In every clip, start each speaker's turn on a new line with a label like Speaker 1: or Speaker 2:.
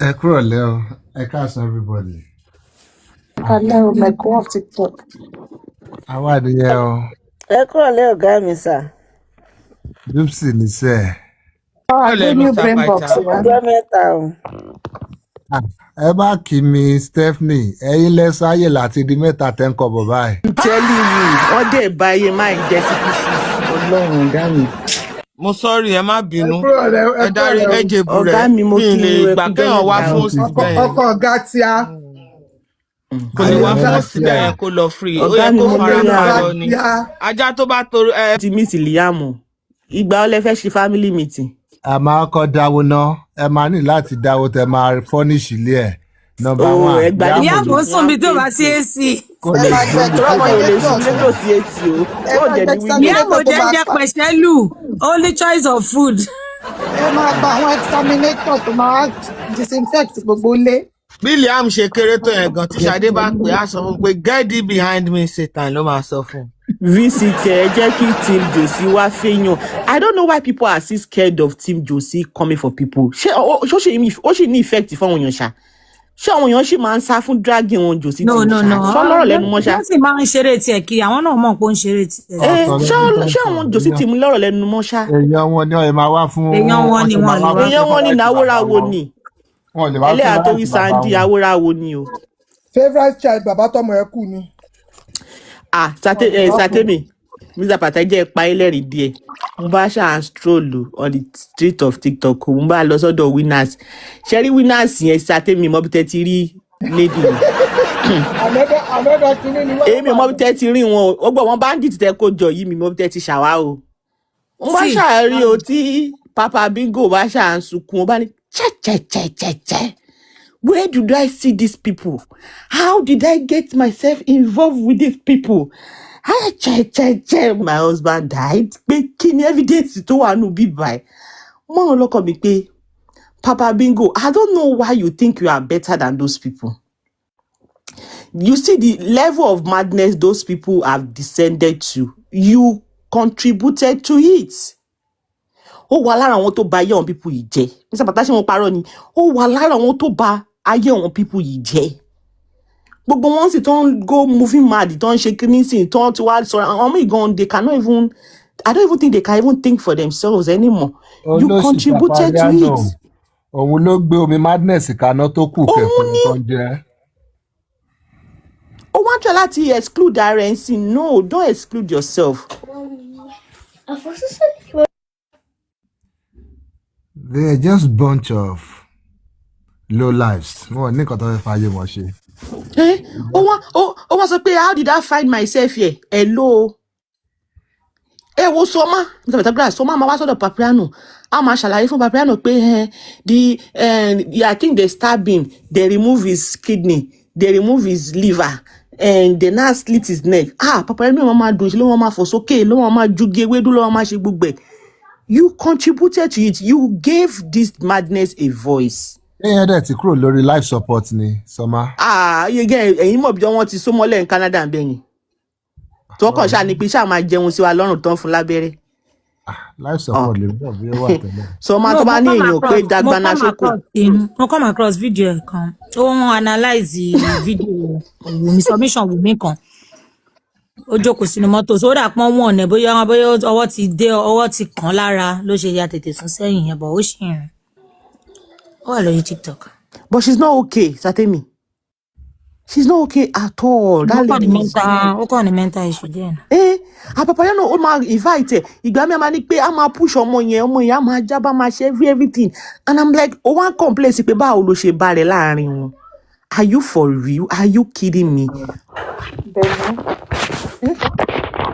Speaker 1: Ẹ kúrọ̀lẹ́ o. Ẹ káàsán everybody.
Speaker 2: Hello, my go off TikTok.
Speaker 1: Àwa nìyẹn o.
Speaker 2: Ẹ kúrọ̀lẹ́ ọ̀gá mi sà.
Speaker 1: Dupsy níṣẹ́.
Speaker 2: Adé new brain box wa. Ọjọ́ mẹ́ta o.
Speaker 1: Ẹ bá kí mi Stephanie, ẹ̀yin lẹ sáyè láti di mẹ́ta tẹ́ ń kọ bọ̀ báyìí.
Speaker 2: I'm telling you, wọ́n dẹ̀ báyé máa ń jẹ́ síkúsì. Ọlọ́run ọ̀gá mi.
Speaker 3: Mo sorry, ẹ má bínú. Ẹ dárí ẹjẹ bú rẹ.
Speaker 2: Ọ̀gá mi mo kí
Speaker 3: lè gbà kéèyàn wá fún síbẹ̀ yẹn.
Speaker 4: Ọkọ ọ̀gá tí a.
Speaker 3: Kò ní wá fún síbẹ̀ yẹn kó lọ free. Ó yẹ kó fara mọ́ lọ ni. Ajá tó bá torí
Speaker 2: ti miss Liam. Ìgbà ó lẹ fẹ́ ṣe family meeting.
Speaker 1: A máa kọ́ dáwó ná. Ẹ máa ní láti dáwó tẹ máa fọ́níṣì ilé ẹ̀. Number one.
Speaker 5: Liam ó sùn bí tó bá sí AC.
Speaker 1: Kò lè
Speaker 2: Ọmọ yóò lè sùn létò sí etí o. Ó jẹ́ ní wíwí.
Speaker 5: Liam ò jẹ́ pẹ̀ṣẹ́lù. Only choice of food.
Speaker 4: Ẹ máa gba àwọn exterminator tó máa disinfect gbogbo ilé.
Speaker 3: bí Liam ṣe kéré tó yẹn gan tí Ṣadé bá pè á sọ fún pé get thee behind me Satan ló máa sọ fún.
Speaker 2: VCK ẹ jẹ́ kí Team Jossy wá fẹ́yàn. I don't know why people are still scared of Team Jossy coming for people. Ṣé ó ṣe ní effect fún àwọn èèyàn ṣá? Ṣé àwọn èèyàn ṣì máa ń sá fún dragging wọn Jossy tí
Speaker 5: No.
Speaker 2: Ṣé lọ́rọ̀ lẹ́nu mọ́ ṣá?
Speaker 5: Wọ́n sì máa ń ṣeré tiẹ̀ kiri, àwọn náà mọ̀ pé ó ń ṣeré tiẹ̀.
Speaker 2: Ṣé àwọn Jossy tí mú lọ́rọ̀ lẹ́nu mọ́ ṣá?
Speaker 1: Èèyàn wọn ni ẹ máa wá fún.
Speaker 5: Èèyàn wọn ni wọ́n lè wá.
Speaker 2: Èèyàn wọn ni nàwóráwo ni. Ẹlẹ́yà torí Sandy àwòráwo ni o.
Speaker 4: Favourite child bàbá tọmọ ẹ kú ni.
Speaker 2: Sátẹ́mi, Mr. Pata jẹ́ pa ẹlẹ́rìí díẹ̀. Mo bá ṣáà stroll on the street of TikTok. Mo bá lọ sọ́dọ̀ winners. Ṣé rí winners yẹn Sátẹ́mi mọ́ bí tẹ́ ti rí lady ni.
Speaker 4: Àmọ́dá kínní ni wọ́n.
Speaker 2: Èmi mọ́ bí tẹ́ ti rí wọn o. Ó gbọ́ wọn bandit tẹ́ kó jọ yìí mi mọ́ bí tẹ́ ti ṣàwá o. Mo bá ṣáà rí o tí Papa Bingo bá ṣáà ń sunkún. Mo bá ní che. Where did I see these people? How did I get myself involved with these people? Che. My husband died. Pé kí ni evidence tó wà nù bíbáyìí? Mo ń lọ́kọ̀ mi pé Papa Bingo, I don't know why you think you are better than those people. You see the level of madness those people have descended to. You contributed to it. Ó wà lára àwọn tó bà ayé àwọn people yìí jẹ́. Mr. Pata ṣé mo parọ́ ni. Ó wà lára àwọn tó bà ayé àwọn people yìí jẹ́. Gbogbo wọn sì tó ń go moving mad, tó ń ṣe kíní sí, tó ń ti wá sọ̀rọ̀ àwọn ọmọ ìgan they cannot even, I don't even think they can even think for themselves anymore. You contributed to it.
Speaker 1: Òun ló gbé omi madness kaná tó kù kẹfún tó ń jẹ.
Speaker 2: Ó wá try láti exclude ara ẹ̀ sí. No, don't exclude yourself.
Speaker 1: They are just bunch of low lives. Wọ́n ní nǹkan tó fẹ́ fàyè wọn ṣe.
Speaker 2: Ó wá sọ pé how did I find myself here? Hello. Wo Soma. Mr. Pata Soma máa wá sọ́dọ̀ Papiano. A máa ṣàlàyé fún Papiano pé I think they stab him. They remove his kidney. They remove his liver. And they now slit his neck. Papiano máa dùn sí ló máa fò sókè ló máa juge ewédú ló máa ṣe gbogbo ẹ̀. You contributed to it. You gave this madness a voice.
Speaker 1: Dẹ̀ ti kúrò lórí life support ni Soma.
Speaker 2: Ẹ̀yin mọ̀ bí wọ́n ti so mọ́lẹ̀ ní Canada ń bẹ̀yìn. Tó kàn ṣáà ní pé ṣáà máa jẹun sí wa lọ́rùn tán fún lábẹ́rẹ́.
Speaker 1: Life support lè bọ̀ bí ó wà tẹ́lẹ̀.
Speaker 2: Soma tó bá ní èèyàn pé dagbana ṣókò.
Speaker 5: Mo come across video kan. Ó ń analyze video Wùmí submission Wùmí kan. Ó jókòó sínú mọ́tò so dà pọ́n wọ̀n ẹ̀ bóyá ọwọ́ ti kàn lára ló ṣe ya tètè sún sẹ́yìn yẹn bọ̀ ó ṣì rìn. Ó wà lórí TikTok.
Speaker 2: But she's not okay, Satemi. She's not okay at all. That lady is
Speaker 5: ó kàn ní mental issue díẹ̀ náà.
Speaker 2: Papiano ó máa invite ìgbà mi máa ní pé a máa push ọmọ yẹn á máa jábá máa ṣe everything. And I'm like, ó wá complain sí pé báwo ló ṣe bá rẹ̀ láàrin wọn. Are you for real? Are you kidding me?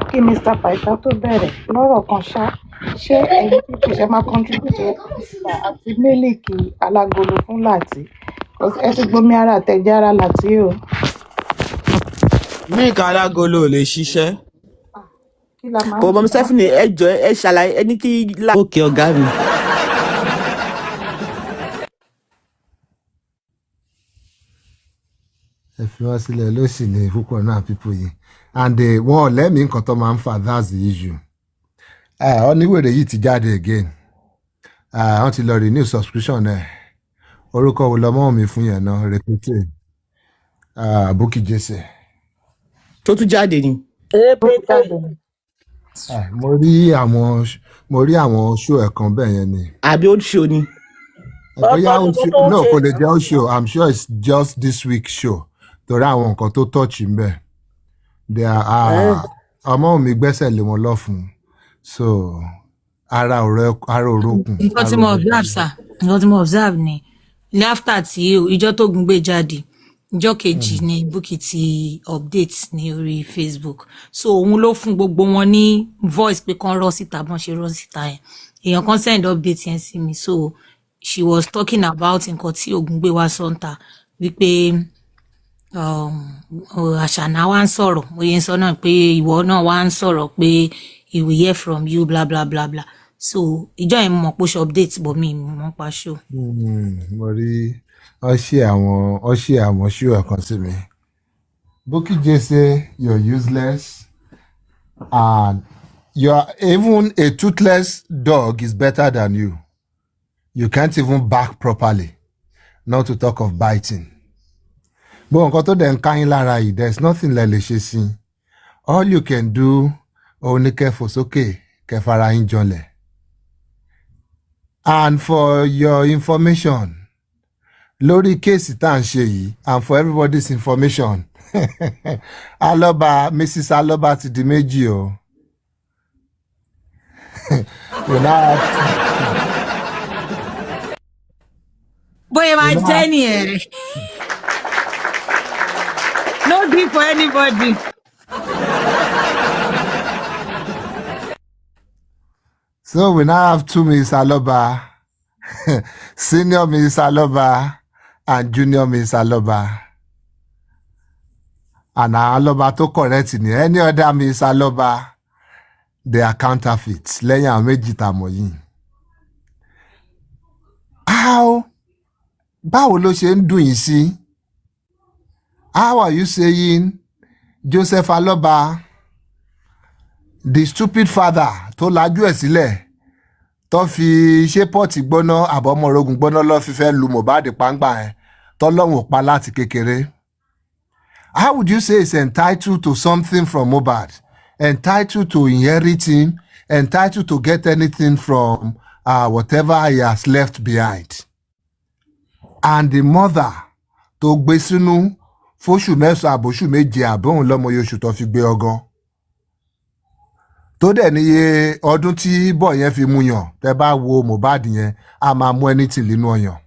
Speaker 4: Kí Mr. Pata tó bẹ̀rẹ̀ lọ́rọ̀ kan ṣé ẹ̀yin tí ṣe máa contribute àti mílíkì alágolo fún Láti ẹ ti gbomi ara àtẹ̀jẹ́ ara Láti o.
Speaker 3: Mílíkì alágolo ò lè ṣiṣẹ́.
Speaker 4: Kí la máa ń
Speaker 2: Bọ̀bọ̀ Stephanie ẹjọ́ ẹ ṣàlàyé ẹni kí òkè ọ̀gá mi.
Speaker 1: Ẹ fi wá sílẹ̀ ló sì ní púpọ̀ náà pípọ̀ yìí. And wọn lẹ́mìí nǹkan tó máa ń fà, that's the issue. Oníwèrè yìí ti jáde again. Wọ́n ti lọ renew subscription ẹ̀. orúkọ wo lọmọ mi fún yẹn náà rẹpẹtẹ Bukky Jesse.
Speaker 2: tó tún jáde ni.
Speaker 1: mo rí àwọn show ẹ̀kan bẹ́ẹ̀ yẹn ni.
Speaker 2: àbí old show ni.
Speaker 1: bóyá no kò lè jẹ́ old show, I'm sure it's just this week show torí àwọn nǹkan tó touch ń bẹ̀. ọmọ mi gbẹ́sẹ̀ lé wọn lọ́fun so ara òrókùn.
Speaker 5: nǹkan tí mo observe sir nǹkan tí mo observe ni ní after tí ìjọ tó Ògúngbè jáde ìjọ kejì ni Bukky ti update ní orí Facebook so òun ló fún gbogbo wọn ní voice pé kán rọ́ síta bọ́n ṣe rọ́ síta yẹn èèyàn kan send update yẹn sí mi so she was talking about nǹkan tí Ògúngbè wá sọ́ńtà wípé àṣànà wa ń sọ̀rọ̀ oye ń sọ náà pé ìwọ náà wá ń sọ̀rọ̀ pé he will hear from you bla bla bla bla so ìjọ yẹn mọ̀ pé ó ṣe update bọ̀ mi mọ̀ pa show.
Speaker 1: mo rí ọṣẹ àwọn show ẹ̀kan sí mi. Bukky Jesse, you're useless and even a toothless dog is better than you. You can't even bark properly, not to talk of biting. But nǹkan tó dẹ̀ ń káyín lára yìí, there's nothing lẹ lè ṣe sí. All you can do òun ní kẹfò sókè kẹfara yín jọlẹ̀. And for your information lórí kéèsì tá à ń ṣe yìí and for everybody's information aloba Mrs. Aloba ti di méjì o.
Speaker 5: bóyá máa jẹ́ nìyẹn no gree for anybody.
Speaker 1: So we now have two Miss Aloba, senior Miss Aloba and junior Miss Aloba. And Aloba tó correct ni any other Miss Aloba, they are counterfeit. Lẹ́yìn àwọn méjì tá mọ̀ yìí. Báwo ló ṣe ń dùn yín sí? How are you saying Joseph Aloba, the stupid father tó lajú ẹ̀ sílẹ̀ tó fi ṣe pọ́ọ̀tì gbóná àbọ̀mọ̀rogùn gbóná lọ́ fi fẹ́ lu Mohbad pàǹgbà ẹ̀ tọ́lọ́hùn pa láti kékeré? How would you say he's entitled to something from Mohbad, entitled to inherit him, entitled to get anything from whatever he has left behind? And the mother tó gbé sínú fóṣù mẹ́sàn-án àbóṣù méje àbóhùn lọ́mọ oṣù tó fi gbé ọgán tó dẹ̀ níye ọdún tí bọ̀ yẹn fi mú yàn tẹ́ bá wo Mohbad yẹn a máa mú anything nínú ọyàn.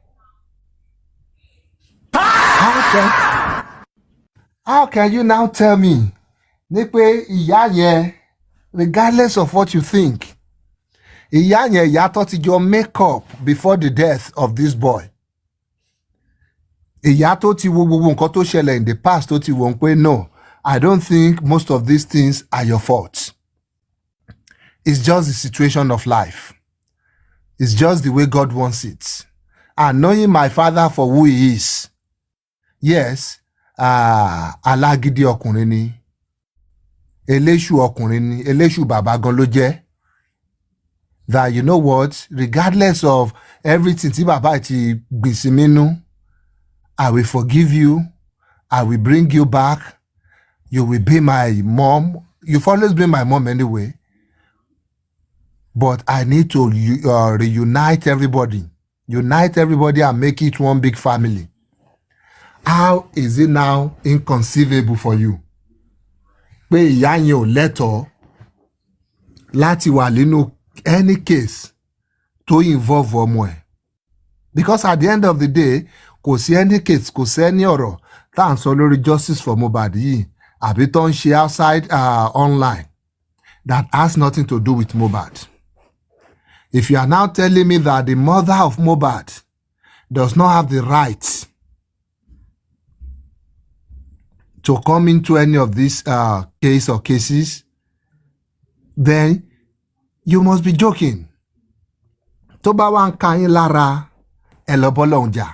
Speaker 1: How can you now tell me ní pé ìyá yẹn regardless of what you think ìyá yẹn ìyá tó ti jọ make up before the death of this boy ìyá tó ti wo gbogbo nǹkan tó ṣẹlẹ̀ in the past tó ti wò ń pé no I don't think most of these things are your fault. It's just the situation of life. It's just the way God wants it. And knowing my father for who he is, yes, alágídí ọkùnrin ni, eléṣù ọkùnrin ni, eléṣù bàbá gan ló jẹ́. That you know what, regardless of everything tí bàbá ti gbìn sí mi nú, I will forgive you, I will bring you back, you will be my mom. You've always been my mom anyway. But I need to reunite everybody. Unite everybody and make it one big family. How is it now inconceivable for you? Pé ìyá yẹn ò lẹ́tọ̀ọ́ láti wà nínú any case tó involve ọmọ ẹ̀. Because at the end of the day, kò sí any case, kò sí any ọ̀rọ̀ tá à ń sọ lórí justice for Mohbad yìí àbí tó ń ṣe outside online that has nothing to do with Mohbad. If you are now telling me that the mother of Mohbad does not have the right to come into any of these case or cases, then you must be joking. Tó bá wá ń ka yín lára ẹ lọ bọ́lọ́hun jà.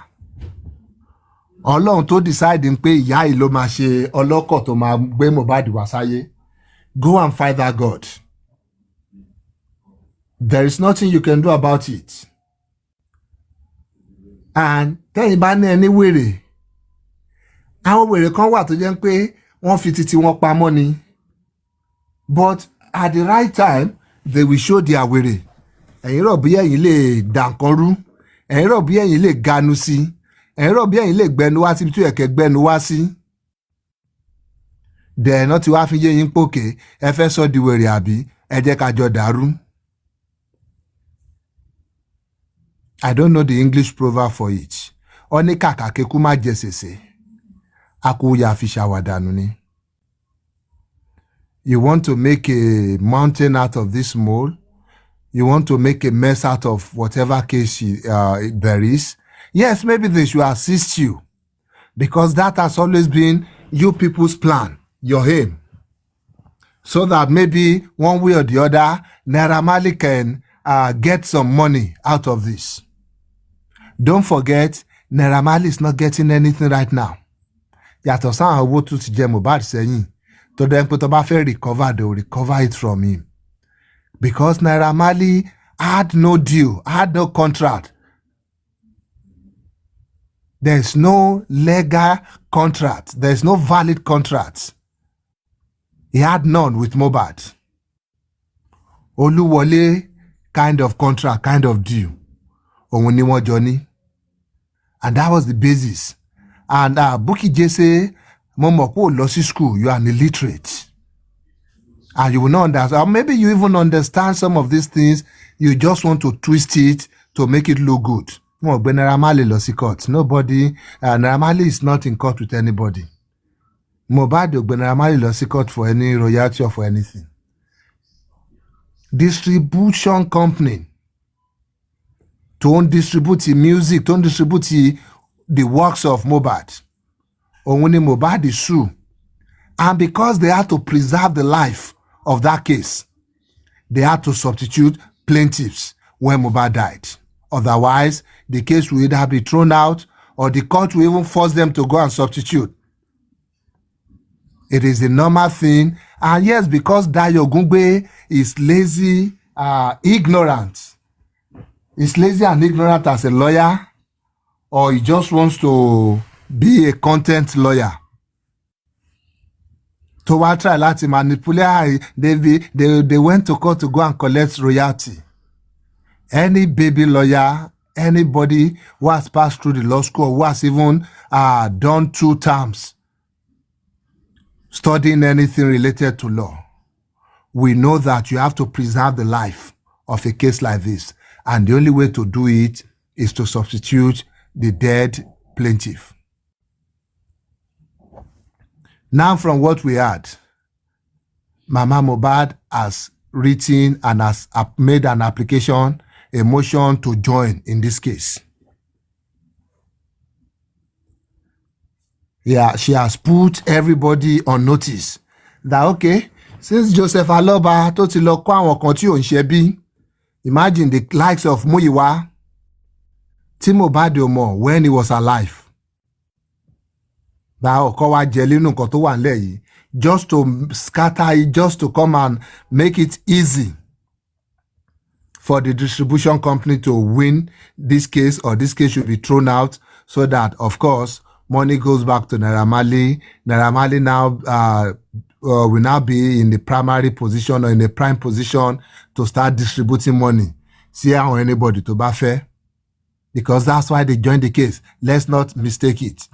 Speaker 1: Ọlọ́run tó decide pé ìyá yìí ló máa ṣe ọlọ́kọ̀ tó máa gbé Mohbad wá sáyé. Go and fight that God. There is nothing you can do about it. and tẹ́yìn bá ní ẹni wèrè àwọn wèrè kan wà tó jẹ́ pé wọ́n fi titi wọn pamọ́ ni but at the right time they will show their wèrè ẹ̀yin rò bí ẹ̀yin lè dà nǹkan rú ẹ̀yin rò bí ẹ̀yin lè ganu sí ẹ̀yin rò bí ẹ̀yin lè gbẹnu wá síbi tó yẹ kẹ́ gbẹnu wá sí dẹ̀ẹ̀nà tí wàá fi yé yín pòkè ẹ fẹ́ sọ di wèrè àbí ẹ jẹ́ ká jọ dàrú. I don't know the English proverb for it. Ó ní kàkà kékú má jẹ sèse. Akúya fi ṣàwàdànù ni. You want to make a mountain out of this mole? You want to make a mess out of whatever case there is? Yes, maybe they should assist you. Because that has always been you people's plan, your aim. So that maybe one way or the other, Naira Marley can get some money out of this. Don't forget, Naira Marley is not getting anything right now. Yàtọ̀ sáwọn owó tó ti jẹ Mohbad sẹ́yìn tó dẹ́ pé tó bá fẹ́ recover, they will recover it from him. Because Naira Marley had no deal, had no contract. There is no legal contract. There is no valid contract. He had none with Mohbad. Oluwole kind of contract, kind of deal. Òun ni wọ́n jọ ní. And that was the basis. And Bukky Jesse, mo mọ̀ pé o lọ sí school, you are an illiterate. And you will not understand. Or maybe you even understand some of these things. You just want to twist it to make it look good. Mo gbé Naira Marley lọ sí court. Nobody, Naira Marley is not in court with anybody. Mohbad ò gbé Naira Marley lọ sí court for any royalty or for anything. Distribution company to distribute music, to distribute the works of Mohbad. Òun ni Mohbad is sue. And because they had to preserve the life of that case, they had to substitute plaintiffs when Mohbad died. Otherwise, the case will either be thrown out or the court will even force them to go and substitute. It is a normal thing. And yes, because Dayo Ogungbe is lazy, ignorant. He's lazy and ignorant as a lawyer, or he just wants to be a content lawyer. To what try láti manipulate, they went to court to go and collect royalty. Any baby lawyer, anybody who has passed through the law school, who has even done 2 terms studying anything related to law, we know that you have to preserve the life of a case like this. And the only way to do it is to substitute the dead plaintiff. Now, from what we heard, Mama Mohbad has written and has made an application, a motion to join in this case. Yeah, she has put everybody on notice that, okay, since Joseph Aloba tó ti lọ kó àwọn kan tí ò ń ṣe bí, imagine the likes of Muyiwa, tí Mohbad ò mọ̀ when he was alive. Just to scatter it, just to come and make it easy for the distribution company to win this case, or this case should be thrown out, so that, of course, money goes back to Naira Marley. Naira Marley now will now be in the primary position or in the prime position to start distributing money. See how anybody to baffe, because that's why they joined the case. Let's not mistake it.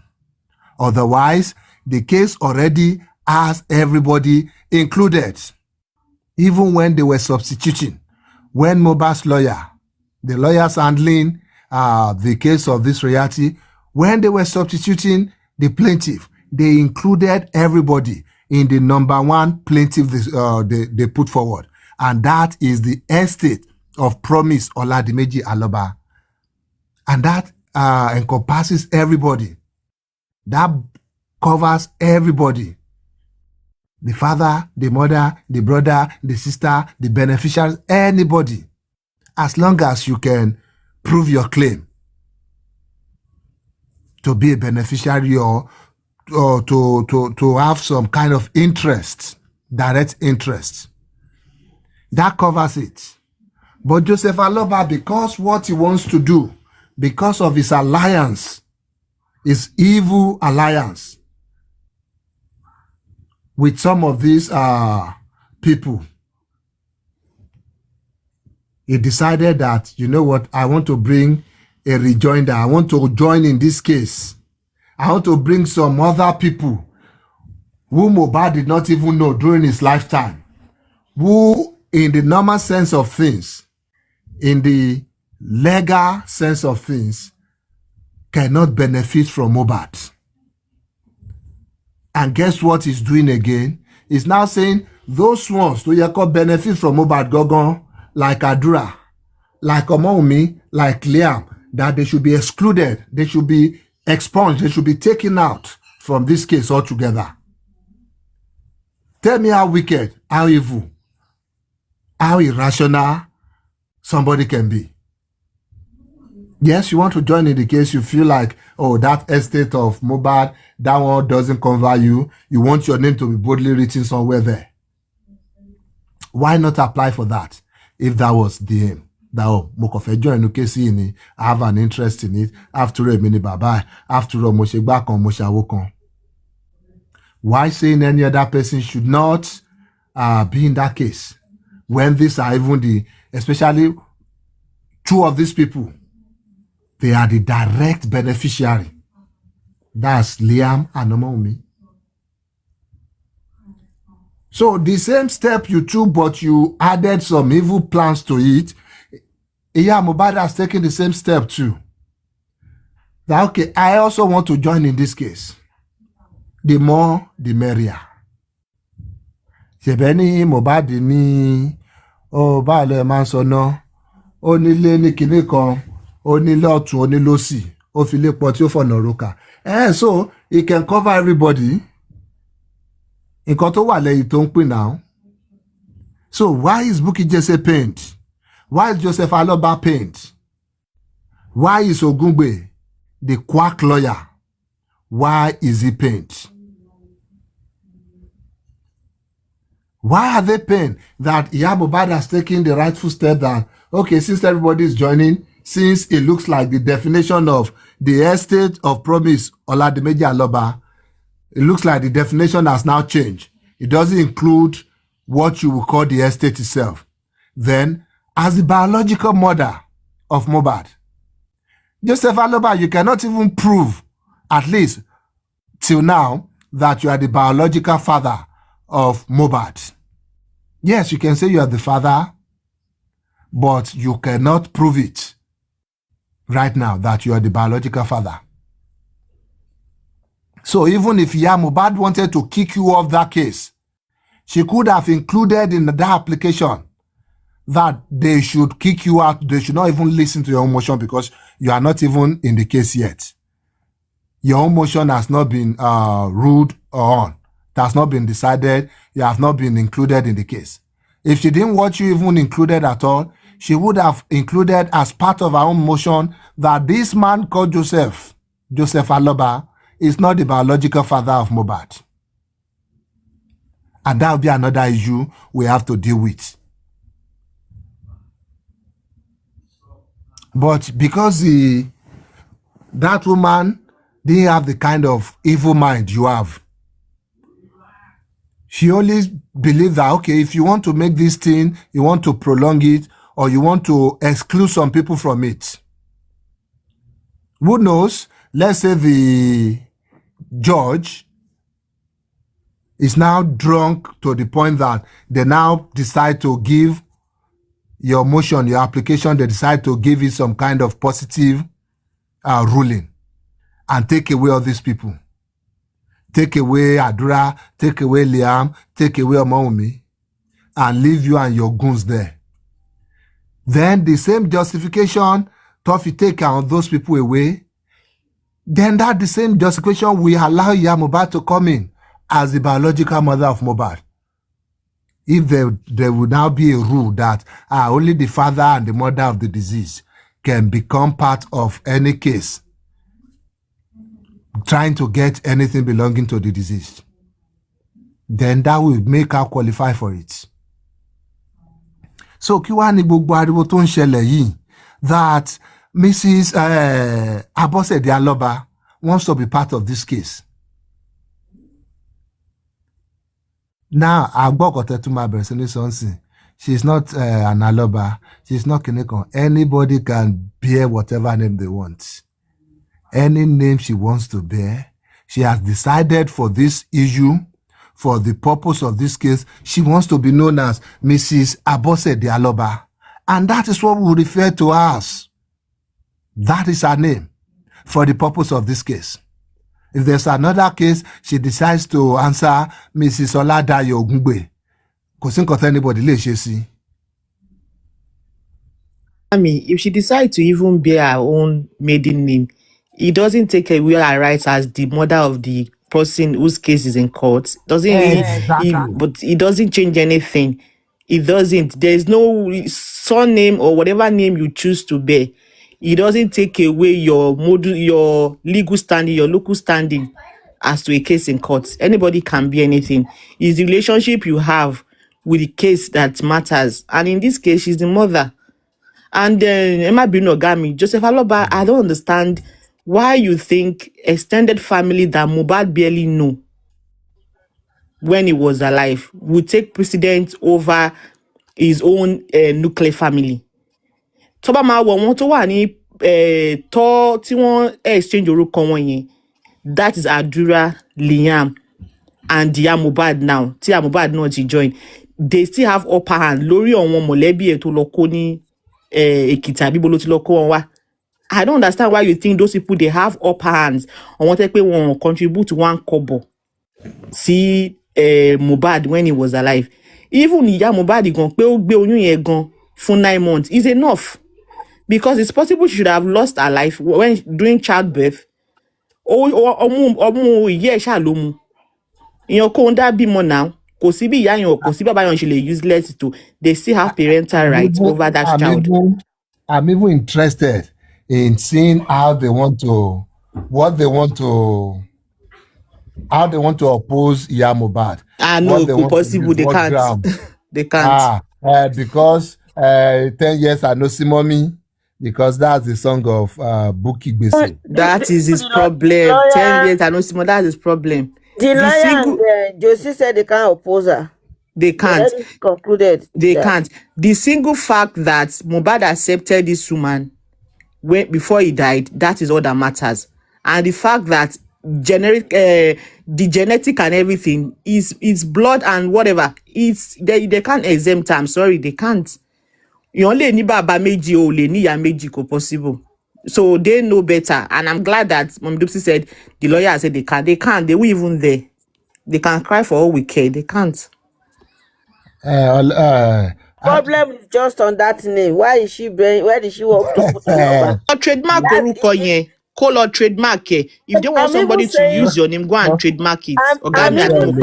Speaker 1: Otherwise, the case already has everybody included. Even when they were substituting, when Mohbad's lawyer, the lawyers handling the case of this royalty, when they were substituting the plaintiff, they included everybody in the number 1 plaintiff they put forward. And that is the estate of Promise Oladimeji Aloba. And that encompasses everybody. That covers everybody. The father, the mother, the brother, the sister, the beneficiaries, anybody. As long as you can prove your claim to be a beneficiary or to have some kind of interest, direct interest. That covers it. But Joseph Aloba, because what he wants to do, because of his alliance, his evil alliance with some of these people, he decided that, you know what, I want to bring a rejoinder. I want to join in this case. I want to bring some other people who Mohbad did not even know during his lifetime, who in the normal sense of things, in the legal sense of things, cannot benefit from Mohbad. And guess what he's doing again? He's now saying those ones who can benefit from Mohbad Gogon, like Adura, like Omoumi, like Liam, that they should be excluded, they should be expunged, they should be taken out from this case altogether. Tell me how wicked, how evil, how irrational somebody can be. Yes, you want to join in the case, you feel like, oh, that estate of Mohbad, that one doesn't cover you. You want your name to be boldly written somewhere there. Why not apply for that if that was the aim? That, oh, Mokofe join the case in, I have an interest in it. After all, mini baba, after all, Moshe Bakon, Moshe Awokon. Why saying any other person should not be in that case when these are even especially two of these people, they are the direct beneficiary. That's Liam and Omoumi. So the same step you took, but you added some evil plans to it. Yeah, Mohbad has taken the same step too. That, okay, I also want to join in this case. The more, the merrier. Ṣebeni Mohbad ni o ba le man so no. O nílé ní kinní kan, o nílé ọ̀tún, o nílé òsì, o fi lé pọ̀ tí ó fọ̀nà róka. So he can cover everybody. Nǹkan tó wà lẹ́yìn tó ń pín now. So why is Bukky Jesse pained? Why is Joseph Aloba pained? Why is Ogungbe, the quack lawyer, why is he pained? Why are they pained that Mohbad has taken the rightful step that, okay, since everybody is joining, since it looks like the definition of the estate of promise Oladimeji Aloba, it looks like the definition has now changed. It doesn't include what you would call the estate itself. Then, as the biological mother of Mohbad, Joseph Aloba, you cannot even prove, at least till now, that you are the biological father of Mohbad. Yes, you can say you are the father, but you cannot prove it right now that you are the biological father. So even if Mohbad wanted to kick you off that case, she could have included in that application that they should kick you out. They should not even listen to your own motion because you are not even in the case yet. Your own motion has not been ruled on. It has not been decided. You have not been included in the case. If she didn't want you even included at all, she would have included as part of her own motion that this man called Joseph Aloba, is not the biological father of Mohbad. And that will be another issue we have to deal with. But because that woman didn't have the kind of evil mind you have, she always believed that, okay, if you want to make this thing, you want to prolong it, or you want to exclude some people from it. Who knows? Let's say the judge is now drunk to the point that they now decide to give your motion, your application, they decide to give it some kind of positive ruling and take away all these people. Take away Adura, take away Liam, take away Omoumi, and leave you and your goons there. Then the same justification, Toffee take those people away, then that the same justification will allow Mohbad to come in as the biological mother of Mohbad. If there would now be a rule that only the father and the mother of the deceased can become part of any case trying to get anything belonging to the deceased, then that will make her qualify for it. So kí wá ní gbogbo ariwo tó ń ṣẹlẹ̀ yìí that Mrs. Abosede Aloba wants to be part of this case. Now, she's not an Aloba. She's not Kinekon. Anybody can bear whatever name they want. Any name she wants to bear. She has decided for this issue, for the purpose of this case, she wants to be known as Mrs. Abosede Aloba. And that is what we refer to her as. That is her name for the purpose of this case. If there's another case, she decides to answer Mrs. Oladayo Ogungbe. Because anybody lè ṣe sí.
Speaker 2: If she decides to even bear her own maiden name, it doesn't take away her rights as the mother of the person whose case is in court. But it doesn't change anything. It doesn't. There's no surname or whatever name you choose to bear. It doesn't take away your legal standing, your local standing as to a case in court. Anybody can be anything. It's the relationship you have with the case that matters. And in this case, she's the mother. And then Emma Binogami, Joseph Aloba, I don't understand why you think extended family that Mohbad barely knew when he was alive would take precedence over his own nuclear family. Toba ma won tó wà ní tó tí wọ́n exchange orúkọ wọn yẹn, that is Adura, Liam, and Ìyá Mohbad now. Tí Ìyá Mohbad náà ti join. They still have upper hand lórí àwọn mọ̀lẹ́bí ẹ̀ tó lọ kó ní Èkìtì àbí bó ló ti lọ kó wọn wá. I don't understand why you think those people, they have upper hands. I want to pay one contribute 1 kobo. See Mohbad when he was alive. Even Ìyá Mohbad gon pé ó gbé oyún yẹn gan for 9 months is enough. Because it's possible she should have lost her life when during childbirth. Ọmú ìyá ẹ̀ ṣá ló mú. Ìyẹn kò ń dá bímọ now. Kò sí bí ìyá yẹn kò sí bàbá yẹn ṣe lè useless to. They still have parental rights over that child.
Speaker 1: I'm even interested in seeing how they want to oppose Ìyá Mohbad.
Speaker 2: No, impossible. They can't. They can't.
Speaker 1: Because 10 years I know see mommy. Because that's the song of Buki Gbese.
Speaker 2: That is his problem. 10 years I know see mommy. That's his problem.
Speaker 6: The lawyer and Jossy said they can't oppose her.
Speaker 2: They can't.
Speaker 6: They concluded.
Speaker 2: They can't. The single fact that Mohbad accepted this woman before he died, that is all that matters. And the fact that the genetic and everything is blood and whatever, they can't exempt her. I'm sorry, they can't. You only need baba meji o le ni ya meji ko possible. So they know better. And I'm glad that Mom Dupsy said the lawyer said they can't. They can't. They were even there. They can cry for all we care. They can't.
Speaker 6: Problem is just on that name. Why did she want to put it over?
Speaker 2: Trademark orúkọ yẹn. Call or trademark it. If they want somebody to use your name, go and trademark it.
Speaker 6: I'm even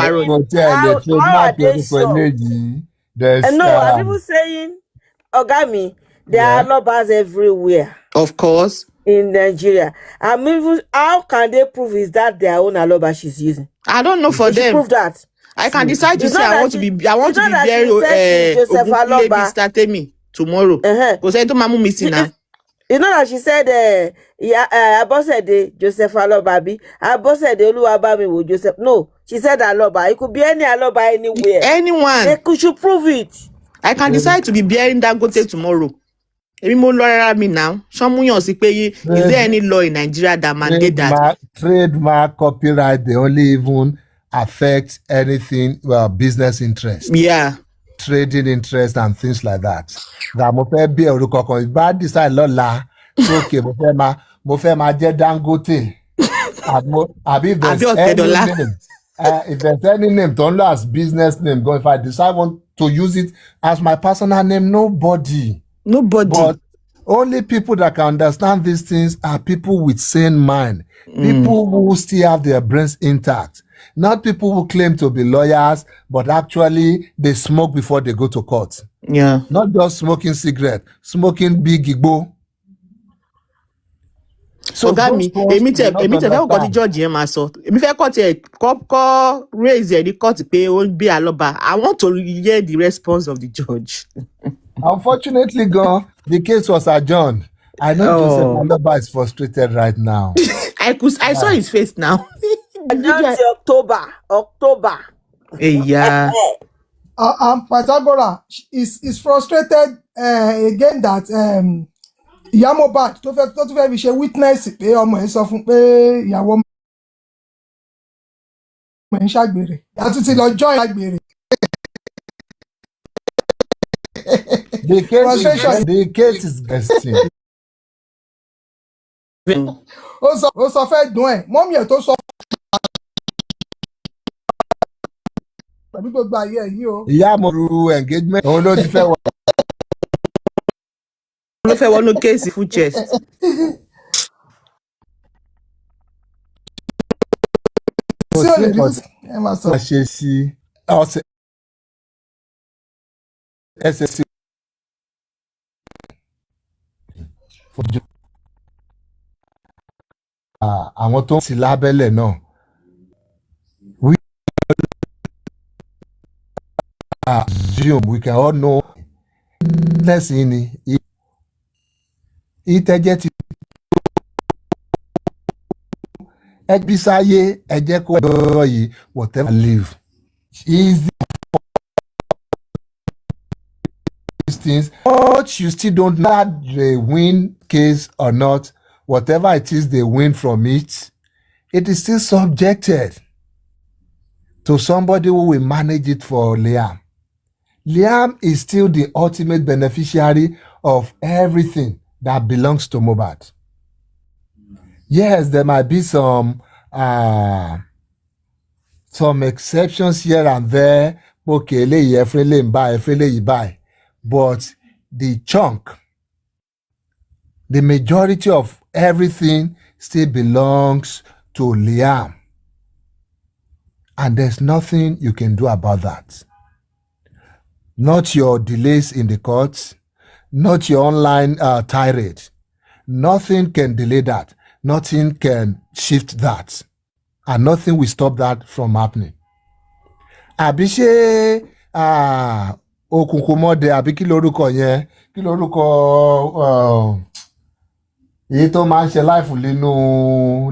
Speaker 6: saying, Ogami, there are alobas everywhere.
Speaker 2: Of course.
Speaker 6: In Nigeria. How can they prove is that their own aloba she's using?
Speaker 2: I don't know for them.
Speaker 6: Prove that.
Speaker 2: I can decide to say I want to be very Ogungbe Mr. Temi tomorrow. Because I don't mamu missing now.
Speaker 6: You know that she said, Abosede Joseph Aloba, Abosede Oluwabami with Joseph. No, she said Aloba. It could be any Aloba anywhere.
Speaker 2: Anyone.
Speaker 6: They should prove it.
Speaker 2: I can decide to be bearing Dangote tomorrow. Me now. Is there any law in Nigeria that mandate that?
Speaker 1: Trademark, copyright, they only even affect anything, business interest.
Speaker 2: Yeah.
Speaker 1: Trading interest and things like that. That mo fẹ́ bí orúkọ kan bá decide lọ́la okay mo fẹ́ máa jẹ́ Dangote. Àbí if there's any name tó ń lò as business name going, if I decide want to use it as my personal name, nobody. But only people that can understand these things are people with sane mind. People who still have their brains intact. Not people who claim to be lawyers, but actually they smoke before they go to court.
Speaker 2: Yeah.
Speaker 1: Not just smoking cigarette, smoking big igbo.
Speaker 2: So Gami, èmi tell got the judge here myself. Èmi fẹ́ court raise the court pé ó be aloba. I want to hear the response of the judge.
Speaker 1: Unfortunately, the case was adjourned. I know Joseph Aloba is frustrated right now.
Speaker 2: I saw his face now.
Speaker 6: Announce October.
Speaker 2: Yeah.
Speaker 7: Pythagoras is frustrated again that ìyá Mohbad tó tún fẹ́ fi ṣe witness pé ọmọ ẹ̀ sọ fún pé ìyàwó ọmọ ẹ̀ ń ṣàgbèrè àti ti lọ join àgbèrè.
Speaker 1: The case is besting.
Speaker 7: ó sọ fẹ́ dùn ẹ̀ mọ́mí ẹ̀ tó sọ pẹ̀lú gbogbo ayé ẹ̀ yìí o.
Speaker 1: Ìyá mo ru engagement òun ló ti fẹ́ wọ.
Speaker 2: ló fẹ́ wọnú kéèsì fún chest.
Speaker 7: tí ò lè rí ẹ máa sọ.
Speaker 1: ṣe sí ọ̀sẹ̀ ẹsẹ̀ sí. Àwọn tó ń sí lábẹ́lẹ̀ náà. We can all know lẹ́sìn ni ìtẹ́jẹ́ ti ẹbí sáyé ẹjẹ́ kó ẹ̀rọ yìí whatever live easy these things but you still don't know that they win case or not whatever it is they win from it is still subjected to somebody who will manage it for Liam. Liam is still the ultimate beneficiary of everything that belongs to Mohbad. Yes, there might be some exceptions here and there. Okay, buy. But the chunk, the majority of everything still belongs to Liam. And there's nothing you can do about that. Not your delays in the courts, not your online tirade. Nothing can delay that. Nothing can shift that. And nothing will stop that from happening. Àbí ṣé òkùnkùn mọ́dẹ àbí kí lorúkọ yẹn kí lorúkọ èyí tó máa ń ṣe láìfù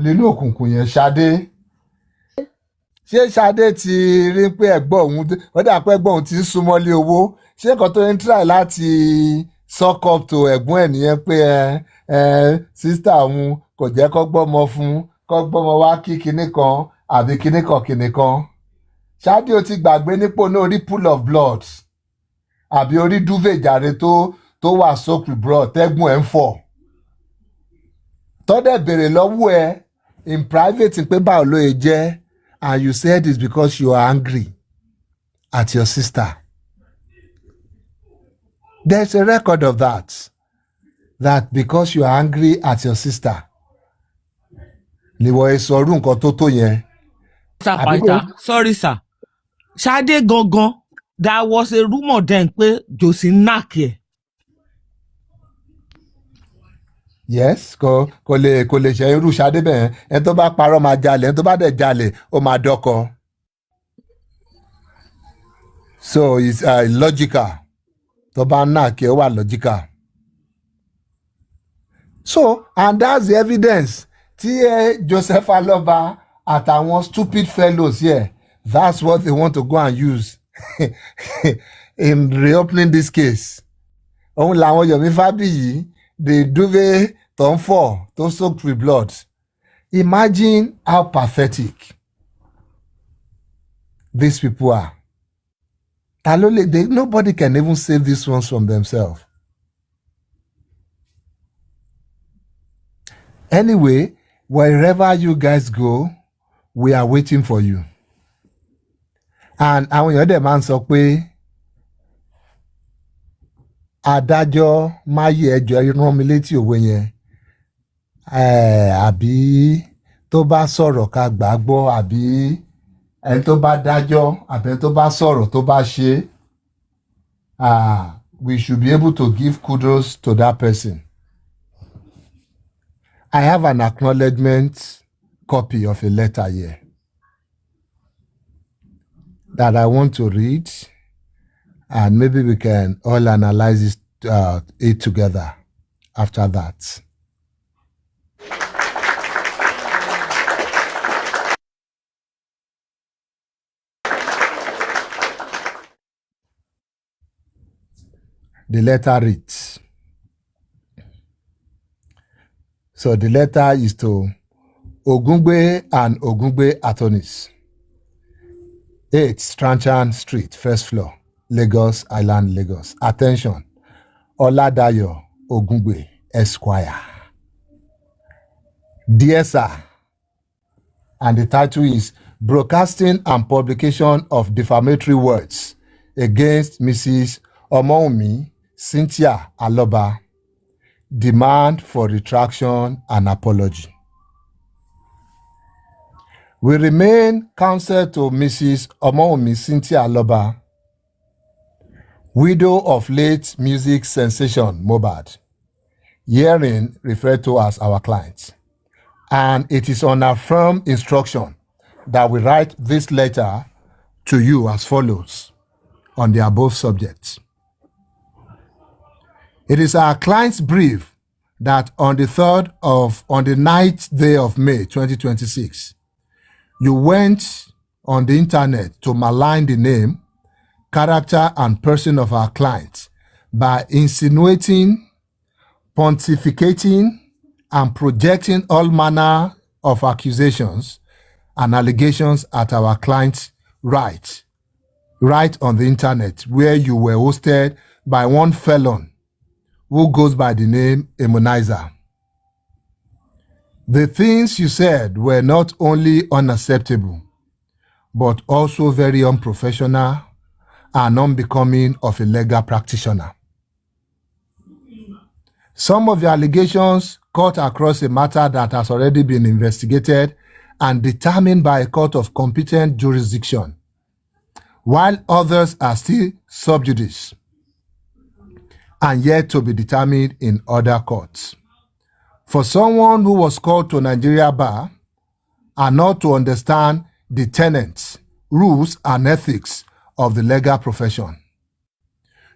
Speaker 1: nínú òkùnkùn yẹn Ṣadé. Ṣé Ṣadé ti rí pé ẹ̀gbọ́n òun ó dà pé ẹ̀gbọ́n òun ti ń súnmọ́lé owó ṣé nǹkan tó ń try láti suck up to ẹ̀gbọ́n ẹ̀ nìyẹn pé sísítà òun kò jẹ́ kó gbọ́mọ fún kó gbọ́mọ wá kí kinní kan àbí kinní kan. Ṣadé ó ti gbàgbé nípò náà orí pool of blood àbí orí duvet jàre tó wà soaked with blood tẹ́gbọ̀n ẹ̀ ń fọ̀. Tọ́dẹ̀ béèrè lọ́wọ́ ẹ in private pé báwo ló yẹ jẹ́. And you said it's because you are angry at your sister. There's a record of that. That because you are angry at your sister. Liwo esoru nǹkan tó yẹn.
Speaker 3: Sorry sir. Ṣadé gangan, there was a rumor then pé Jossy knack ẹ̀.
Speaker 1: Yes, kò lè ṣe irú Ṣadé bẹ́ẹ̀ ẹni tó bá parọ́ máa jalè ẹni tó bá dẹ̀ jalè ó máa dọ́kọ. So it's logical. Tó bá náà kí ó wà logical. So and that's the evidence tí Joseph Aloba àtàwọn stupid fellows here that's what they want to go and use in reopening this case. Òun làwọn Yomi Fabiyi the duvet tó ń fọ̀ tó soaked with blood. Imagine how pathetic these people are. Nobody can even save these ones from themselves. Anyway, wherever you guys go, we are waiting for you. And àwọn èèyàn dẹ̀ máa ń sọ pé adájọ́ máyé ẹjọ́ rán mi létí òwe yẹn àbí tó bá sọ̀rọ̀ ká gbà á gbọ́ àbí ẹni tó bá dájọ́ àbí ẹni tó bá sọ̀rọ̀ tó bá ṣe we should be able to give kudos to that person. I have an acknowledgement copy of a letter here that I want to read. And maybe we can all analyze it together. after that. The letter reads. So the letter is to Ogungbe and Ogungbe attorneys. 8 Strachan Street, first floor, Lagos Island, Lagos. Attention, Oladayo Ogungbe, Esquire. Dear sir, and the title is Broadcasting and Publication of Defamatory Words Against Mrs. Omoumi Cynthia Aloba. Demand for retraction and apology. We remain counsel to Mrs. Omoumi Cynthia Aloba, widow of late music sensation Mohbad, herein referred to as our client. And it is on our firm instruction that we write this letter to you as follows on the above subjects. It is our client's brief that on the 9th day of May 2026, you went on the internet to malign the name, character, and person of our client by insinuating, pontificating, and projecting all manner of accusations and allegations at our client's right on the internet, where you were hosted by one felon who goes by the name Immunizer. The things you said were not only unacceptable, but also very unprofessional and unbecoming of a legal practitioner. Some of the allegations cut across a matter that has already been investigated and determined by a court of competent jurisdiction, while others are still sub judice and yet to be determined in other courts. For someone who was called to Nigeria Bar and not to understand the tenets, rules, and ethics of the legal profession,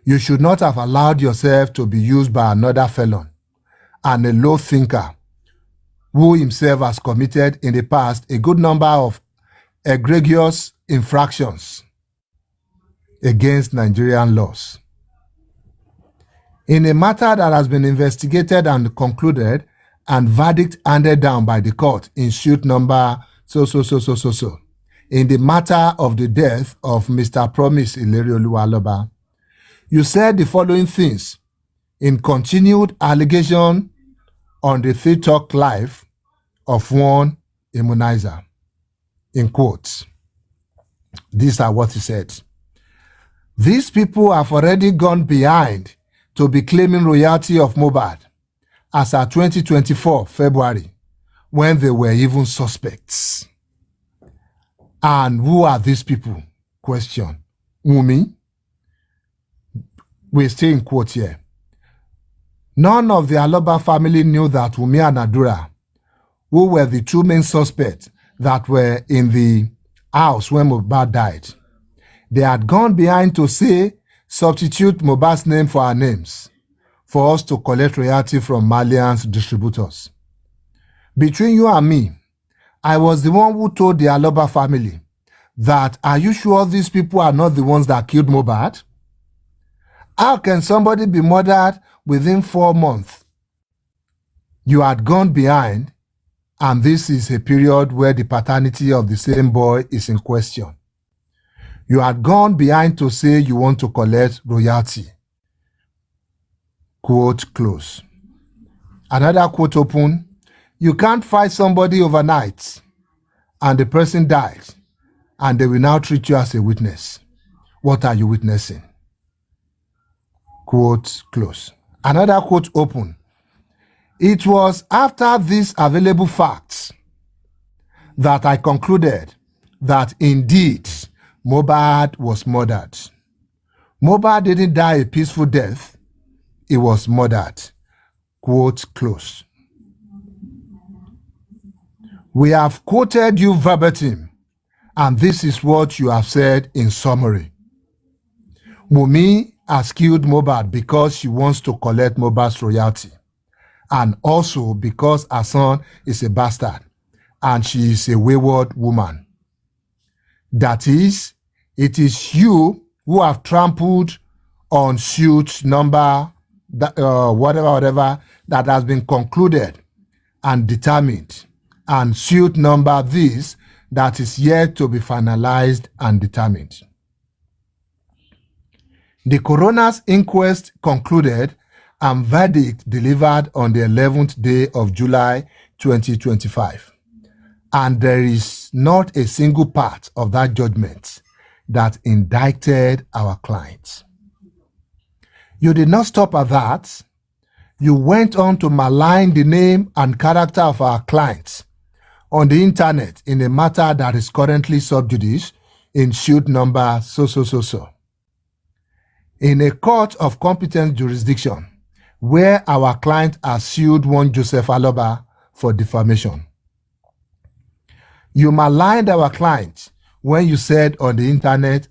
Speaker 1: you should not have allowed yourself to be used by another felon and a low thinker who himself has committed in the past a good number of egregious infractions against Nigerian laws. In a matter that has been investigated and concluded and verdict handed down by the court in suit number so, in the matter of the death of Mr. Promise Ilerioluwa Aloba, you said the following things in continued allegation on the Free Talk Live of one Immunizer. In quotes, these are what he said. These people have already gone behind to be claiming royalty of Mohbad as at 2024 February, when they were even suspects. And who are these people? Question. Wumi? We stay in quote here. None of the Aloba family knew that Wumi and Adura, who were the two main suspects that were in the house when Mohbad died, they had gone behind to say, substitute Mohbad's name for our names for us to collect royalty from Malian's distributors. Between you and me, I was the one who told the Aloba family that, are you sure these people are not the ones that killed Mohbad? How can somebody be murdered within 4 months? You had gone behind, and this is a period where the paternity of the same boy is in question. You had gone behind to say you want to collect royalty. Quote close. Another quote open. You can't fight somebody overnight and the person dies and they will now treat you as a witness. What are you witnessing? Quote close. Another quote open. It was after these available facts that I concluded that indeed Mohbad was murdered. Mohbad didn't die a peaceful death. He was murdered. Quote close. We have quoted you verbatim, and this is what you have said in summary. Wunmi has killed Mohbad because she wants to collect Mohbad's royalty. and also because her son is a bastard and she is a wayward woman. That is, it is you who have trampled on suit number, whatever, that has been concluded and determined, and suit number this that is yet to be finalized and determined. The coroner's inquest concluded and verdict delivered on the 11th day of July 2025. And there is not a single part of that judgment that indicted our clients. You did not stop at that. You went on to malign the name and character of our clients on the internet in a matter that is currently sub judice in suit number so. In a court of competent jurisdiction where our client has sued one Joseph Aloba for defamation. You maligned our client when you said on the internet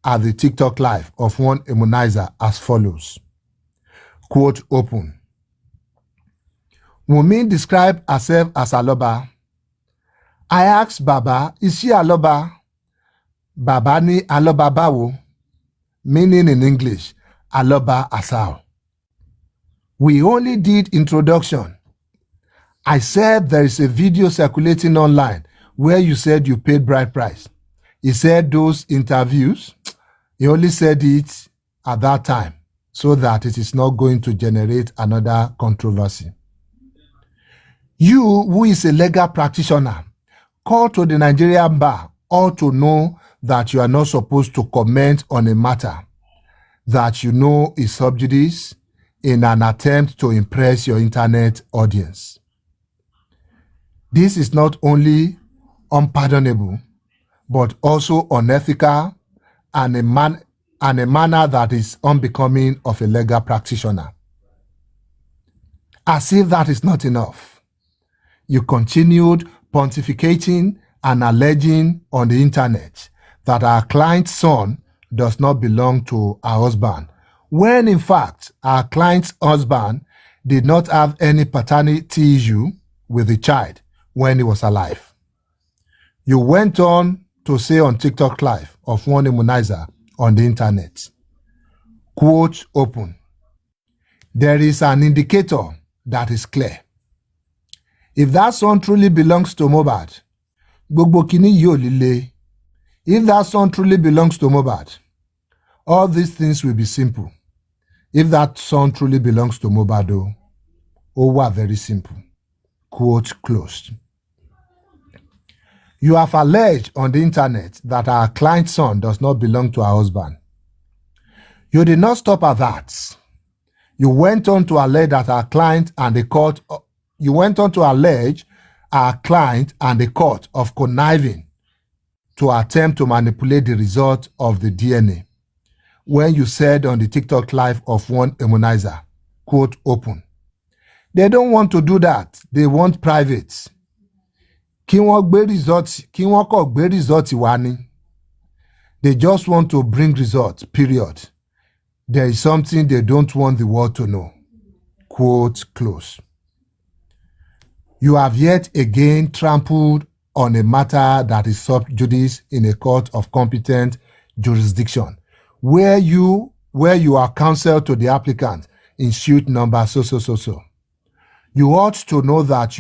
Speaker 1: at the TikTok live of one immunizer as follows, quote open. Wunmi described herself as Aloba. I asked Baba, is she Aloba? Baba ni Aloba bawo, meaning in English, Aloba asao. We only did introduction. I said there is a video circulating online where you said you paid bride price. He said those interviews, he only said it at that time so that it is not going to generate another controversy. You, who is a legal practitioner, call to the Nigerian bar ought to know that you are not supposed to comment on a matter that you know is sub judice in an attempt to impress your internet audience. This is not only unpardonable, but also unethical and a manner that is unbecoming of a legal practitioner. As if that is not enough, you continued pontificating and alleging on the internet that our client's son does not belong to our husband, when in fact our client's husband did not have any paternity issue with the child when he was alive. You went on to say on TikTok live of one immunizer on the internet, quote open, there is an indicator that is clear. If that son truly belongs to Mohbad, gbogbo kini yo lile. If that son truly belongs to Mohbad, all these things will be simple. If that son truly belongs to Mohbad, oh, very simple. Quote closed. You have alleged on the internet that our client's son does not belong to our husband. You did not stop at that. You went on to allege that our client and the court. You went on to allege our client and the court of conniving to attempt to manipulate the result of the DNA. When you said on the TikTok live of one immunizer, quote open, they don't want to do that. They want private. Kí wọ́n gbé result wá ni. They just want to bring results, period. There is something they don't want the world to know. Quote close. You have yet again trampled on a matter that is sub judice in a court of competent jurisdiction, where you are counsel to the applicant in suit number so. You ought to know that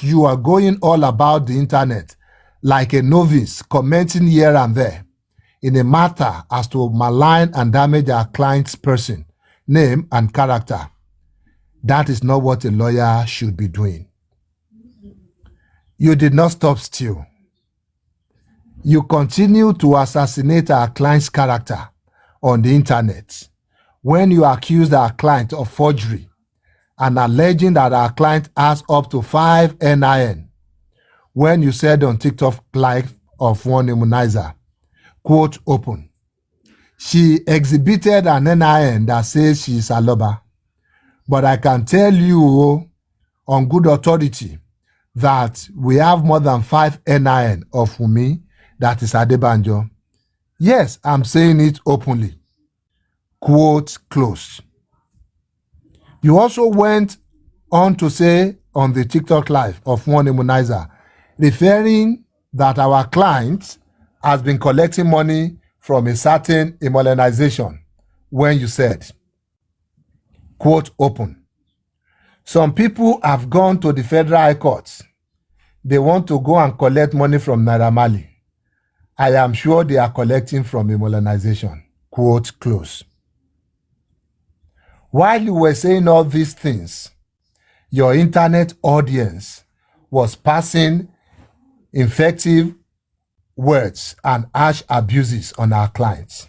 Speaker 1: you are going all about the internet like a novice, commenting here and there in a matter as to malign and damage our client's person, name, and character. That is not what a lawyer should be doing. You did not stop still. You continue to assassinate our client's character on the internet when you accused our client of forgery and alleging that our client has up to 5 NIN when you said on TikTok live of one immunizer, quote open, she exhibited an NIN that says she is Aloba. But I can tell you on good authority that we have more than 5 NIN of Wunmi that is Adebanjo. Yes, I'm saying it openly. Quote closed. You also went on to say on the TikTok live of one immunizer, referring that our client has been collecting money from a certain immunization when you said, quote, open. Some people have gone to the Federal High Court. They want to go and collect money from Naira Marley. I am sure they are collecting from immunization, quote, close. While you were saying all these things, your internet audience was passing effective words and harsh abuses on our clients.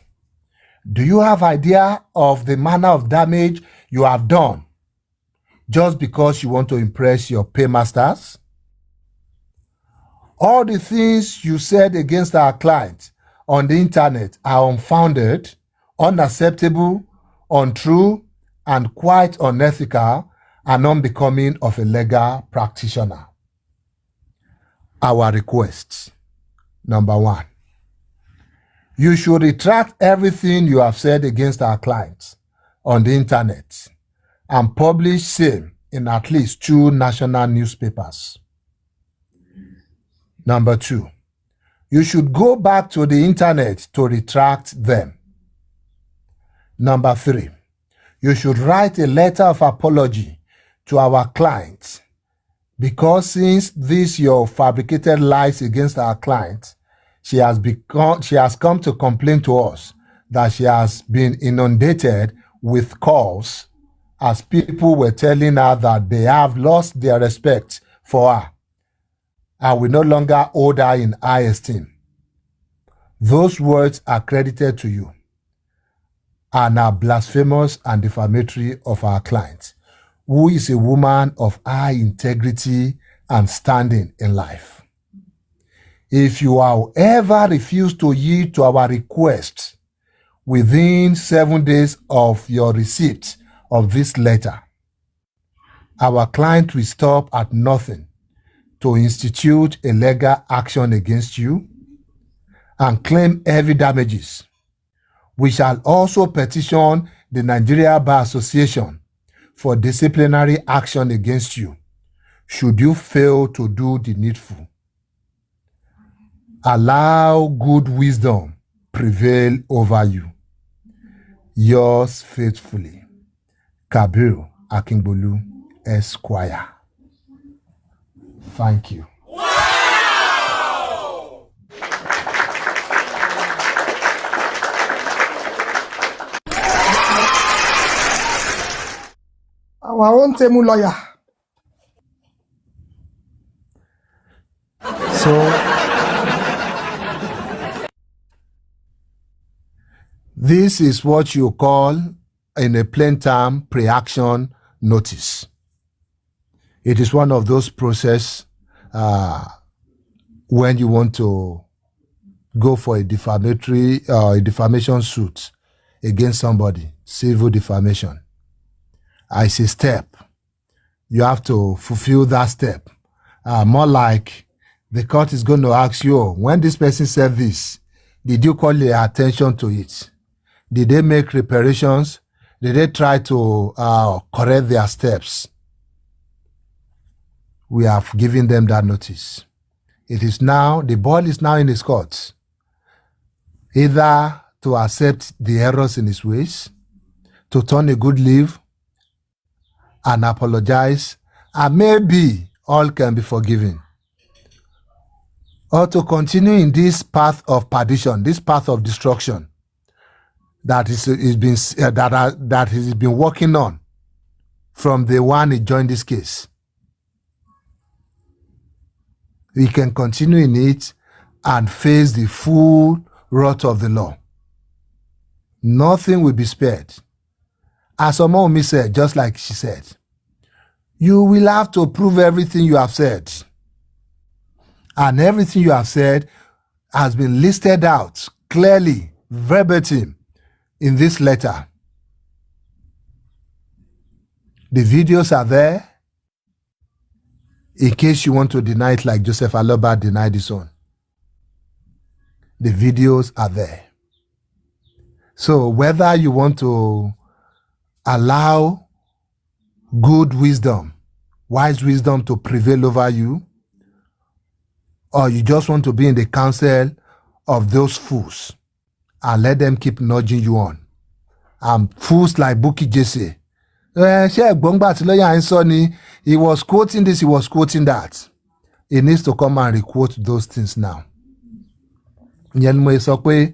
Speaker 1: Do you have idea of the manner of damage you have done just because you want to impress your paymasters? All the things you said against our clients on the internet are unfounded, unacceptable, untrue, and quite unethical and unbecoming of a legal practitioner. Our requests. Number one, you should retract everything you have said against our clients on the internet and publish same in at least 2 national newspapers. Number two, you should go back to the internet to retract them. Number three, you should write a letter of apology to our clients because since these your fabricated lies against our client, she has come to complain to us that she has been inundated with calls as people were telling her that they have lost their respect for her and we no longer hold her in high esteem. Those words are credited to you and are blasphemous and defamatory of our client, who is a woman of high integrity and standing in life. If you, however, refuse to yield to our request within 7 days of your receipt of this letter, our client will stop at nothing to institute a legal action against you and claim heavy damages. We shall also petition the Nigeria Bar Association for disciplinary action against you should you fail to do the needful. Allow good wisdom prevail over you. Yours faithfully, Kabir Akingbolu, Esquire. Thank you.
Speaker 7: Our own Temu lawyer.
Speaker 1: So, this is what you call, in a plain term, pre-action notice. It is one of those process when you want to go for a defamation suit against somebody, civil defamation. It's a step. You have to fulfill that step. More like the court is going to ask you, when this person said this, did you call your attention to it? Did they make reparations? Did they try to correct their steps? We have given them that notice. It is now, the ball is now in his court. Either to accept the errors in his ways, to turn a good leaf and apologize, and maybe all can be forgiven. Or to continue in this path of perdition, this path of destruction that he's been working on from the one he joined this case. He can continue in it and face the full wrath of the law. Nothing will be spared. As Omomi said, just like she said, you will have to prove everything you have said. And everything you have said has been listed out clearly, verbatim, in this letter. The videos are there, in case you want to deny it like Joseph Aloba denied his own. The videos are there. So whether you want to allow good wisdom, wise wisdom to prevail over you, or you just want to be in the counsel of those fools and let them keep nudging you on. Fools like Bukky Jesse. He was quoting this, he was quoting that. He needs to come and requote those things now. Ìyẹn ni mo sọ pé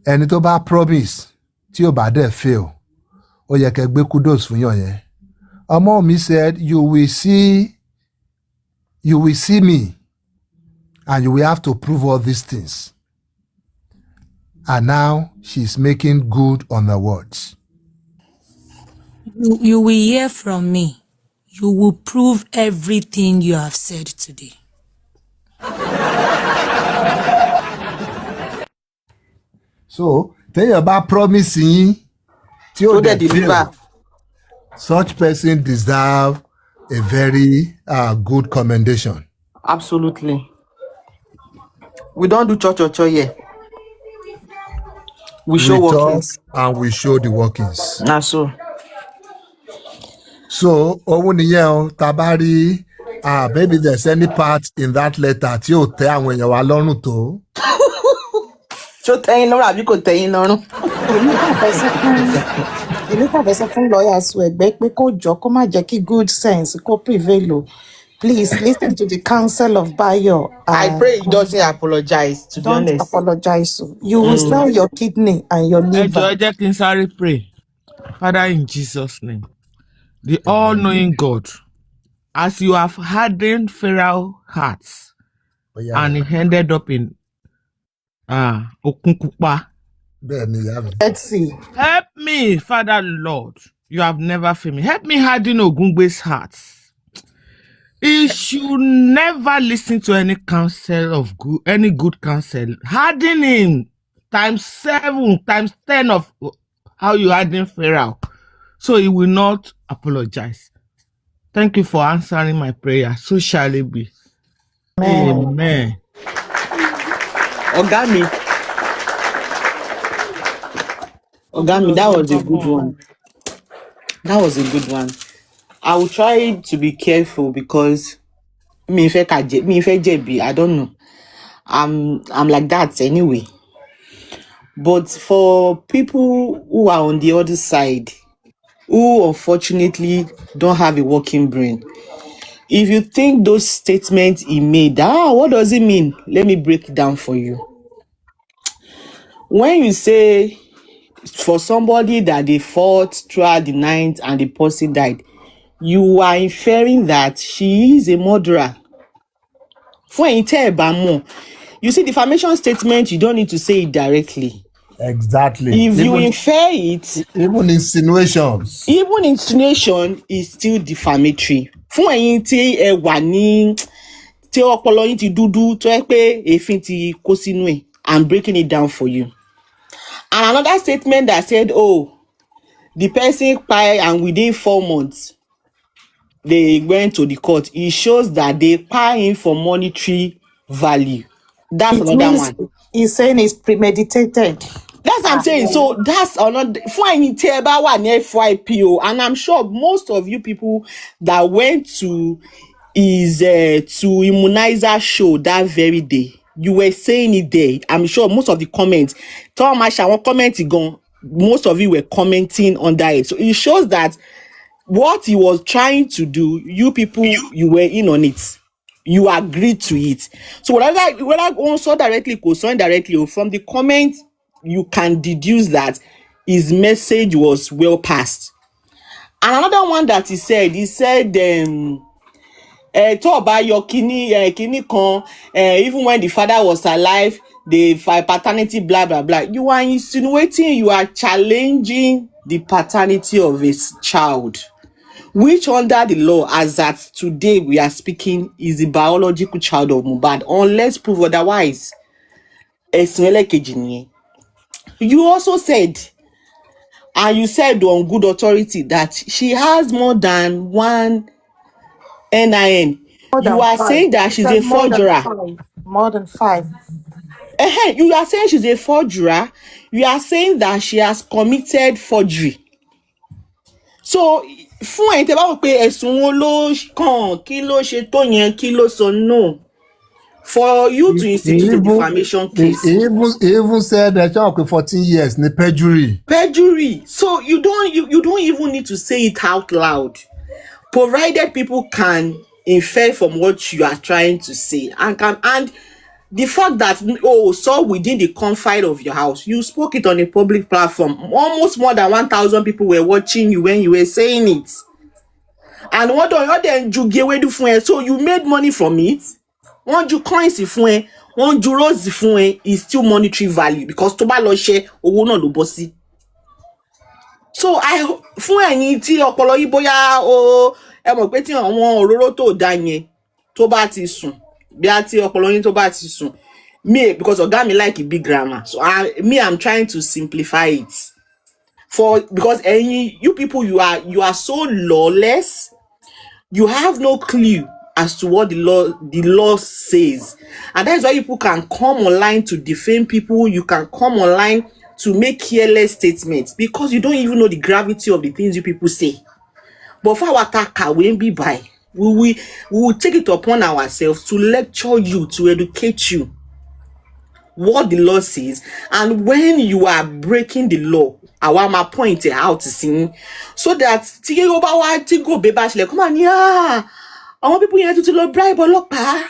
Speaker 1: ẹni tó bá promise tí ò bá dẹ̀ fail, ó yẹ kẹ́ gbé kudos fún yàn yẹn. Ọmọ mi said, you will see me and you will have to prove all these things. And now she's making good on the words.
Speaker 5: You will hear from me. You will prove everything you have said today.
Speaker 1: So, téèyàn bá promise yín tí ó dẹ̀ fail, such person deserve a very good commendation.
Speaker 2: Absolutely. We don't do cho here. We show workings.
Speaker 1: And we show the workings.
Speaker 2: Nah, so.
Speaker 1: So, òun nìyẹn o, tá bá rí maybe there's any part in that letter tí ò tẹ́ àwọn èèyàn wa lọ́rùn tó.
Speaker 2: Ṣó tẹ́yìn lọ́rùn àbí kò tẹ́yìn lọ́rùn?
Speaker 4: Èmi kàn fẹ́ sọ fún lọ́ọ̀yà Suegbe pé kó jọ kó má jẹ́ kí good sense kó prevail o. Please listen to the counsel of Bayo.
Speaker 2: I pray he doesn't apologize, to be honest.
Speaker 4: Don't apologize. You will sell your kidney and your liver.
Speaker 3: Ẹ jẹ́ kí n sáré pray. Father, in Jesus' name, the all-knowing God, as you have hardened Pharaoh's hearts and it ended up in Okunkupa.
Speaker 4: Let's see.
Speaker 3: Help me, Father Lord. You have never failed me. Help me harden Ogungbe's heart. He should never listen to any counsel of good, any good counsel. Harden him times 7, times 10 of how you harden Pharaoh, so he will not apologize. Thank you for answering my prayer. So shall it be. Amen.
Speaker 2: Ogami, that was a good one. That was a good one. I will try to be careful because me if I don't know. I'm like that anyway. But for people who are on the other side, who unfortunately don't have a working brain, if you think those statements he made, what does it mean? Let me break it down for you. When you say for somebody that they fought throughout the night and the person died, you are inferring that she is a murderer. You see, defamation statement, you don't need to say it directly.
Speaker 1: Exactly.
Speaker 2: If you infer it,
Speaker 1: even insinuations.
Speaker 2: Even insinuation is still defamatory. Fún ẹ̀yin tí ẹ wà ní tí ọpọlọ yín ti dúdú tó ẹ pé èéfín ti kó sínú ẹ̀, I'm breaking it down for you. And another statement that said, the person pay and within 4 months they went to the court. It shows that they pay him for monetary value. That's another one.
Speaker 4: He's saying it's premeditated.
Speaker 2: That's what I'm saying. So that's another. And I'm sure most of you people that went to his to immunizer show that very day, you were saying it there. I'm sure most of the comments, most of you were commenting on that. So it shows that what he was trying to do, you people, you were in on it. You agreed to it. So whether also directly or indirectly, from the comments, you can deduce that his message was well passed. And another one that he said, talk about your kidney even when the father was alive, the paternity, blah, blah, blah. You are insinuating, you are challenging the paternity of his child, which under the law, as at today we are speaking, is the biological child of Mohbad, unless proved otherwise. You also said, and you said on good authority, that she has more than one NIN. You are saying that she's a forgerer.
Speaker 4: More than 5.
Speaker 2: You are saying she's a forgerer. You are saying that she has committed forgery. So fún ẹ̀yin tẹ́ bá wò pé ẹ̀sùn wo ló kàn kí ló ṣe tó yẹn kí ló sọ no for you to institute a defamation case.
Speaker 1: He even said that 14 years ni perjury.
Speaker 2: So you don't even need to say it out loud, provided people can infer from what you are trying to say and the fact that so within the confine of your house, you spoke it on a public platform. Almost more than 1,000 people were watching you when you were saying it. And what then you give away fún ẹ? So you made money from it. One you coins fún ẹ, one you rose fún ẹ is still monetary value because tó bá lọ ṣe owó náà ló bọ́ sí. So fún ẹ̀yin tí ọpọlọ yín bóyá ẹ mọ̀ pé tí àwọn òróró tó dá yẹn tó bá ti sùn bí a ti ọpọlọ yín tó bá ti sùn me because ọ̀gá mi like big grammar, so I'm trying to simplify it because you people you are so lawless, you have no clue as to what the law says, and that's why people can come online to defame people. You can come online to make careless statements because you don't even know the gravity of the things you people say. But for our attacker, we will take it upon ourselves to lecture you, to educate you what the law says, and when you are breaking the law, our ma point out to see so that come on, I want people here to lọ bribe ọlọ́pàá,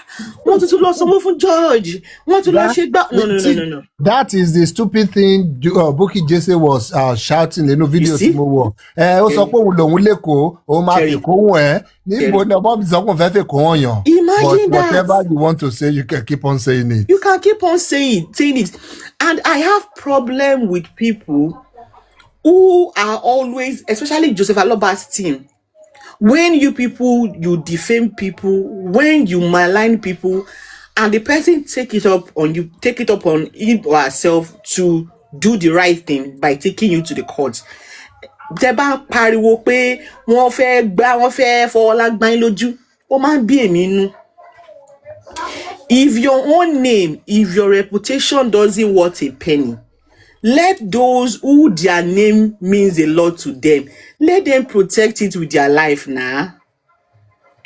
Speaker 2: want to lọ sanwó fún George, want to lọ ṣe gbá. No.
Speaker 1: That is the stupid thing Bukky Jesse was shouting nínú video tí mo wò. Ó sọ pé òun lòun lẹ́kọ̀ọ́, òun máa fi kó wọ̀n ẹ́. Níbo ni ọmọ mi sọ pé òun fẹ́ fi kó wọ̀n yàn.
Speaker 2: Imagine
Speaker 1: but
Speaker 2: that.
Speaker 1: Whatever you want to say, you can keep on saying it.
Speaker 2: You can keep on saying it. And I have problem with people who are always, especially Joseph Aloba's team, when you defame people, when you malign people, and the person take it up on him or herself to do the right thing by taking you to the court. Tẹ́ pariwo pé wọ́n fẹ́ fọwọ́lá gbá yín lójú, ó máa ń bí èmi nú. If your own name, if your reputation doesn't worth a penny, let those who their name means a lot to them, let them protect it with their life now.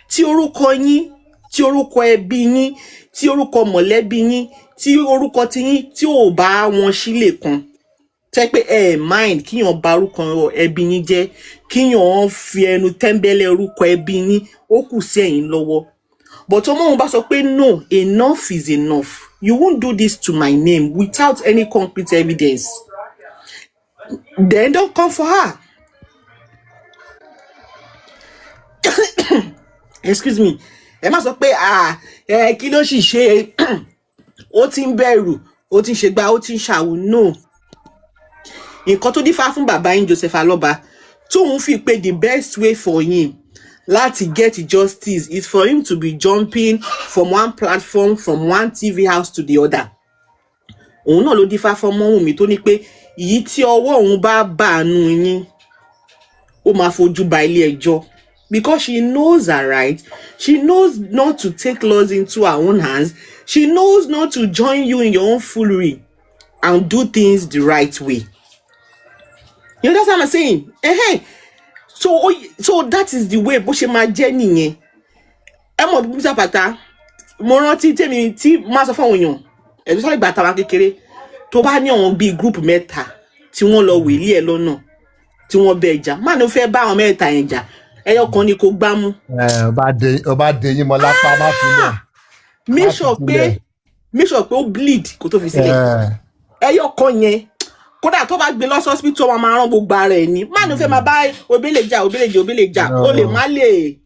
Speaker 2: Tí orúkọ yín, tí orúkọ ẹbí yín, tí orúkọ mọ̀lẹ́bí yín, tí orúkọ tí yín tí ò bá wọn sílẹ̀ kan. Tẹ́ pé mind kíyàn bà orúkọ ẹbí yín jẹ́, kíyàn fi ẹnu tẹ́ńbẹ́lẹ́ orúkọ ẹbí yín, ó kù sí ẹ̀yin lọ́wọ́. But ọmọ bá sọ pé no, enough is enough. You won't do this to my name without any concrete evidence. Then don't come for her. Excuse me. Ẹ má sọ pé kí ló sì ṣe ó ti ń bẹ̀rù, ó ti ń ṣe gbá, ó ti ń ṣàwò. No. Nǹkan tó dífá fún bàbá yín Joseph Aloba, tóun fi pé the best way for him to get justice is for him to be jumping from one platform, from one TV house to the other. Òun náà ló dífá fún Ọmọ́wùnmí tó ní pé èyí tí ọwọ́ òun bá bàánú yín, ó máa fojú ba ilé ẹjọ́. Because she knows her right. She knows not to take laws into her own hands. She knows not to join you in your own foolery and do things the right way. You know what I'm saying? So that is the way bó ṣe máa jẹ́ nìyẹn. Ẹ mọ̀ bí Mr. Pata, mo rántí tèmi tí máa sọ fún àwọn èèyàn, especially ìgbà táwa kékeré, tó bá ní àwọn bíi group mẹ́ta tí wọ́n lọ wèlí ẹ lọ́nà, tí wọ́n bẹ jà, má ní fẹ́ bá àwọn mẹ́ta yẹn jà, ẹyọ kan ni kò gbá mú.
Speaker 1: Ọba dé yín mọ́ lápá má filẹ̀.
Speaker 2: Make sure pé ó bleed kó tó fi sílẹ̀. Ẹyọ kan yẹn kódà tó bá gbé lọ hospital wọn máa rán gbogbo ara ẹ̀ ní. Má ní fẹ́ máa bá obìnrin jà, ó lè má lè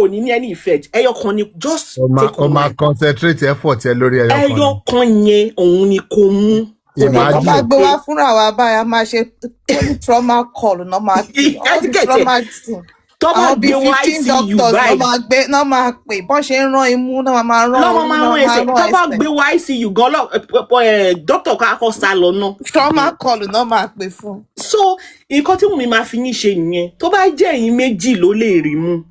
Speaker 2: ní any effect. Ẹyọ kan ni just take on.
Speaker 1: O máa concentrate effort ẹ lórí ẹyọ kan.
Speaker 2: Ẹyọ kan yẹn òun ni kò mú.
Speaker 4: Bàbá gbé wá fúnra wa báyà máa ṣe trauma call náà máa pè. Àwọn bíi 15 doctors náà máa pè bọ́n ṣe ń rán imú náà máa rán
Speaker 2: ẹsẹ̀. Tó bá gbé wá ICU gan dókítà kakọ sá lọ náà.
Speaker 4: Trauma call náà máa pè fún.
Speaker 2: So nǹkan tí Wùnmí máa fi ní ṣe nìyẹn. Tó bá jẹ́ ẹ̀yin méjì ló lè rí mú,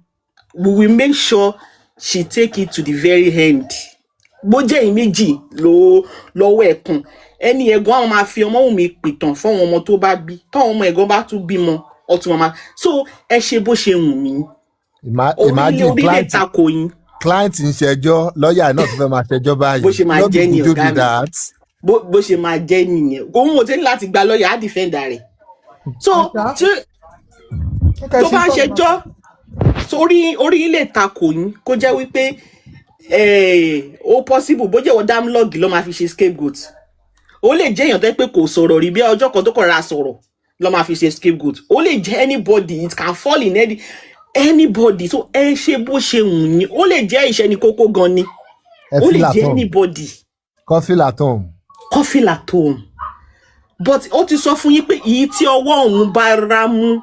Speaker 2: we will make sure she take it to the very end. Bó jẹ́ ẹ̀yin méjì lọ́wọ́ ẹ̀kún. Ẹni ẹ̀gbọ́n àwọn máa fi Ọmọ́wùnmí pìtàn fún àwọn ọmọ tó bá bí. Táwọn ọmọ ẹ̀gbọ́n bá tún bímọ, ọtún mama so ẹ ṣe bó ṣe wù mí
Speaker 1: Imagine
Speaker 2: orílẹ̀ tako yín
Speaker 1: client ń ṣẹjọ́ lọ́ọ̀yà náà tó fẹ́ máa ṣẹjọ́ báyìí.
Speaker 2: bó ṣe máa
Speaker 1: No
Speaker 2: jẹ́ ní
Speaker 1: people do
Speaker 2: ọ̀gá mi
Speaker 1: that.
Speaker 2: bó ṣe máa jẹ́ nìyẹn òun ò tẹ́lẹ̀ láti gba lọ́ọ̀yà á dìfẹ́ǹdà rẹ̀ so tó bá ń ṣẹjọ́ orí ilé tako yín kó jẹ́ wípé ó possible bó jẹ́ wọ́n dámlọ́ọ̀gì ló máa fi ṣe scapegoat ó lè jẹ́ èèyàn tó pé kò sọ̀rọ̀ rí bí ọjọ́ kan tó kọ̀ ra sọ̀rọ̀ ló máa fi ṣe scapegoat ó lè jẹ́ anybody it can fall in anybody so ẹ ṣe bó ṣe wù yín ó lè jẹ́ ìṣẹ́ni kókó gan ni ó lè jẹ́ anybody.
Speaker 1: Coffee at home.
Speaker 2: But ó ti sọ fún yín pé èyí tí ọwọ́ òun bá rá mú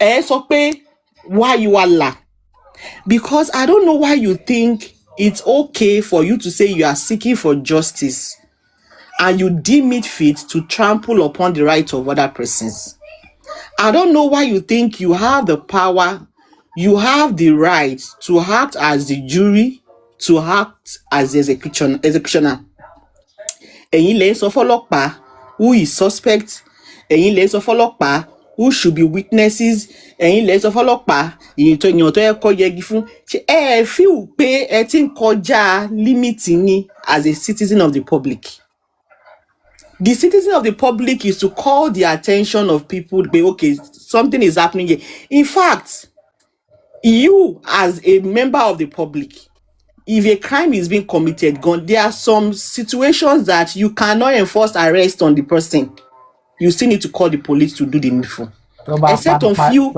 Speaker 2: ẹ sọ pé why you are la because I don't know why you think it's okay for you to say you are seeking for justice and you deem it fit to trample upon the rights of other persons. I don't know why you think you have the power, you have the right to act as the jury, to act as the executioner. Ẹ̀yin lè sọ fọ́lọ́pàá who is suspect, ẹ̀yin lè sọ fọ́lọ́pàá who should be witnesses, ẹ̀yin lè sọ fọ́lọ́pàá èèyàn tó yẹ kó yẹgi fún. Ṣé ẹ feel pé ẹ ti ń kọjá limit yín as a citizen of the public? The citizen of the public is to call the attention of people, okay, something is happening here. In fact, you as a member of the public, if a crime is being committed, there are some situations that you cannot enforce arrest on the person. You still need to call the police to do the needful. Except on few.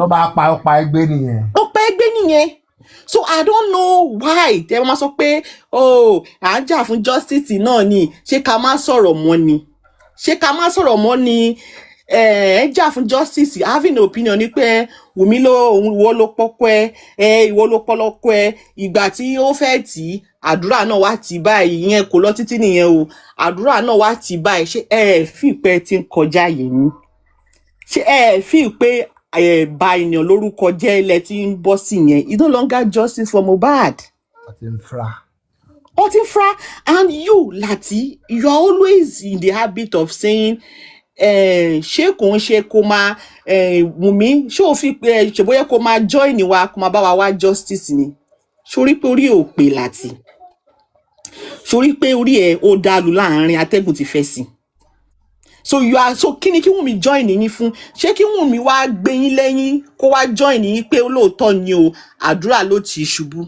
Speaker 2: So I don't know why. Tẹ́ wọ́n sọ pé, à ń jà fún justice náà ni, ṣé ká má sọ̀rọ̀ mọ́ ni? Ṣé ká má sọ̀rọ̀ mọ́ ni? Jà fún justice, having an opinion ni pé Wùmí ìwọ ló pọ́kọ́ ìwọ ló pọ́lọ́kọ́ ìgbà tí ó fẹ́ tì àdúrà náà wá tì báyìí ìyẹn kò lọ títí nìyẹn o àdúrà náà wá tì báyìí ṣé fi pé tí ń kọjá yìí ni ṣé fi pé bà èèyàn lórúkọ jẹ́ ilẹ̀ tí ń bọ́ sí yẹn it's no longer justice for Mohbad. Otinfra and you Lati you are always in the habit of saying ṣé kò ń ṣe kó máa Wùmí ṣé ò fi pé ṣèbóyá kó máa join wa kó máa bá wa wá justice ni sórí pé orí ò pé Láti sórí pé orí ẹ ó dàlú láàrin atẹ́gùn ti fẹ́ sí so you are so kí ni kí Wùmí join yín fún ṣé kí Wùmí wá gbé yín lẹ́yìn kó wá join yín pé lóòótọ́ ni o àdúrà ló ti ṣubú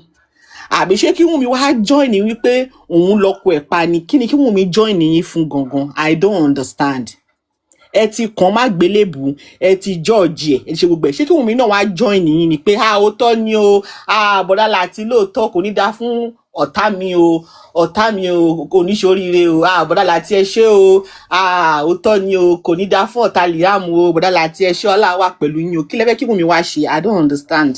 Speaker 2: àbí ṣé kí Wùmí wá join yín wípé òun lọ́kọ ẹ̀ pa ni kí ni kí Wùmí join yín fún gangan I don't understand. Ẹ ti kàn má gbélébù ẹ ti George ẹ ṣe gbogbo ẹ ṣé kí Wùmí náà wá join yín ni pé òótọ́ ni o bọ̀dá Láti lóòótọ́ kò ní dá fún ọ̀tá mi o kò ní ṣoríire o bọ̀dá Láti ẹ ṣé o òótọ́ ni o kò ní dá fún ọ̀tá Liam o bọ̀dá Láti ẹ ṣé ọlá wà pẹ̀lú yín o kí lẹ fẹ́ kí Wùmí wá ṣe I don't understand.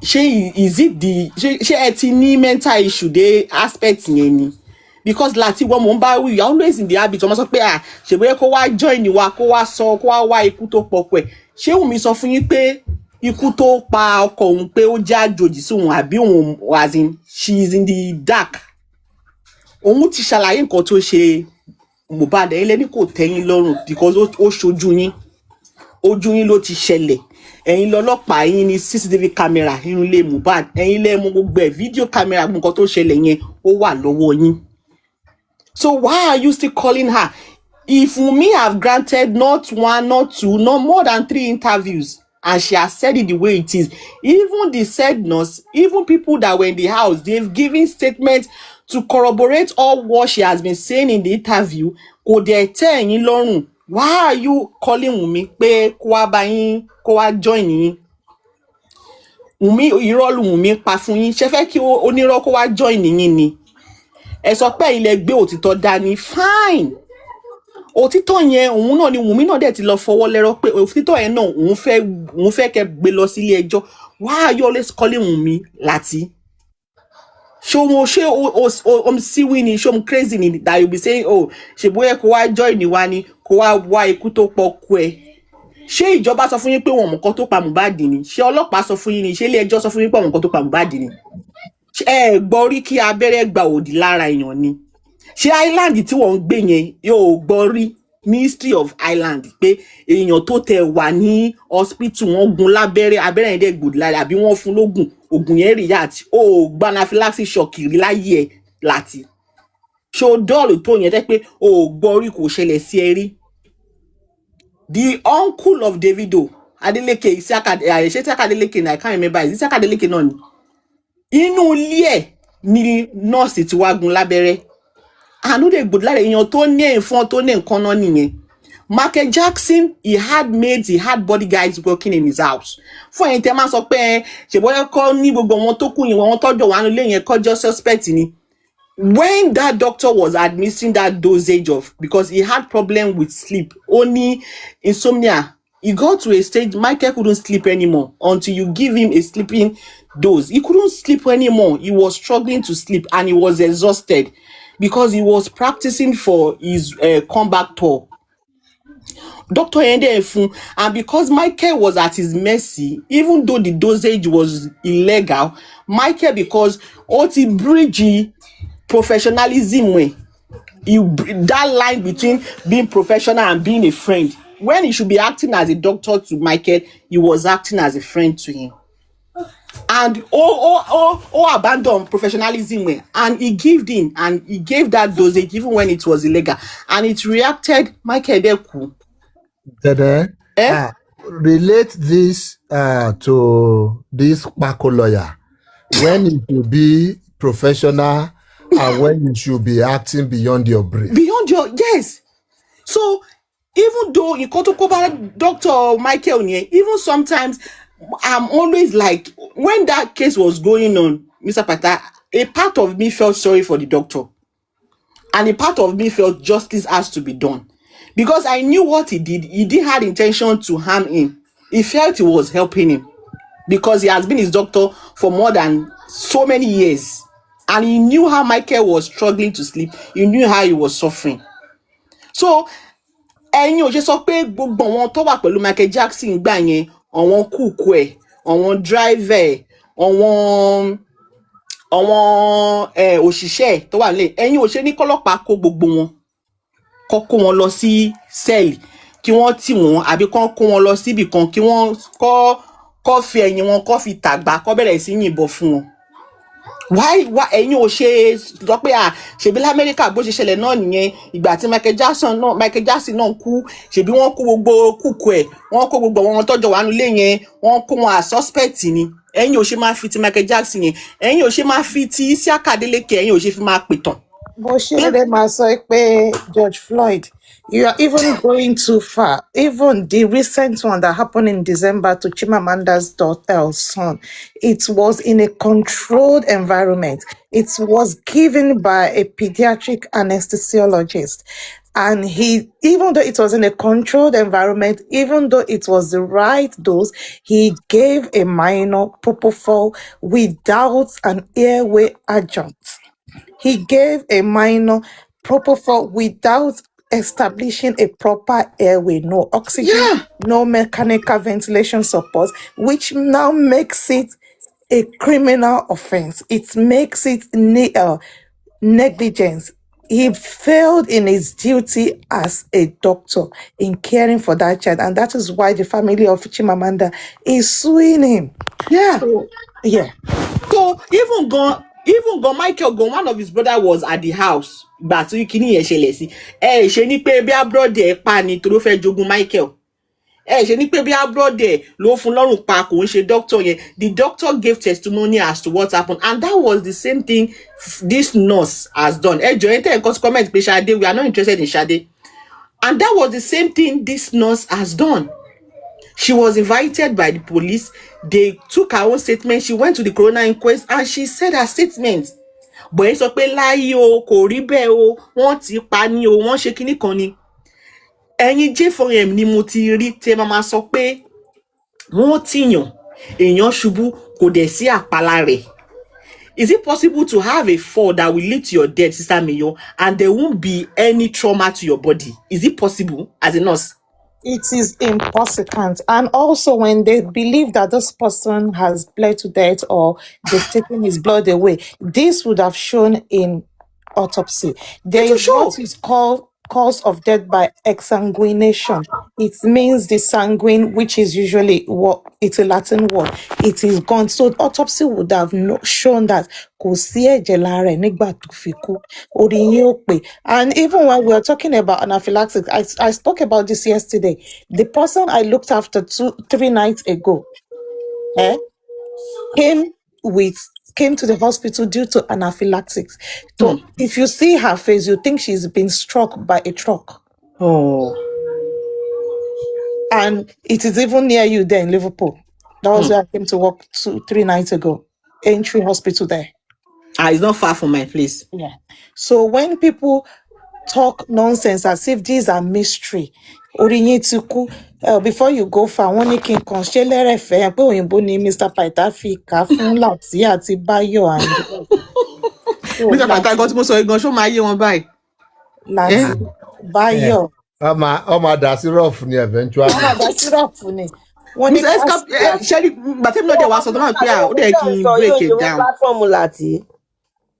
Speaker 2: Ṣé is it the ṣé ẹ ti ní mental issue dé aspect yẹn ni because Láti wọ́n mò ń bá wí you are always in the habit ọmọ sọ pé ṣèbóyẹ kó wá join wa kó wá sọ kó wá ikú tó pọ̀pọ̀ ẹ̀ ṣé Wùmí sọ fún yín pé ikú tó pa ọkọ òun pé ó já àjòjì sí òun àbí òun as in she is in the dark òun ti ṣàlàyé nǹkan tó ṣe Mohbad ẹ̀yin lẹ́ni kò tẹ́yìn lọ́rùn because ó ṣojú yín ojú yín ló ti ṣẹlẹ̀ ẹ̀yin lọ́lọ́pàá yín ní CCTV camera nínú ilé Mohbad ẹ̀yin lẹ́ mú gbogbo ẹ̀ video camera nǹkan tó ṣẹlẹ̀ yẹn ó wà lọ́wọ́ yín. So why are you still calling her? If Wùmí have granted not one, not two, not more than 3 interviews, and she has said it the way it is, even the said nurse, even people that were in the house, they've given statements to corroborate all what she has been saying in the interview. Kò dẹ̀ tẹ́ ẹ̀yin lọ́rùn. Why are you calling Wùmí pé kó wá bá yín, kó wá join yín? Wùmí irọ́ lu Wùmí pa fún yín. Ṣé fẹ́ kí onírọ́ kó wá join yín ni? Ẹ sọ pé ilẹ̀ gbé òtítọ́ dání fine òtítọ́ yẹn òun náà ni Wùmí náà dẹ̀ ti lọ fọwọ́ lẹ́rọ̀ pé òtítọ́ yẹn náà òun fẹ́ kẹ́ gbé lọ sí ilé ẹjọ́ why are you always calling Wùmí Láti ṣé o síwí ni ṣé o crazy ni that you be saying ṣèbóyẹ kó wá join wa ni kó wá ikú tó pọ̀ kú ẹ ṣé ìjọba sọ fún yín pé wọn mọ̀ nǹkan tó pa Mohbad ni ṣé ọlọ́pàá sọ fún yín ni ṣé ilé ẹjọ́ sọ fún yín pé wọn mọ̀ nǹkan tó pa Mohbad ni gbọ́ rí kí abẹ́rẹ́ gba òdì lára èèyàn ni ṣé island tí wọ́n ń gbé yẹn yóò gbọ́ rí ministry of island pé èèyàn tó tẹ wà ní hospital wọ́n gún lábẹ́rẹ́ abẹ́rẹ́ yẹn dẹ̀ gbòdì lára àbí wọ́n fún lógùn ògùn yẹn react ó gba anaphylaxis shock rí láyé ẹ̀ láti ṣó dọ́ọ̀lù tó yẹn tẹ́ pé ó gbọ́ rí kò ṣẹlẹ̀ sí ẹ rí. The uncle of Davido Adeleke Isiaka Adeleke I can't remember Isiaka Adeleke náà ni inú ilé ẹ̀ ni nọ́ọ̀sì tí wàá gún lábẹ́rẹ́ àánú dẹ̀ gbòdì lára èèyàn tó ní ẹ̀fọn tó ní nǹkan náà nìyẹn. Michael Jackson, he had maids, he had bodyguards working in his house. Fún ẹ̀yin tẹ́ máa sọ pé ṣèbọ́yẹ kọ́ ní gbogbo wọn tó kù yìí wọn tọ́jọ́ wà nílé yẹn kọjọ́ suspect ni. When that doctor was administering that dosage of, because he had problem with sleep, only insomnia, he got to a stage Michael couldn't sleep anymore until you give him a sleeping dose. He couldn't sleep anymore. He was struggling to sleep and he was exhausted because he was practicing for his comeback tour. Dr. Ende, and because Michael was at his mercy, even though the dosage was illegal, Michael, because Oti bridge professionalism way, that line between being professional and being a friend. When he should be acting as a doctor to Michael, he was acting as a friend to him. And abandon professionalism way, and he gave in and he gave that dosage even when it was illegal, and it reacted Michael Deku.
Speaker 1: Dede, relate this to this Paco lawyer. When it will be professional and when you should be acting beyond your brief.
Speaker 2: Beyond your, yes. So even though you go to cover Dr. Michael, even sometimes I'm always like, when that case was going on, Mr. Pata, a part of me felt sorry for the doctor. And a part of me felt justice has to be done. Because I knew what he did. He didn't have intention to harm him. He felt he was helping him. Because he has been his doctor for more than so many years. And he knew how Michael was struggling to sleep. He knew how he was suffering. So, ẹ̀yin ò ṣe sọ pé gbogbo àwọn tó wà pẹ̀lú Michael Jackson gbà yẹn, àwọn kúkú ẹ̀, àwọn driver ẹ̀, àwọn òṣìṣẹ́ tó wà nílé, ẹ̀yin ò ṣe ní kọ́lọ́pàá kó gbogbo wọn. Kó wọn lọ sí sẹ́ẹ̀lì kí wọ́n tì wọ́n àbí kó wọn lọ síbì kan kí wọ́n kó fi ẹ̀yìn wọn kó fi tàgbà kó bẹ̀rẹ̀ sí yìnbọn fún wọn. Why ẹ̀yin ò ṣe sọ pé ṣebí l'Amẹ́ríkà bó ṣe ṣẹlẹ̀ náà nìyẹn ìgbà tí Michael Jackson náà kú ṣebí wọ́n kó gbogbo kúkú ẹ̀ wọ́n kó gbogbo wọn tọ́jọ́ wà nílé yẹn wọ́n kó wọn à suspect ni. Ẹ̀yin ò ṣe máa fi ti Michael Jackson yẹn ẹ̀yin ò ṣe máa fi ti Isiaka Adeleke ẹ̀yin ò ṣe fi máa pìtàn.
Speaker 4: Bó ṣe lè máa sọ pé George Floyd, you are even going too far. Even the recent one that happened in December to Chimamanda's son, it was in a controlled environment. It was given by a pediatric anesthesiologist. And even though it was in a controlled environment, even though it was the right dose, he gave a minor propofol without an airway adjunct. He gave a minor propofol without establishing a proper airway, no oxygen, no mechanical ventilation support, which now makes it a criminal offense. It makes it negligence. He failed in his duty as a doctor in caring for that child, and that is why the family of Chimamanda is suing him. So
Speaker 2: even Michael one of his brother was at the house. But you kini yẹn ṣẹlẹ̀ sí. Ṣe ni pé bí abroad ẹ pa ni tó ló fẹ́ jogún Michael. Ṣe ni pé bí abroad ẹ ló fún lọ́rùn pa kò ń ṣe doctor yẹn. The doctor gave testimony as to what happened, and that was the same thing this nurse has done. Jọ̀ọ́ ẹ comment pé Ṣadé, we are not interested in Ṣadé. And that was the same thing this nurse has done. She was invited by the police. They took her own statement. She went to the coroner inquest and she said her statement. But it's okay, láyé o, kò rí bẹ́ẹ̀ o, wọ́n ti pa ni o, wọ́n ṣe kíní kan ni. Ẹ̀yin J4M ni mo ti rí tẹ́ máa sọ pé wọ́n tìyàn, èèyàn ṣubú, kò dẹ̀ sí àpàlà rẹ̀. Is it possible to have a fall that will lead to your death, Sister Mayor, and there won't be any trauma to your body? Is it possible as a nurse?
Speaker 4: it is impossible. And also when they believe that this person has bled to death or they've taken his blood away, this would have shown in autopsy. There
Speaker 2: It will
Speaker 4: is what
Speaker 2: show.
Speaker 4: is called cause of death by exsanguination. It means the sanguine, which is usually what it's a Latin word. It is gone. So autopsy would have shown that kò sí ẹ̀jẹ̀ lára ẹ̀ nígbà tó fi kú. Orí yín ò pé. And even when we are talking about anaphylaxis, I spoke about this yesterday. The person I looked after 3 nights ago, came to the hospital due to anaphylaxis. So if you see her face, you think she's been struck by a truck.
Speaker 2: Oh.
Speaker 4: And it is even near you there in Liverpool. That was where I came to work 3 nights ago. Entry Hospital there.
Speaker 2: It's not far from my place.
Speaker 4: Yeah. So when people talk nonsense as if these are mystery, before you go far, wọ́n ní kí n kàn ṣe lẹ́rẹ̀fẹ́ pé òyìnbó ni Mr. Paita fi kà fún Láti àti Báyọ̀ and
Speaker 2: Mr. Paita gan tí mo sọ gan ṣó máa yé wọn báyìí.
Speaker 4: Láti Báyọ̀.
Speaker 1: ọmọ dà sí rough ni eventually.
Speaker 4: Ọmọ dà sí rough ni. Wọ́n ní
Speaker 2: ṣẹ́rí gbàtẹ́mi náà dẹ̀ wá sọ tó máa pé ó dẹ̀ kí n break it down.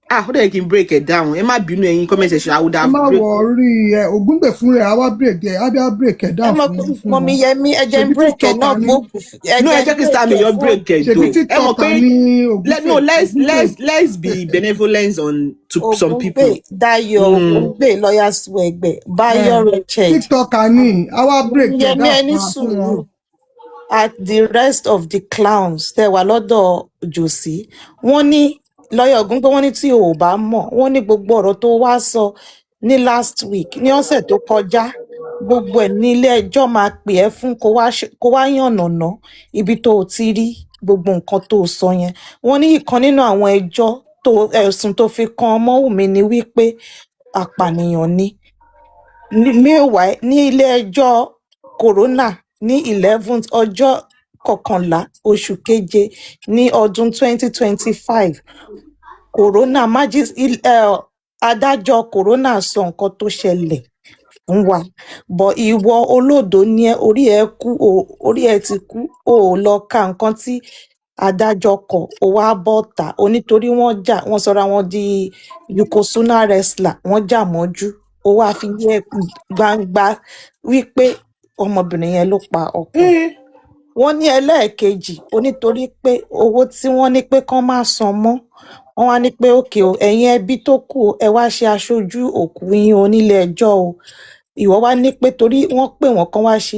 Speaker 2: Ó dẹ̀ kí n break it down. Ẹ má bínú ẹ̀yin comment section, I would have
Speaker 7: break. Ẹ má wọrí Ògúngbè fún rẹ̀ àwa break ẹ̀ àbí break ẹ̀ down fún wọn.
Speaker 4: Mọ̀mí Yẹmí ẹ̀jẹ̀ break ẹ̀ náà gbogbo.
Speaker 2: No, ẹ jẹ́ kí Star Mayor break it though. Ẹ mọ̀ pé let's be benevolent to some people.
Speaker 4: Ogungbe Dayo Ogungbe lawyers wẹ̀gbẹ̀ Báyọ̀ Richard.
Speaker 7: TikToker ni àwa break ẹ̀ down
Speaker 4: Yẹmí ẹni sùúrù. At the rest of the clowns tẹ wà lọ́dọ̀ Jossy, wọ́n ní lọ́yà Ògúngbè wọ́n ní tí o ò bá mọ̀, wọ́n ní gbogbo ọ̀rọ̀ tó wá sọ ní last week ní ọ̀sẹ̀ tó kọjá, gbogbo ẹ̀ ní ilé ẹjọ́ máa pè ẹ́ fún kó wá yànnàná ibi tó o ti rí gbogbo nǹkan tó o sọ yẹn. Wọ́n ní ìkan nínú àwọn ẹ̀sùn tó fi kan Ọmọ́wùmí ni wípé apànìyàn ni. Meanwhile ní ilé ẹjọ́ Corona ní 11th ọjọ́ 11 oṣù keje ní ọdún 2025, adájọ́ Corona sọ nǹkan tó ṣẹlẹ̀ fún wa, but ìwọ olódo ní ẹ orí ẹ ti kú, o ò lọ ka nǹkan tí adájọ́ kọ, o wá bọ́ta onítorí wọ́n sọra wọn di Yokozuna wrestler, wọ́n jà mọ́jú, o wá fi yẹ gbangba wípé ọmọbìnrin yẹn ló pa ọkọ. Wọ́n ní ẹlẹ́ẹ̀kejì onítorí pé owó tí wọ́n ní pé kán má san mọ́, wọ́n wá ní pé òkè o ẹ̀yin ẹbí tó kù ẹ wá ṣe aṣojú òkú yín onílé ẹjọ́ o. Ìwọ wá ní pé torí wọ́n pè wọ́n kán wá ṣe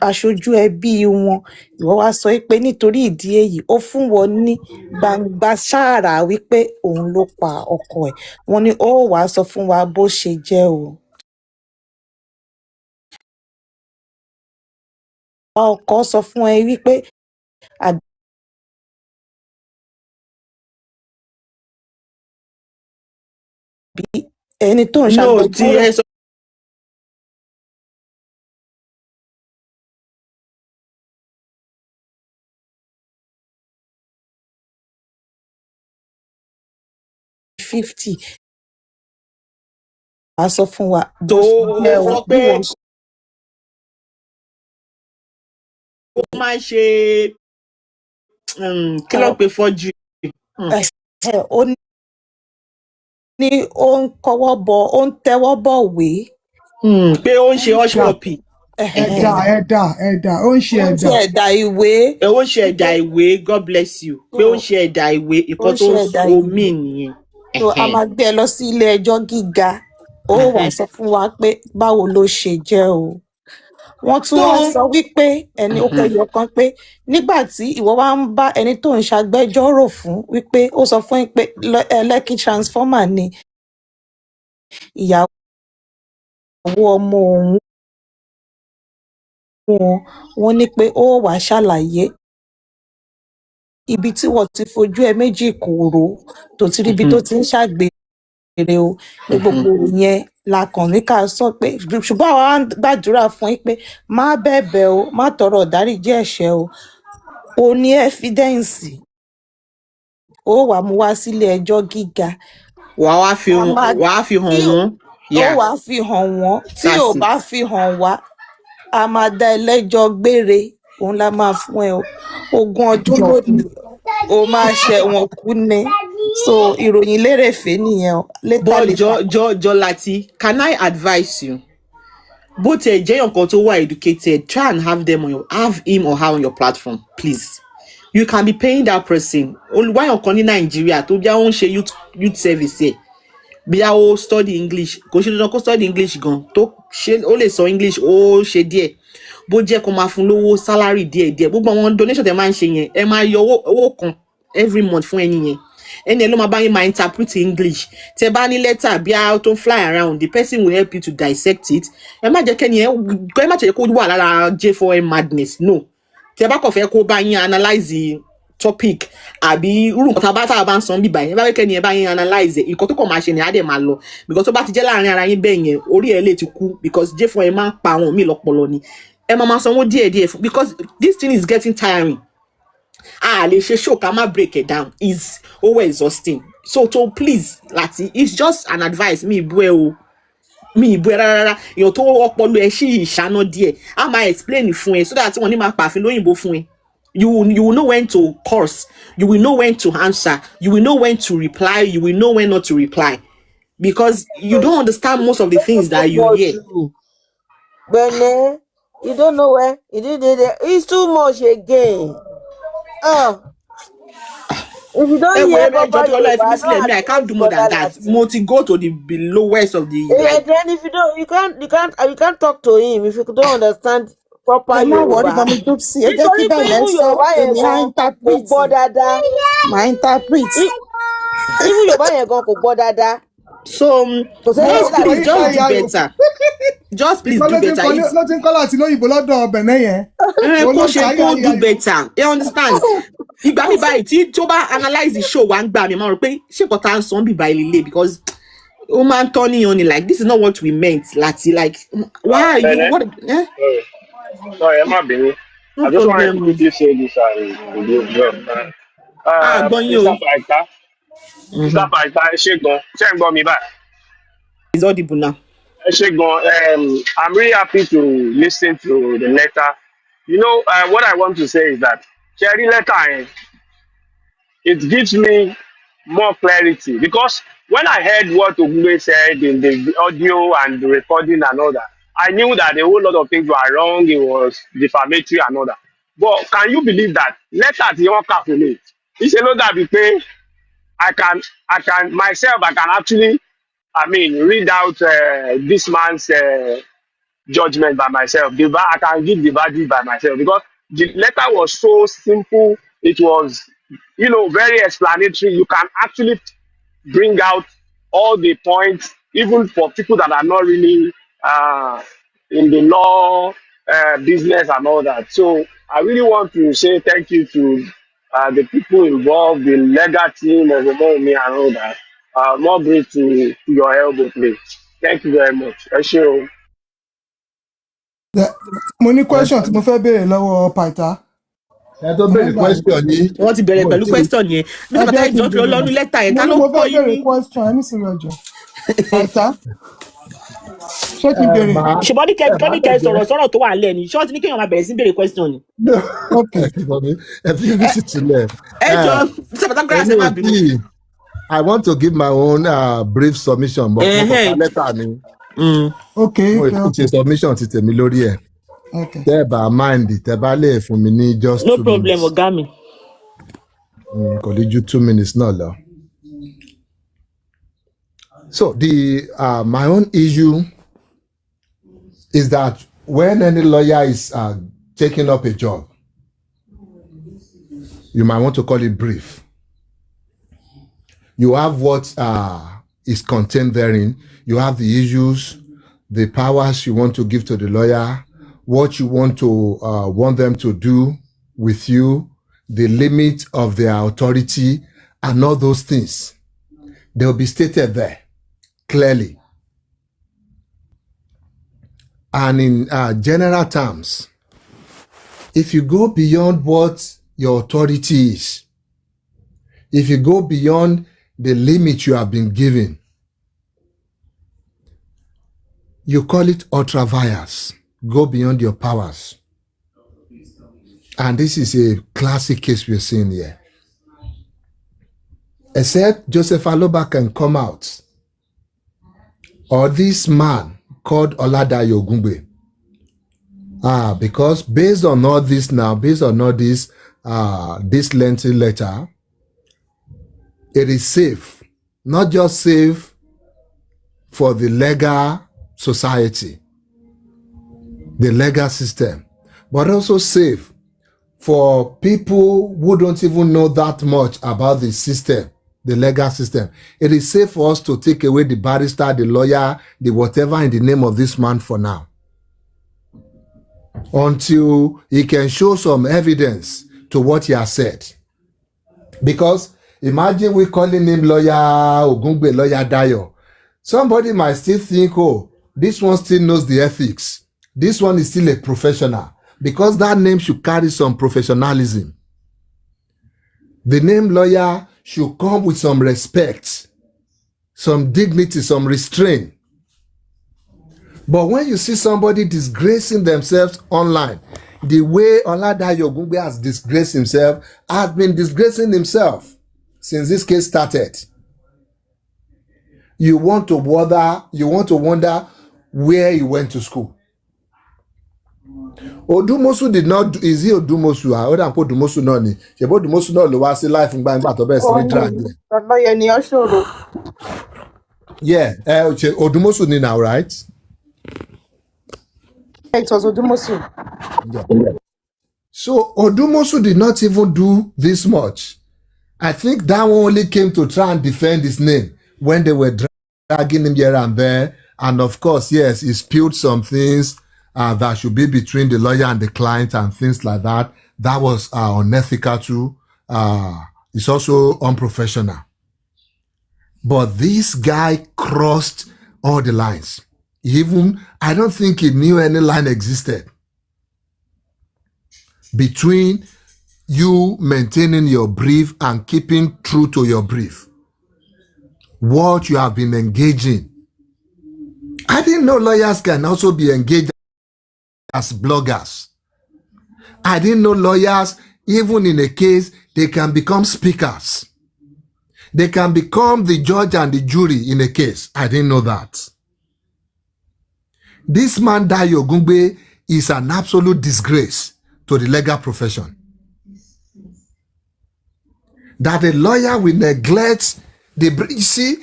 Speaker 4: aṣojú ẹbí wọn, ìwọ wá sọ pé nítorí ìdí èyí ó fún wọn ní gbangba ṣáàrà wípé òun ló pa ọkọ ẹ̀. Wọ́n ní ó wàá sọ fún wa bó ṣe jẹ́ o. Ọkọ sọ fún ẹ wípé àbí ẹni tó ń ṣàgbẹjọ́rò 50 wàá sọ fún wa bó ṣe jẹ́ o. Bí wọ́n
Speaker 2: máa ń ṣe kí ló ń pè fọ́jú.
Speaker 4: Ó ní ó ń tẹ́wọ́ bọ̀wé.
Speaker 2: Pé ó ń ṣe ọ́ṣọ́ọ̀pì.
Speaker 7: ẹ̀dà ó ń ṣe
Speaker 4: ẹ̀dà ìwé.
Speaker 2: Ó ń ṣe ẹ̀dà ìwé, God bless you. Pé ó ń ṣe ẹ̀dà ìwé, nǹkan tó ń mí nìyẹn.
Speaker 4: So a máa gbé ẹ lọ sí ilé ẹjọ́ gíga, ó wá sọ fún wa pé báwo ló ṣe jẹ́ o. Wọ́n tún wá sọ wípé ẹni ó kẹyọ kan pé nígbà tí ìwọ wá ń bá ẹni tó ń ṣagbẹjọ́rò fún wípé ó sọ fún yín pé Lekki transformer ni ìyàwó ọmọ òun wọ́n ní pé ó wá ṣàlàyé ibi tí wọ́n ti fojú ẹ méjì kòrò tó ti rí ibi tó ti ń ṣàgbèrè o. Ní gbogbo yẹn la kàn ní ká sọ pé ṣùgbọ́n àwa ń gbàdúrà fún yín pé má bẹ̀bẹ̀ o, má tọrọ ìdáríjì ẹ̀ṣẹ̀ o. O ní ẹ́fídẹ́ǹsì, ó wá mú wá sílé ẹjọ́ gíga.
Speaker 2: Wàá wá fi hàn wọ́n.
Speaker 4: Ó wá fi hàn wọ́n. Tí ò bá fi hàn wá, a máa dá ẹlẹ́jọ́ gbére, òun la máa fún ẹ o. 20 ọdún lónìí, o máa ṣẹ̀wọ̀n kú ni. So ìròyìn lérèfé nìyẹn o. Later
Speaker 2: But
Speaker 4: later.
Speaker 2: Jolati, can I advise you? Both Jay and Koto who are educated, try and have him or her on your platform, please. You can be paying that person. Why you're calling Nigeria to be own youth service here. Bí a ó study English, kò ṣe dandan kó study English gan, tó ṣe ó lè sọ English ó ṣe díẹ̀. Bó jẹ́ kó máa fún lówó salary díẹ̀. Gbogbo àwọn donation tẹ́ máa ń ṣe yẹn, ẹ máa yọ owó kan every month fún ẹni yẹn. Ẹni ẹ ló máa bá yín máa interpret English. Tẹ́ bá ní letter bí a tó fly around, the person will help you to dissect it. Ẹ má jẹ́ kó wà lára J4M madness, no. Tẹ́ bá kàn fẹ́ kó bá yín analyze topic àbí irú nǹkan tá a bá ń san bíbá yẹn bá wẹ́kẹ́ ni ẹ bá yín analyze nǹkan tó kàn máa ṣe ni á dẹ̀ máa lọ because tó bá ti jẹ́ láàrin ara yín bẹ́ẹ̀ yẹn orí ẹ̀ lè ti kú because J4 ẹ máa ń pa àwọn míì lọ́pọlọ ni ẹ máa sanwó díẹ̀díẹ̀ fún because this thing is getting tiring a lè ṣe show ká má break it down is over exhausting so please Lati, it's just an advice mi ìbú ẹ rárá èèyàn tó ọpọlọ ẹ ṣì ìṣáná díẹ̀ á máa explain fún ẹ so that wọ́n ní máa pàfin lóyìnbó fún ẹ. You will know when to curse. You will know when to answer. You will know when to reply. You will know when not to reply. Because you don't understand most of the things that you hear.
Speaker 6: Bene, you don't know where. It's too much again. If you don't hear Baba,
Speaker 2: I can't do more than that. Multi go to the lowest of the.
Speaker 6: Then if you don't, you can't talk to him if you don't understand. Proper Yorùbá. Nítorí pé irú Yorùbá yẹn gan kò gbọ́ dáadáa.
Speaker 4: Máa interpret.
Speaker 6: Irú Yorùbá yẹn gan kò gbọ́ dáadáa.
Speaker 2: So just please just do better. Just please do better.
Speaker 7: Ló ti ń kọ́ láti lóyìnbó lọ́dọ̀ ọbẹ̀ náà yẹn.
Speaker 2: Kó ṣe kó do better. You understand? Ìgbà mi báyìí tí tó bá analyse the show wa ń gbà mí máa rò pé ṣé kò tá à ń sọ bí báyìí lélẹ̀ because ó máa ń tọ́ níyan ni like this is not what we meant Lati like why are you what.
Speaker 8: Sorry, I'm not being. I just want to quickly say this and do Mr. Paita. Mr. Paita, ṣé gan. Ṣé ń gbọ́ mi báyìí?
Speaker 2: It's audible now.
Speaker 8: Ṣé gan. I'm really happy to listen to the letter. You know, what I want to say is that Cherry letter, it gives me more clarity because when I heard what Ogungbe said in the audio and the recording and all that, I knew that a whole lot of things were wrong. It was defamatory and all that. But can you believe that? Letter tí wọ́n kà fún mi. Ìṣe ló dàbí pé I can actually, read out this man's judgment by myself. I can give the verdict by myself because the letter was so simple. It was, very explanatory. You can actually bring out all the points, even for people that are not really in the law business and all that. So I really want to say thank you to the people involved, the legal team of me and all that. More grace to your elbow, please. Thank you very much.
Speaker 7: Mo ní question tí mo fẹ́ béèrè lọ́wọ́ Paita.
Speaker 1: Ẹ tó béèrè question yìí.
Speaker 2: Wọ́n ti bẹ̀rẹ̀ pẹ̀lú question yẹn. Bí kò tá ìjọ tó lọ́nu lẹ́tà yẹn, ta ló kọ́ yín ní.
Speaker 7: Mo fẹ́ béèrè question ẹ ní sùúrù ọjọ́. Paita. Ṣé kí n béèrè?
Speaker 2: Ṣùgbọ́n ní kẹ́ sọ̀rọ̀ tó wà lẹ́ ni. Ṣé wọ́n ti ní kéèyàn máa bẹ̀rẹ̀ sí béèrè question ni?
Speaker 1: Okay. Ẹ fi ibi sì tilẹ̀.
Speaker 2: Ẹ jọ sábàtà gíláàsì máa bínú.
Speaker 1: I want to give my own brief submission, but mo kọ́ lẹ́tà ni.
Speaker 7: Okay.
Speaker 1: Mo ṣe submission ti tèmi lórí ẹ̀. Tẹ́ ẹ bá mind tẹ́ bá lè fún mi ní just 2 minutes.
Speaker 2: No problem, ọ̀gá mi.
Speaker 1: Kò lè ju 2 minutes náà lọ. So my own issue is that when any lawyer is taking up a job, you might want to call it brief. You have what is contained therein. You have the issues, the powers you want to give to the lawyer, what you want them to do with you, the limit of their authority, and all those things. They'll be stated there clearly. And in general terms, if you go beyond what your authority is, if you go beyond the limit you have been given, you call it ultra vires. Go beyond your powers. And this is a classic case we're seeing here. except Joseph Aloba can come out, or this man called Oladayo Ogungbe. Because based on all this now, based on all this, this lengthy letter, it is safe, not just safe for the legal society, the legal system, but also safe for people who don't even know that much about the system, the legal system. It is safe for us to take away the barrister, the lawyer, the whatever in the name of this man for now, until he can show some evidence to what he has said. Because imagine we calling him lawyer Ogungbe, lawyer Dayo. Somebody might still think, oh, this one still knows the ethics. This one is still a professional. Because that name should carry some professionalism. The name lawyer should come with some respect, some dignity, some restraint. But when you see somebody disgracing themselves online, the way Oladayo Ogungbe has disgraced himself, has been disgracing himself since this case started. You want to wonder where he went to school. Odumosu did not do, is he Odumosu? I would have put Odumosu no ni. She put Odumosu no lo was life in bang to best drag. Yeah, Odumosu ni now, right?
Speaker 4: It was Odumosu.
Speaker 1: Yeah. So Odumosu did not even do this much. I think that one only came to try and defend his name when they were dragging him here and there. And of course, yes, he spilled some things that should be between the lawyer and the client and things like that. That was unethical too. It's also unprofessional. But this guy crossed all the lines. I don't think he knew any line existed between you maintaining your brief and keeping true to your brief. What you have been engaging. I didn't know lawyers can also be engaged as bloggers. I didn't know lawyers, even in a case, they can become speakers. They can become the judge and the jury in a case. I didn't know that. This man, Dayo Ogungbe, is an absolute disgrace to the legal profession. That a lawyer will neglect the... See,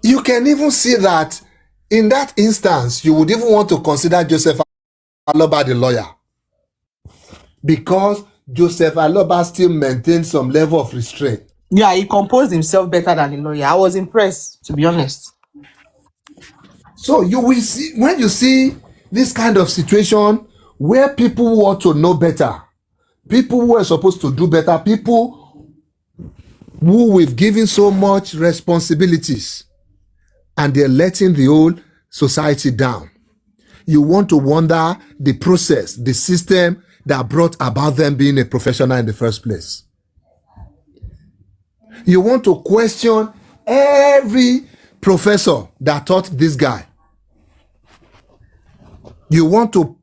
Speaker 1: you can even see that in that instance, you would even want to consider Joseph Aloba the lawyer. Because Joseph Aloba still maintains some level of restraint.
Speaker 2: Yeah, he composed himself better than the lawyer. I was impressed, to be honest.
Speaker 1: So you will see, when you see this kind of situation where people want to know better, people who are supposed to do better, people who we've given so much responsibilities, and they're letting the whole society down. You want to wonder the process, the system that brought about them being a professional in the first place. You want to question every professor that taught this guy. You want to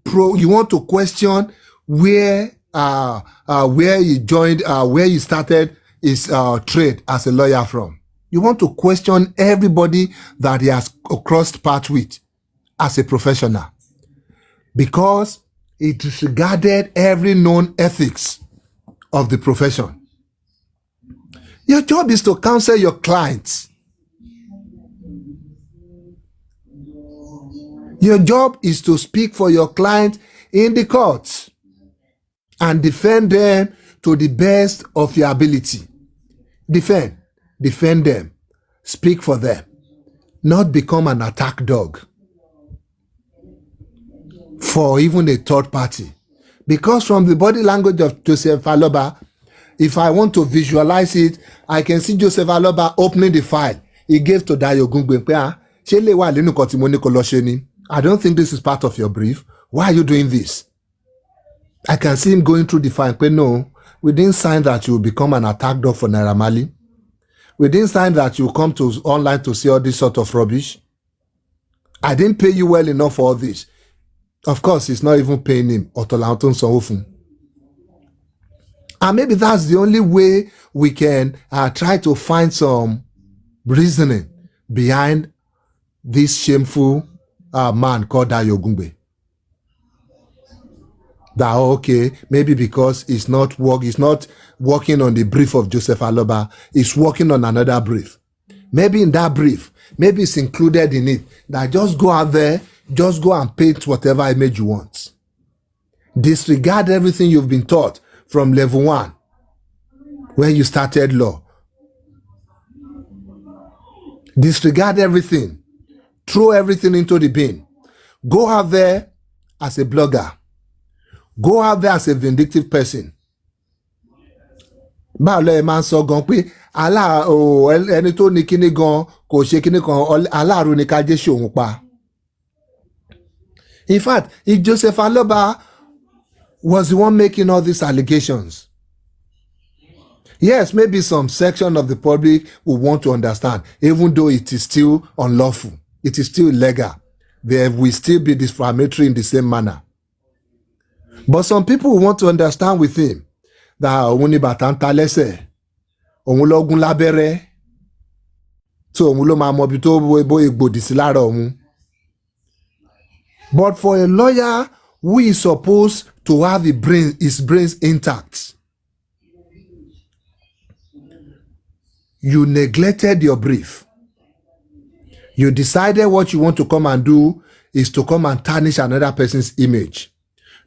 Speaker 1: question where he joined, where he started his trade as a lawyer from. You want to question everybody that he has crossed paths with as a professional, because it disregarded every known ethics of the profession. Your job is to counsel your clients. Your job is to speak for your client in the courts and defend them to the best of your ability. Defend them, speak for them, not become an attack dog for even a third party. Because from the body language of Joseph Aloba, if I want to visualize it, I can see Joseph Aloba opening the file he gave to Dayo Ogungbe. I don't think this is part of your brief. Why are you doing this? I can see him going through the file. No, we didn't sign that you will become an attack dog for Naira Marley. We didn't sign that you come to online to see all this sort of rubbish. I didn't pay you well enough for all this. Of course, he's not even paying him. And maybe that's the only way we can try to find some reasoning behind this shameful man called ogungbe. That, okay, maybe because he's not working on the brief of Joseph Aloba, he's working on another brief. Maybe in that brief, maybe it's included in it that just go out there, just go and paint whatever image you want. Disregard everything you've been taught from level 1 when you started law. Disregard everything. Throw everything into the bin. Go out there as a blogger. Go out there as a vindictive person. Báwo ẹ máa ń sọ gan pé ẹni tó ní kíní gan kò ṣe kíní kan aláàrú ni ká jẹ́ ṣòun pa. In fact, if Joseph Aloba was the one making all these allegations, yes, maybe some section of the public will want to understand, even though it is still unlawful, it is still illegal. There will still be defamatory in the same manner. But some people want to understand with him that òun ni bàtà ń ta lẹ́sẹ̀, òun lọ́gùn lábẹ́rẹ́, so òun ló máa mọ ibi tó bó egbòdì sí lára òun. But for a lawyer who is supposed to have his brains intact, you neglected your brief. You decided what you want to come and do is to come and tarnish another person's image,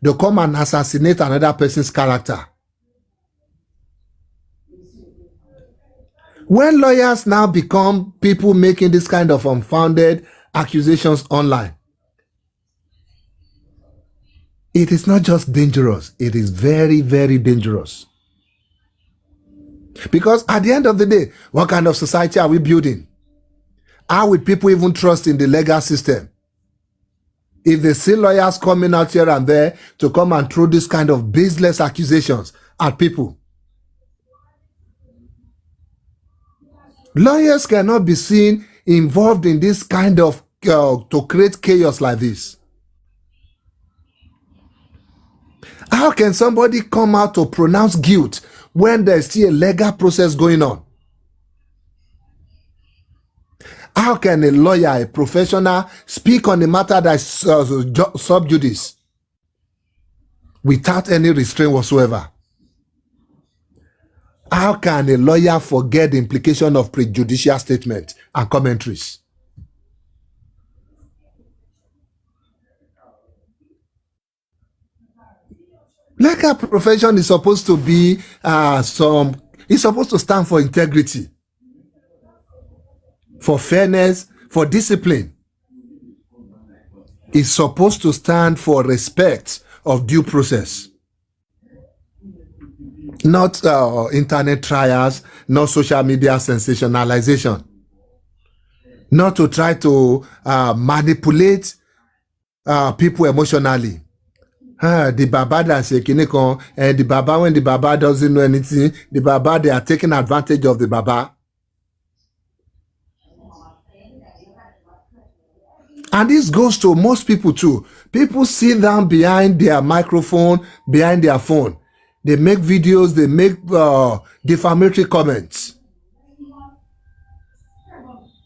Speaker 1: to come and assassinate another person's character. When lawyers now become people making this kind of unfounded accusations online, it is not just dangerous, it is very, very dangerous. Because at the end of the day, what kind of society are we building? How will people even trust in the legal system if they see lawyers coming out here and there to come and throw this kind of baseless accusations at people? Lawyers cannot be seen involved in this kind of to create chaos like this. How can somebody come out to pronounce guilt when there's still a legal process going on? How can a lawyer, a professional, speak on a matter that is sub judice without any restraint whatsoever? How can a lawyer forget the implication of prejudicial statements and commentaries? Legal profession is supposed to be it's supposed to stand for integrity, for fairness, for discipline. It's supposed to stand for respect of due process. Not internet trials, not social media sensationalization. Not to try to manipulate people emotionally. The Baba that say kinikon, and the Baba, when the Baba doesn't know anything, the Baba, they are taking advantage of the Baba. And this goes to most people too. People sit down behind their microphone, behind their phone. They make videos, they make defamatory comments.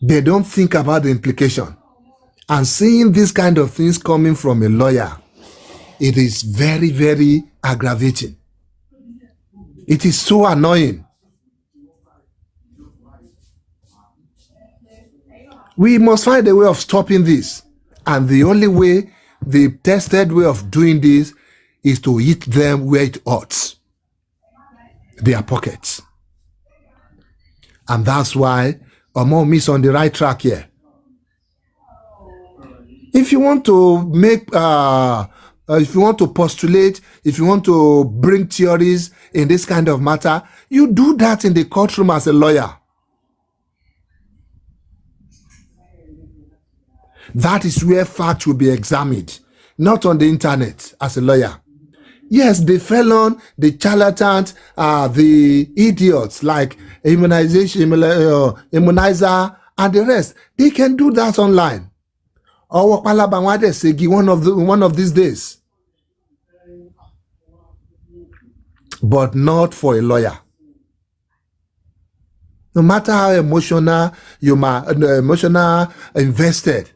Speaker 1: They don't think about the implication. And seeing these kind of things coming from a lawyer, it is very, very aggravating. It is so annoying. We must find a way of stopping this. And the only way, the tested way of doing this, is to hit them where it hurts, their pockets. And that's why Omo is on the right track here. If you want to make, if you want to postulate, if you want to bring theories in this kind of matter, you do that in the courtroom as a lawyer. That is where facts will be examined, not on the internet as a lawyer. Yes, the felon, the charlatans, the idiots like immunizer, and the rest, they can do that online. Or one of these days. but not for a lawyer. No matter how emotional invested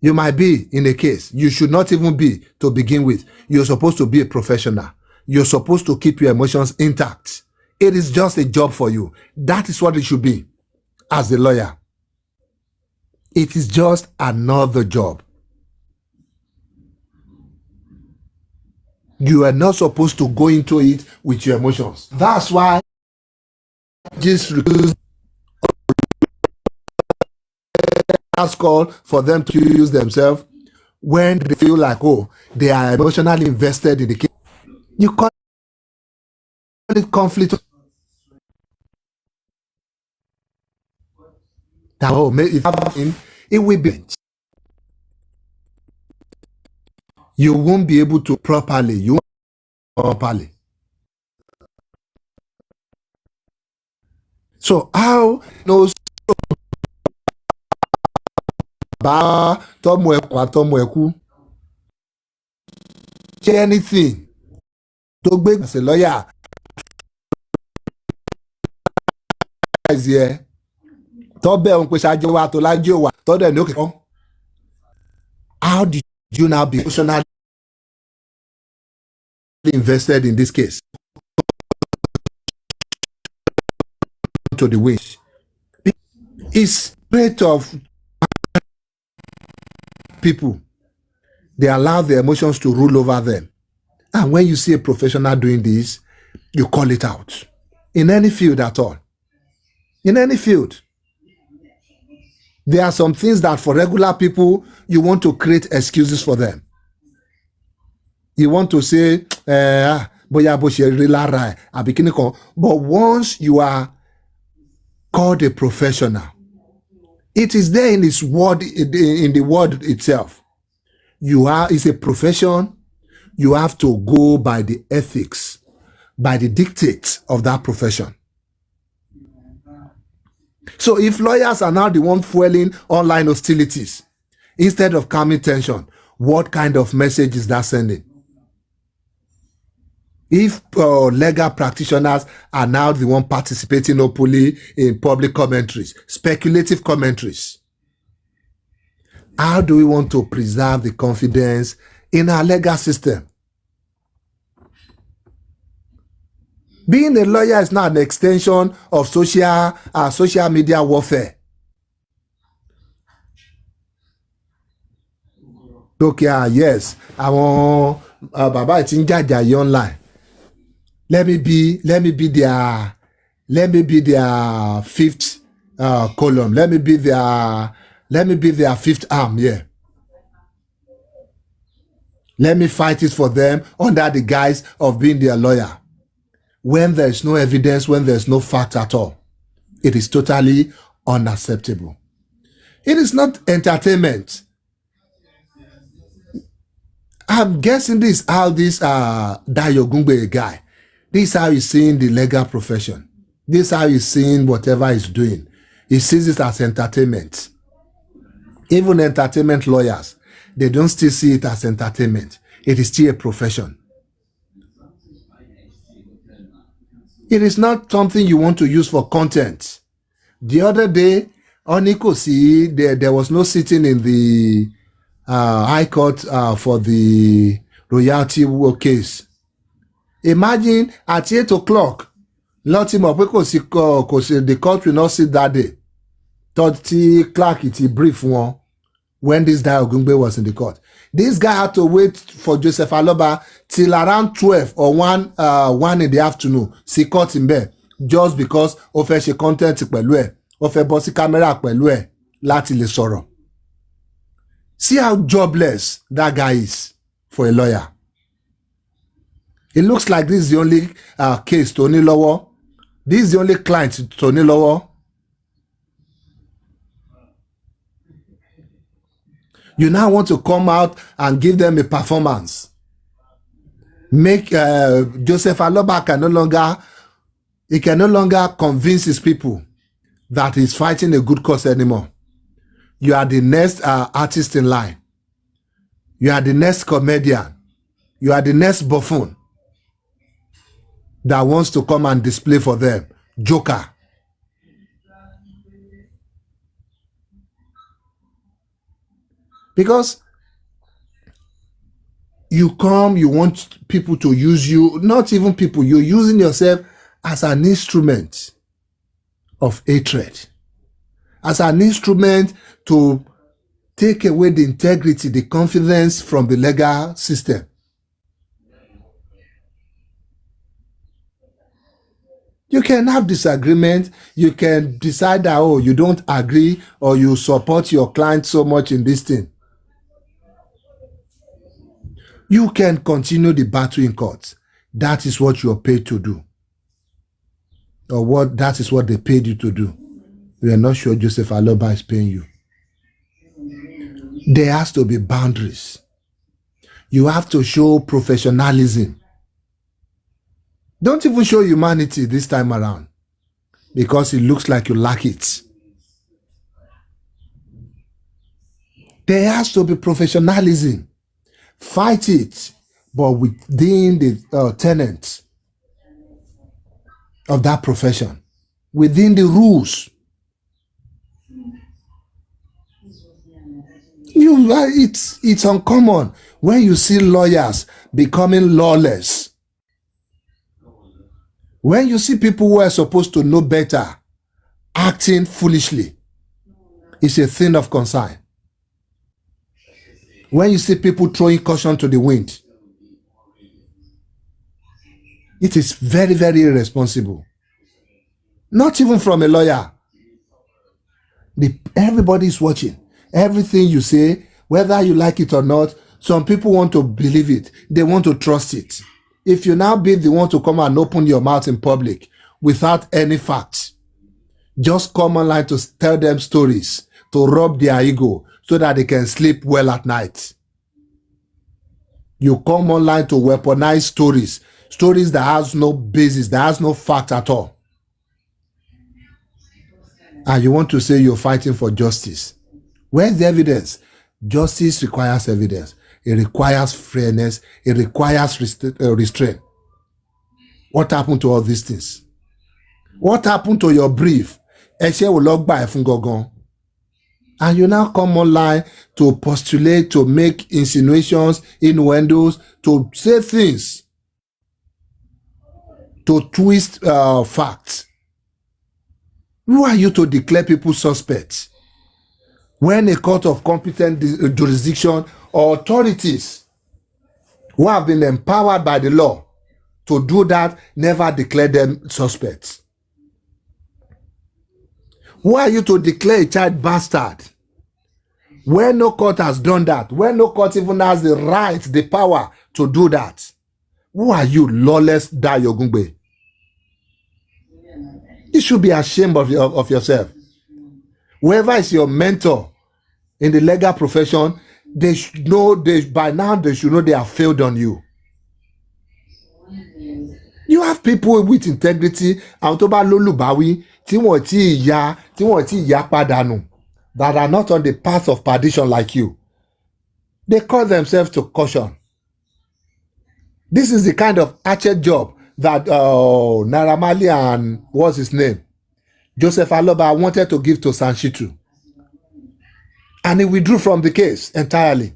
Speaker 1: you might be in a case, you should not even be to begin with. You're supposed to be a professional. You're supposed to keep your emotions intact. It is just a job for you. That is what it should be as a lawyer. It is just another job. You are not supposed to go into it with your emotions. That's why just last call for them to use themselves when they feel like, oh, they are emotionally invested in the case. You call it conflict. That, oh, if it will be. You won't be able to properly. So how knows ba tomo eku anything to gbé as a lawyer is here to be on pe ṣáájú wa to lájú wa to de ní òkè. How did you now be emotionally invested in this case to the wish? It's rate of people, they allow their emotions to rule over them. And when you see a professional doing this, you call it out. In any field at all. In any field. There are some things that for regular people, you want to create excuses for them. You want to say, but once you are called a professional, it is there in this word, in the word itself. It's a profession. You have to go by the ethics, by the dictates of that profession. So if lawyers are now the one fueling online hostilities, instead of calming tension, what kind of message is that sending? If legal practitioners are now the one participating openly in public commentaries, speculative commentaries, how do we want to preserve the confidence in our legal system? Being a lawyer is not an extension of social media warfare. Okay, yes, àwọn bàbá tí ń jàjà online. Let me be their fifth column. Let me be their fifth arm. Yeah. Let me fight it for them under the guise of being their lawyer. When there is no evidence, when there is no fact at all, it is totally unacceptable. It is not entertainment. I'm guessing this how this ogungbe guy, this is how he's seeing the legal profession. This is how he's seeing whatever he's doing. He sees it as entertainment. Even entertainment lawyers, they don't still see it as entertainment. It is still a profession. It is not something you want to use for content. The other day, on Ikosi, there was no sitting in the High Court for the royalty case. Imagine at 8 o'clock, the court will not sit that day. 30 clerk it brief one when this guy Ogungbe was in the court. This guy had to wait for Joseph Aloba till around 12 or 1 in the afternoon. See court in bed just because ó fẹ́ ṣe content pẹ̀lú ẹ̀, ó fẹ́ bọ́ sí camera pẹ̀lú ẹ̀ láti lè sọ̀rọ̀. See how jobless that guy is for a lawyer. It looks like this is the only case to ní lọ́wọ́. This is the only client to ní lọ́wọ́. You now want to come out and give them a performance. Make Joseph Aloba can no longer convince his people that he's fighting a good cause anymore. You are the next artist in line. You are the next comedian. You are the next buffoon. that wants to come and display for them. Joker. Because you come, you want people to use you, not even people, you're using yourself as an instrument of hatred, as an instrument to take away the integrity, the confidence from the legal system. You can have disagreement. You can decide that, oh, you don't agree or you support your client so much in this thing. You can continue the battle in court. That is what you're paid to do. Or that is what they paid you to do. We are not sure Joseph Aloba is paying you. There has to be boundaries. You have to show professionalism. Don't even show humanity this time around, because it looks like you lack it. There has to be professionalism. Fight it, but within the tenets of that profession, within the rules. It's uncommon when you see lawyers becoming lawless. When you see people who are supposed to know better acting foolishly, it's a thing of concern. When you see people throwing caution to the wind, it is very, very irresponsible. Not even from a lawyer. Everybody is watching. Everything you say, whether you like it or not, some people want to believe it. They want to trust it. If you now be the one to come and open your mouth in public without any facts, just come online to tell them stories, to rub their ego so that they can sleep well at night. You come online to weaponize stories that has no basis, that has no fact at all. And you want to say you're fighting for justice. Where's the evidence? Justice requires evidence. It requires fairness. It requires restraint. What happened to all these things? What happened to your brief? And you now come online to postulate, to make insinuations, innuendos, to say things, to twist facts. Who are you to declare people suspects? When a court of competent jurisdiction or authorities who have been empowered by the law to do that never declare them suspects. Who are you to declare a child bastard when no court has done that, when no court even has the right, the power to do that? Who are you, lawless ogungbe? You should be ashamed of yourself. Whoever is your mentor in the legal profession, they should know, by now they should know they have failed on you. You have people with integrity, that are not on the path of perdition like you. They call themselves to caution. This is the kind of hatchet job that Naira Marley and what's his name, Joseph Aloba, wanted to give to Sanshitu. And he withdrew from the case entirely.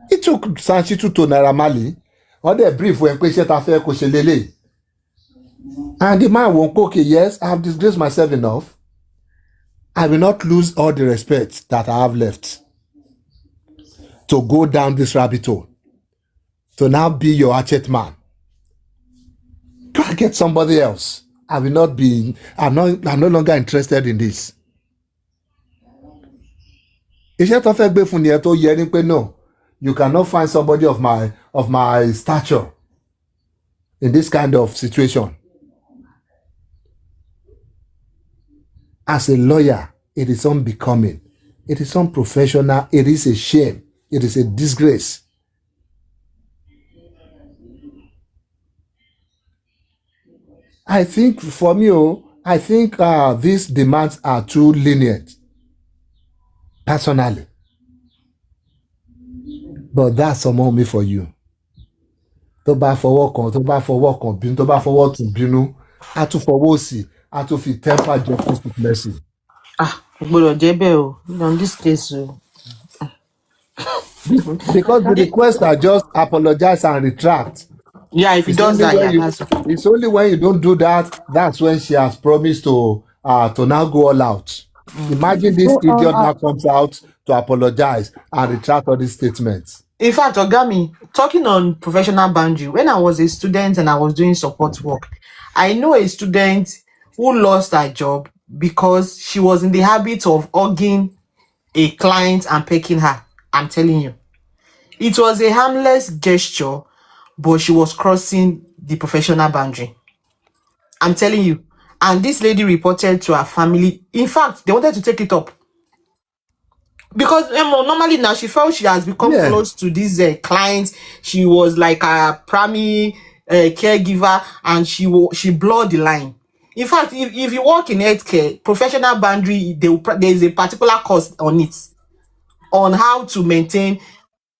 Speaker 1: He took Sanshitu to Naira Marley on the brief when Kweshet. And the man won't okay, yes, I have disgraced myself enough. I will not lose all the respect that I have left to go down this rabbit hole, to now be your hatchet man. Go and get somebody else. I'm no longer interested in this. No, you cannot find somebody of my stature in this kind of situation. As a lawyer, it is unbecoming. It is unprofessional. It is a shame. It is a disgrace. I think for me, these demands are too lenient, personally. But that's among me for you. tó bá fọwọ́ kan bínú tó bá fọwọ́ tún bínú á tún fọwọ́ òsì á tún fi temper justice with mercy.
Speaker 2: Kò gbọdọ̀ jẹ́ bẹ́ẹ̀ o, in this case o.
Speaker 1: Because the requests are just apologize and retract.
Speaker 2: Yeah, if he does that, yeah, that's okay.
Speaker 1: It's only when you don't do that, that's when she has promised to now go all out. Imagine this idiot now comes out to apologize and retract all these statements.
Speaker 2: In fact, Ogami, talking on professional boundary, when I was a student and I was doing support work, I know a student who lost her job because she was in the habit of hugging a client and pecking her. I'm telling you. It was a harmless gesture, but she was crossing the professional boundary. I'm telling you. And this lady reported to her family. In fact, they wanted to take it up. Because normally now she felt she has become close to this client. She was like a primary caregiver, and she blurred the line. In fact, if you work in healthcare, professional boundary, there is a particular course on it, on how to maintain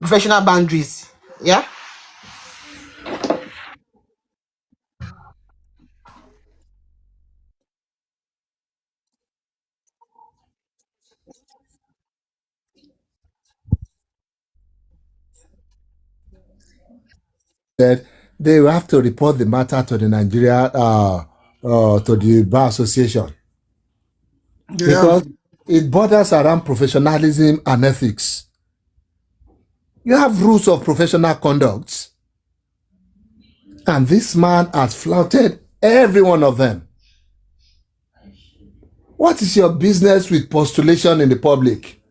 Speaker 2: professional boundaries. Yeah.
Speaker 1: That they will have to report the matter to the Nigeria to the Bar Association. Because it borders around professionalism and ethics. You have rules of professional conduct, and this man has flouted every one of them. What is your business with postulation in the public?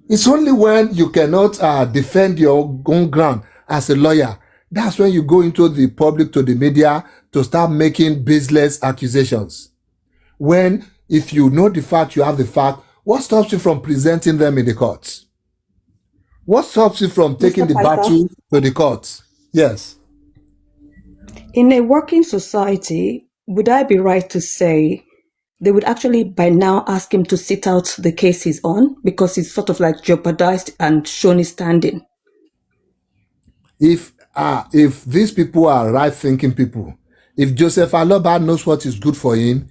Speaker 1: It's only when you cannot defend your own ground as a lawyer, that's when you go into the public, to the media, to start making baseless accusations. When, if you know the fact, you have the fact, what stops you from presenting them in the courts? What stops you from taking the battle to the courts? Yes.
Speaker 9: In a working society, would I be right to say they would actually by now ask him to sit out the case he's on, because he's sort of like jeopardized and shown his standing?
Speaker 1: If these people are right-thinking people, if Joseph Aloba knows what is good for him,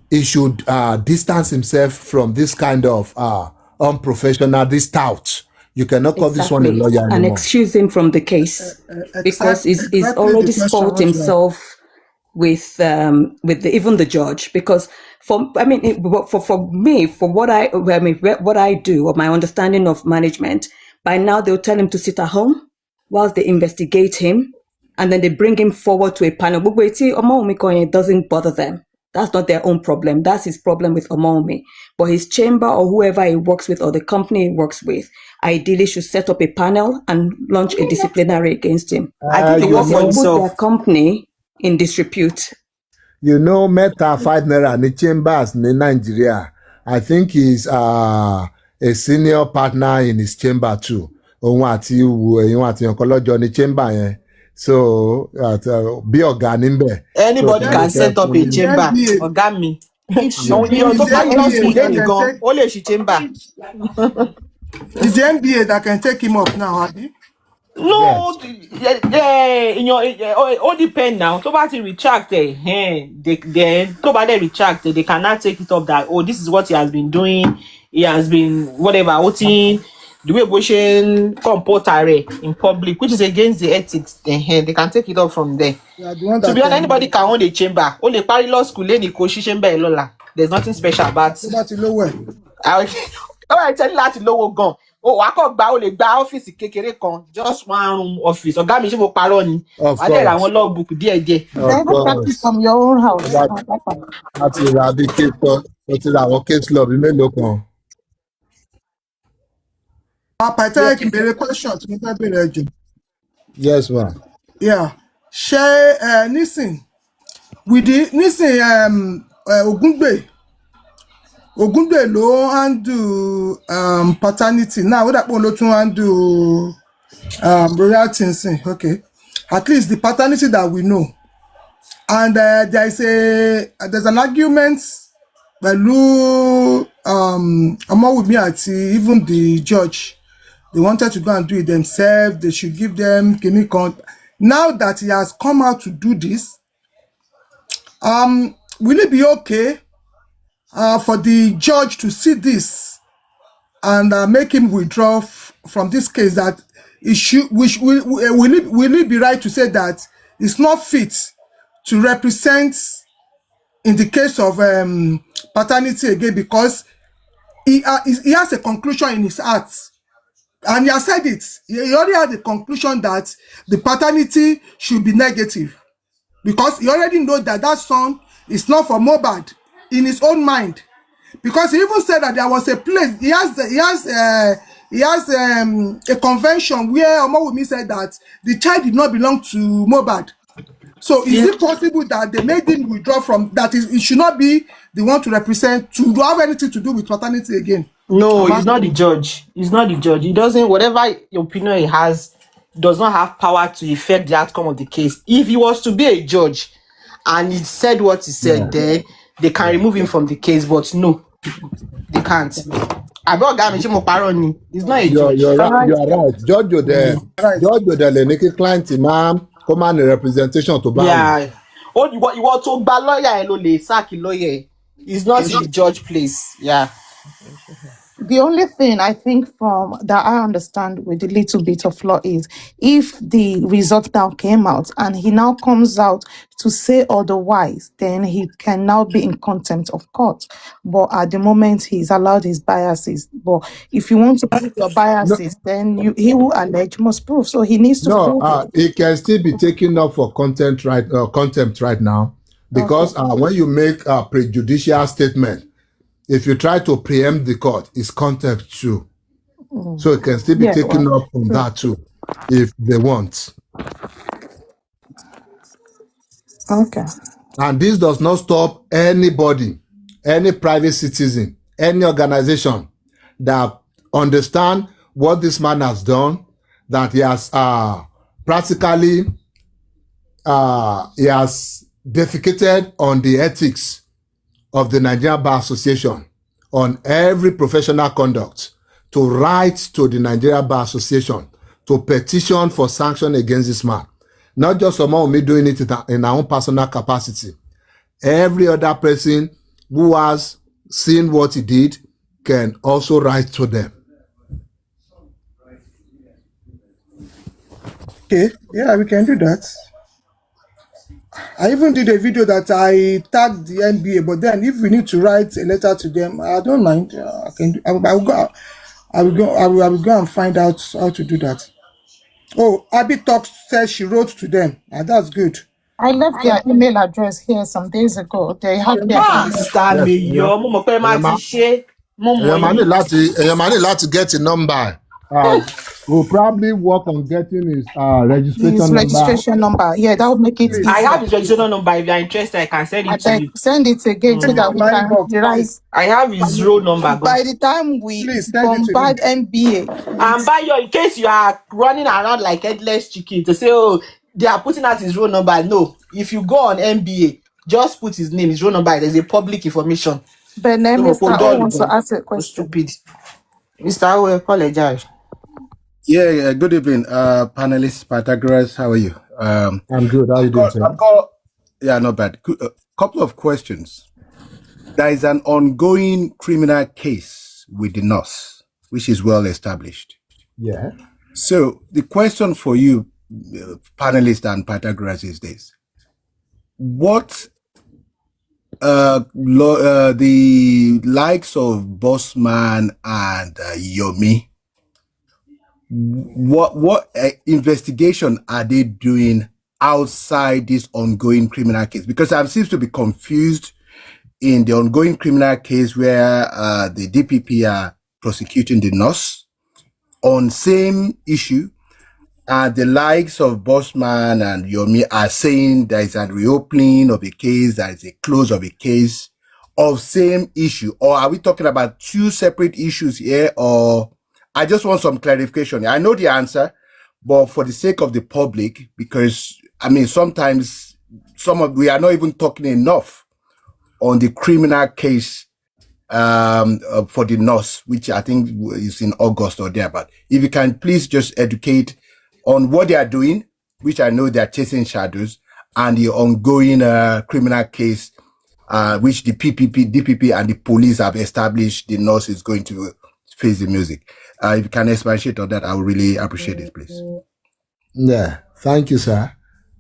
Speaker 1: he should distance himself from this kind of unprofessional, this tout. You cannot call this one a lawyer anymore.
Speaker 9: And excuse him from the case, because he's already spoiled himself with even the judge. Because for me, for what I do, or my understanding of management, by now they'll tell him to sit at home whilst they investigate him, and then they bring him forward to a panel. It doesn't bother them. That's not their own problem. That's his problem with Omomi. But his chamber, or whoever he works with, or the company he works with, ideally should set up a panel and launch a disciplinary against him. I think they want to put their company in disrepute.
Speaker 1: You know, Meta 5 Naira in chambers in Nigeria. I think he's a senior partner in his chamber too. So, be organimbe.
Speaker 2: Anybody can set up a chamber. Ogami. Chamber.
Speaker 7: Is the NBA that can take him up now, Abby?
Speaker 2: No, it all depends now. So about retract, they retract, they cannot take it up that, this is what he has been doing. He has been whatever, the way Boshen comport in public, which is against the ethics. They can take it up from there. To be honest, anybody can own a chamber. Only Paris Law School, chamber, Lola. There's nothing special about it. I tell you that low gun. I can't buy only buy office kékeré kan, just one room office. Ọ̀gá mi ṣe mo parọ́ ni. I dey ra àwọn logbook díẹ̀.
Speaker 4: Practice from your own house.
Speaker 1: That's the case law. That's our case law. We made look on.
Speaker 7: Papa, tell you the question to me.
Speaker 1: Yes, ma'am.
Speaker 7: Yeah. Share with the Ogungbe lo handle paternity. Now what happen lo tun handle royal things. Okay. At least the paternity that we know. And there's an argument pẹ̀lú with me at even the judge they wanted to go and do it themselves. They should give them chemical. Now that he has come out to do this, will it be okay for the judge to see this and make him withdraw from this case? That it should, will it be right to say that it's not fit to represent in the case of paternity again, because he has a conclusion in his heart, and he has said it. He already had the conclusion that the paternity should be negative, because he already knows that that son is not for Mohbad in his own mind. Because he even said that there was a place, he has a convention where Omowumi said that the child did not belong to Mohbad. So is it possible that they made him withdraw from that? It should not be the one to represent, to have anything to do with paternity again?
Speaker 2: No, he's not the judge. He's not the judge. He doesn't, whatever opinion he has, does not have power to affect the outcome of the case. If he was to be a judge and he said what he said, then they can remove him from the case, but no, they can't. He's not a judge.
Speaker 1: You're right. Judge the naked client imam command representation to ban.
Speaker 2: Yeah. Oh, you want to ban lawyer, sack lawyer. It's not the judge place. Yeah.
Speaker 4: The only thing I think from that I understand with a little bit of law is if the result now came out and he now comes out to say otherwise, then he can now be in contempt of court. But at the moment, he's allowed his biases. But if you want to prove your biases, then he will allege must prove. So he needs to prove.
Speaker 1: He can still be taken up for contempt right now, because when you make a prejudicial statement, if you try to preempt the court, it's contempt too. So it can still be taken up from that too, if they want.
Speaker 4: Okay.
Speaker 1: And this does not stop anybody, any private citizen, any organization that understand what this man has done, that he has practically he has defecated on the ethics of the Nigerian Bar Association, on every professional conduct, to write to the Nigerian Bar Association to petition for sanction against this man. Not just someone me doing it in our own personal capacity. Every other person who has seen what he did can also write to them.
Speaker 7: Okay, yeah, we can do that. I even did a video that I tagged the NBA, but then if we need to write a letter to them, I don't mind. I can. I will go and find out how to do that. Oh, Abby Talks says she wrote to them. That's good.
Speaker 4: I left their email address here some days ago. They have their
Speaker 1: to get a number. We'll probably work on getting his registration
Speaker 4: number. Yeah, that would make it easier.
Speaker 2: I have his registration number. If you're interested, I can send it to you.
Speaker 4: Send it again so that we can write.
Speaker 2: I have his roll number.
Speaker 4: By the time we bombard NBA.
Speaker 2: And by your, in case you are running around like headless chicken to say, oh, they are putting out his roll number. No. If you go on NBA, just put his name, his roll number. There's a public information.
Speaker 4: But Mr. O wants to ask a question.
Speaker 2: Stupid. Mr. O, apologize.
Speaker 10: Yeah, good evening, panelists, Pythagoras. How are you?
Speaker 1: I'm good. How are you doing, sir?
Speaker 10: Yeah, not bad. A couple of questions. There is an ongoing criminal case with the nurse, which is well established.
Speaker 1: Yeah.
Speaker 10: So the question for you, panelists and Pythagoras, is this: what the likes of Bossman and Yomi, what investigation are they doing outside this ongoing criminal case? Because I seem to be confused in the ongoing criminal case where the DPP are prosecuting the nurse on same issue. The likes of Bossman and Yomi are saying there is a reopening of a case, there is a close of a case of same issue. Or are we talking about two separate issues here? Or I just want some clarification. I know the answer, but for the sake of the public, because I mean, sometimes we are not even talking enough on the criminal case for the nurse, which I think is in August or there. But if you can please just educate on what they are doing, which I know they are chasing shadows, and the ongoing criminal case, which the DPP and the police have established the nurse is going to face the music. If you can expatiate on that, I would really appreciate it, please.
Speaker 1: Yeah, thank you, sir.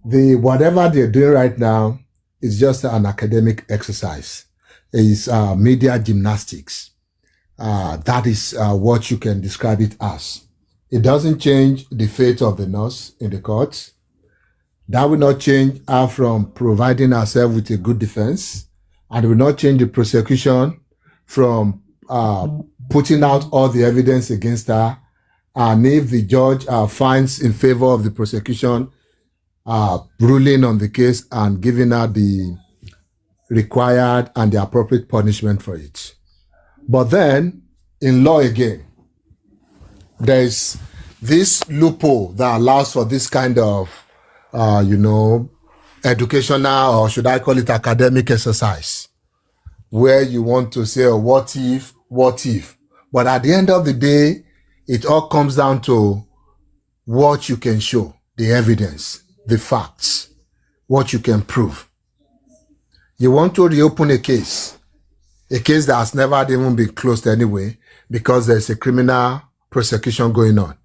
Speaker 1: Whatever they're doing right now is just an academic exercise. It's media gymnastics. That is what you can describe it as. It doesn't change the fate of the nurse in the courts. That will not change her from providing herself with a good defense, and will not change the prosecution from putting out all the evidence against her. And if the judge finds in favor of the prosecution, ruling on the case and giving her the required and the appropriate punishment for it. But then, in law again, there's this loophole that allows for this kind of, educational, or should I call it academic exercise, where you want to say, oh, what if? But at the end of the day, it all comes down to what you can show, the evidence, the facts, what you can prove. You want to reopen a case that has never even been closed anyway, because there's a criminal prosecution going on.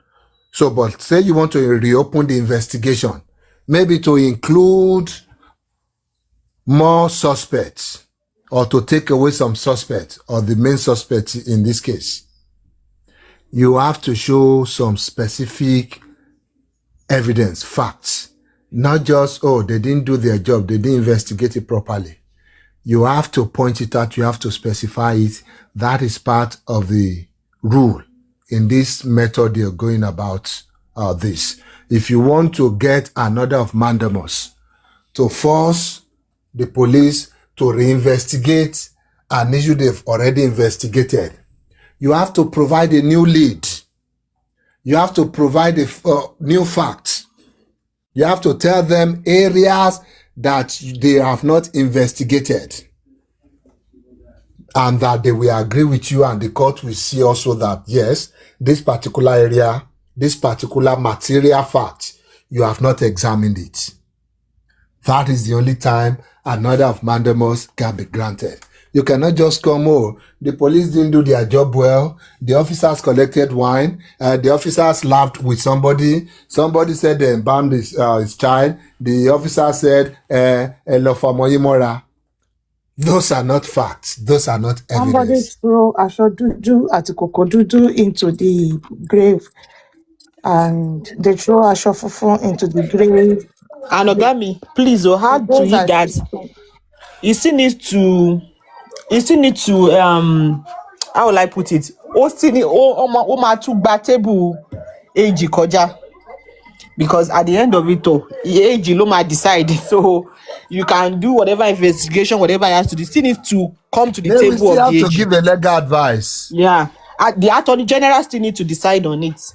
Speaker 1: So, but say you want to reopen the investigation, maybe to include more suspects, or to take away some suspects, or the main suspects in this case. You have to show some specific evidence, facts. Not just, oh, they didn't do their job, they didn't investigate it properly. You have to point it out, you have to specify it. That is part of the rule in this method you're going about this. If you want to get another of mandamus to force the police to reinvestigate an issue they've already investigated, you have to provide a new lead. You have to provide a new fact. You have to tell them areas that they have not investigated, and that they will agree with you, and the court will see also that, yes, this particular area, this particular material fact, you have not examined it. That is the only time another of mandamus can be granted. You cannot just come, oh, the police didn't do their job well, the officers collected wine, the officers laughed with somebody said they embalmed his child, the officer said, those are not facts, those are not evidence.
Speaker 4: Somebody throw aṣọ dúdú àti kòkó dúdú into the grave, and they throw aṣọ funfun into the grave.
Speaker 2: And Ogami, please, hard to eat that. You still need to how will I put it? Table age koja. Because at the end of it all, age Loma decide. So you can do whatever investigation, whatever you have to do. Still need to come to the table of the age.
Speaker 1: They have to give a legal advice.
Speaker 2: Yeah. The Attorney General still need to decide on it.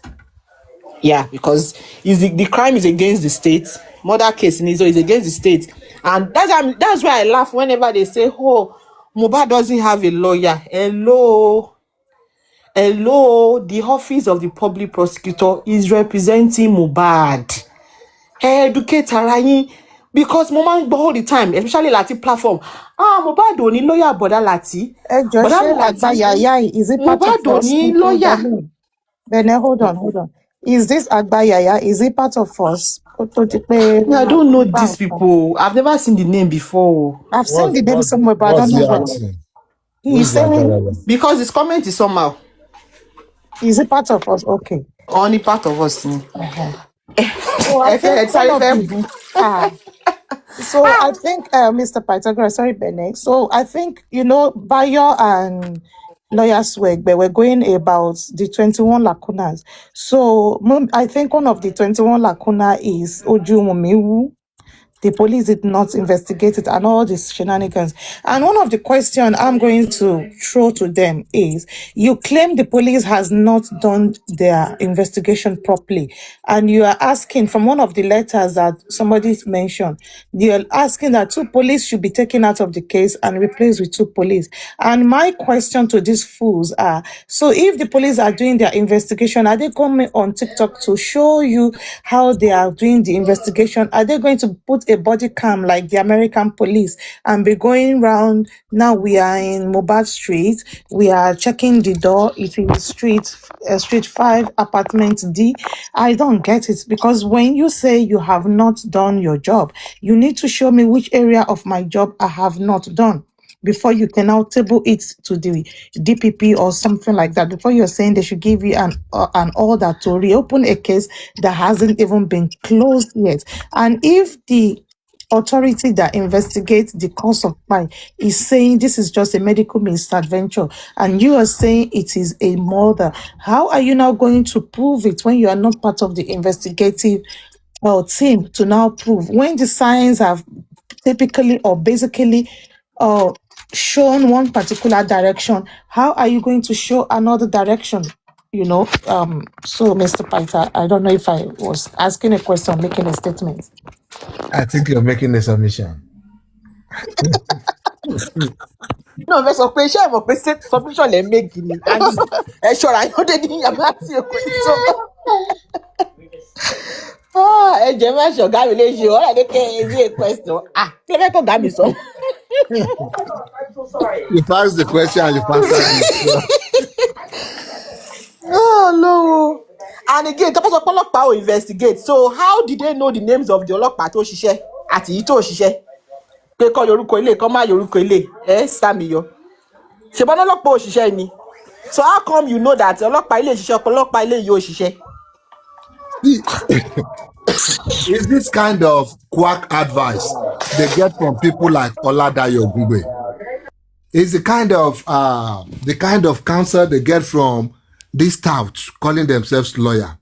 Speaker 2: Yeah, because the crime is against the state. Murder case in Israel is against the state. And that's why I laugh whenever they say, oh, Mohbad doesn't have a lawyer. Hello, the office of the public prosecutor is representing Mohbad. Educate ara yin, because Mohbad all the time, especially Lati platform. Mohbad ò ní lawyer, Bọ̀dá Lati.
Speaker 4: Is it part of us?
Speaker 2: Lawyer.
Speaker 4: Bene, hold on. Is this Agbayaya? Is it part of us?
Speaker 2: I don't know these people. I've never seen the name before.
Speaker 4: I've seen the name somewhere, but I don't know what. He's saying
Speaker 2: because his comment is somehow.
Speaker 4: Is it part of us? Okay.
Speaker 2: Only part of us.
Speaker 4: So I think Mr. Pythagoras, sorry, Bene. So I think, Bayo and Lawyer Swegbe were going about the 21 lacunas. So I think one of the 21 lacuna is Ojumumiwu the police did not investigate it and all these shenanigans. And one of the questions I'm going to throw to them is, you claim the police has not done their investigation properly, and you are asking from one of the letters that somebody mentioned, you're asking that 2 police should be taken out of the case and replaced with 2 police. And my question to these fools are, so if the police are doing their investigation, are they coming on TikTok to show you how they are doing the investigation? Are they going to put a body cam like the American police and be going around? Now we are in Mobile Street, we are checking the door, it is street 5, apartment D. I don't get it, because when you say you have not done your job, you need to show me which area of my job I have not done before you can now table it to the DPP or something like that. Before you're saying they should give you an order to reopen a case that hasn't even been closed yet. And if the authority that investigates the cause of crime is saying this is just a medical misadventure, and you are saying it is a murder, how are you now going to prove it when you are not part of the investigative team to now prove, when the signs have typically or basically shown one particular direction? How are you going to show another direction? So Mr. Paita, I don't know if I was asking a question, making a statement.
Speaker 1: I think you're making a submission.
Speaker 2: No, let's open share of submission and make it. And sure, I know they didn't ask you a question. Ẹ má ṣọ̀gá mi léṣe ọ̀rọ̀ àdékẹ́ ẹ̀rí a question. Kí ló fẹ́ kó gá mi sọ?
Speaker 1: You asked the question and you answered it.
Speaker 2: Oh no. And again, tọ́pọ̀ sọ pé ọlọ́pàá ò investigate. So how did they know the names of the ọlọ́pàá tó ṣiṣẹ́ àti èyí tó ṣiṣẹ́? Pé kọ́ yorùkọ ilé, kọ́ má yorùkọ ilé. Sàmì yọ. Ṣèbọn ọlọ́pàá ò ṣiṣẹ́ ni. So how come you know that ọlọ́pàá ilé ṣiṣẹ́ ọlọ́pàá ilé yóò ṣiṣẹ́?
Speaker 1: Is this kind of quack advice they get from people like Oladayo ogungbe? Is the kind of counsel they get from these touts calling themselves lawyer?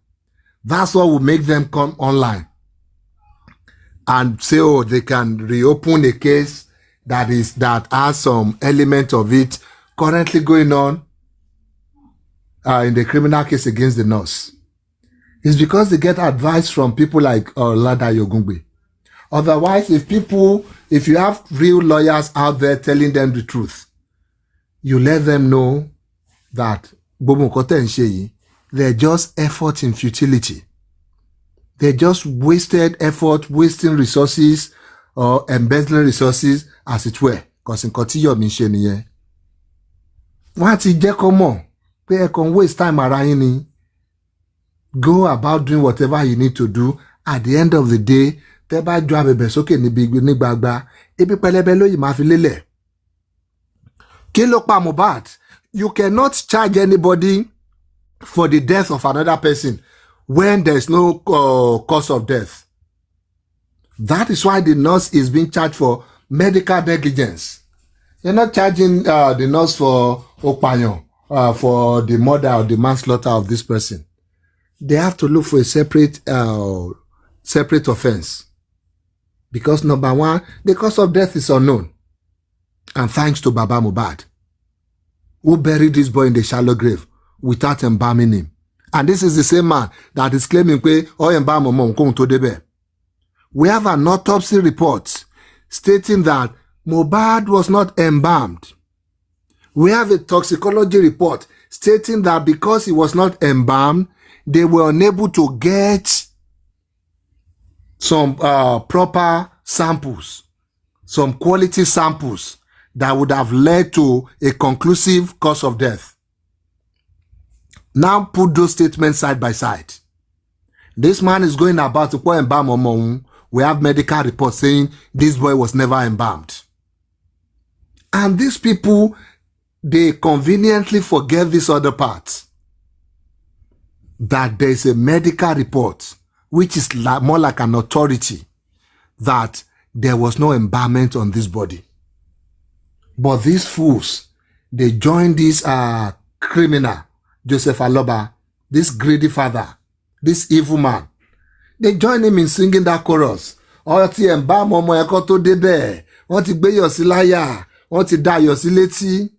Speaker 1: That's what will make them come online and say, oh, they can reopen a case that has some element of it currently going on in the criminal case against the nurse. It's because they get advice from people like Oladayo ogungbe. Otherwise, if you have real lawyers out there telling them the truth, you let them know that they're just effort in futility. They just wasted effort, wasting resources or embezzling resources, as it were. Because in continue mentioning what is Jacomo? They can waste time around. Go about doing whatever you need to do. At the end of the day, teba drive a besoke ni big ni bagba. Ebi pelebelo yi ma fi lele. Kilo pa Mohbad. You cannot charge anybody for the death of another person when there's no cause of death. That is why the nurse is being charged for medical negligence. You're not charging the nurse for Okpanyo, for the murder or the manslaughter of this person. They have to look for a separate offense. Because number one, the cause of death is unknown. And thanks to Baba Mohbad, who buried this boy in the shallow grave without embalming him. And this is the same man that is claiming we have an autopsy report stating that Mohbad was not embalmed. We have a toxicology report stating that because he was not embalmed, they were unable to get some proper samples, some quality samples that would have led to a conclusive cause of death. Now put those statements side by side. This man is going about to put embalm on. We have medical reports saying this boy was never embalmed. And these people, they conveniently forget this other part. That there is a medical report, which is more like an authority, that there was no embalmment on this body. But these fools, they join this criminal, Joseph Aloba, this greedy father, this evil man. They join him in singing that chorus. ọtí ẹ̀ ń bá ọmọ ẹ̀kọ́ tó débẹ̀ wọ́n ti gbéyọ̀ sí láyà wọ́n ti dayọ̀ sí létí.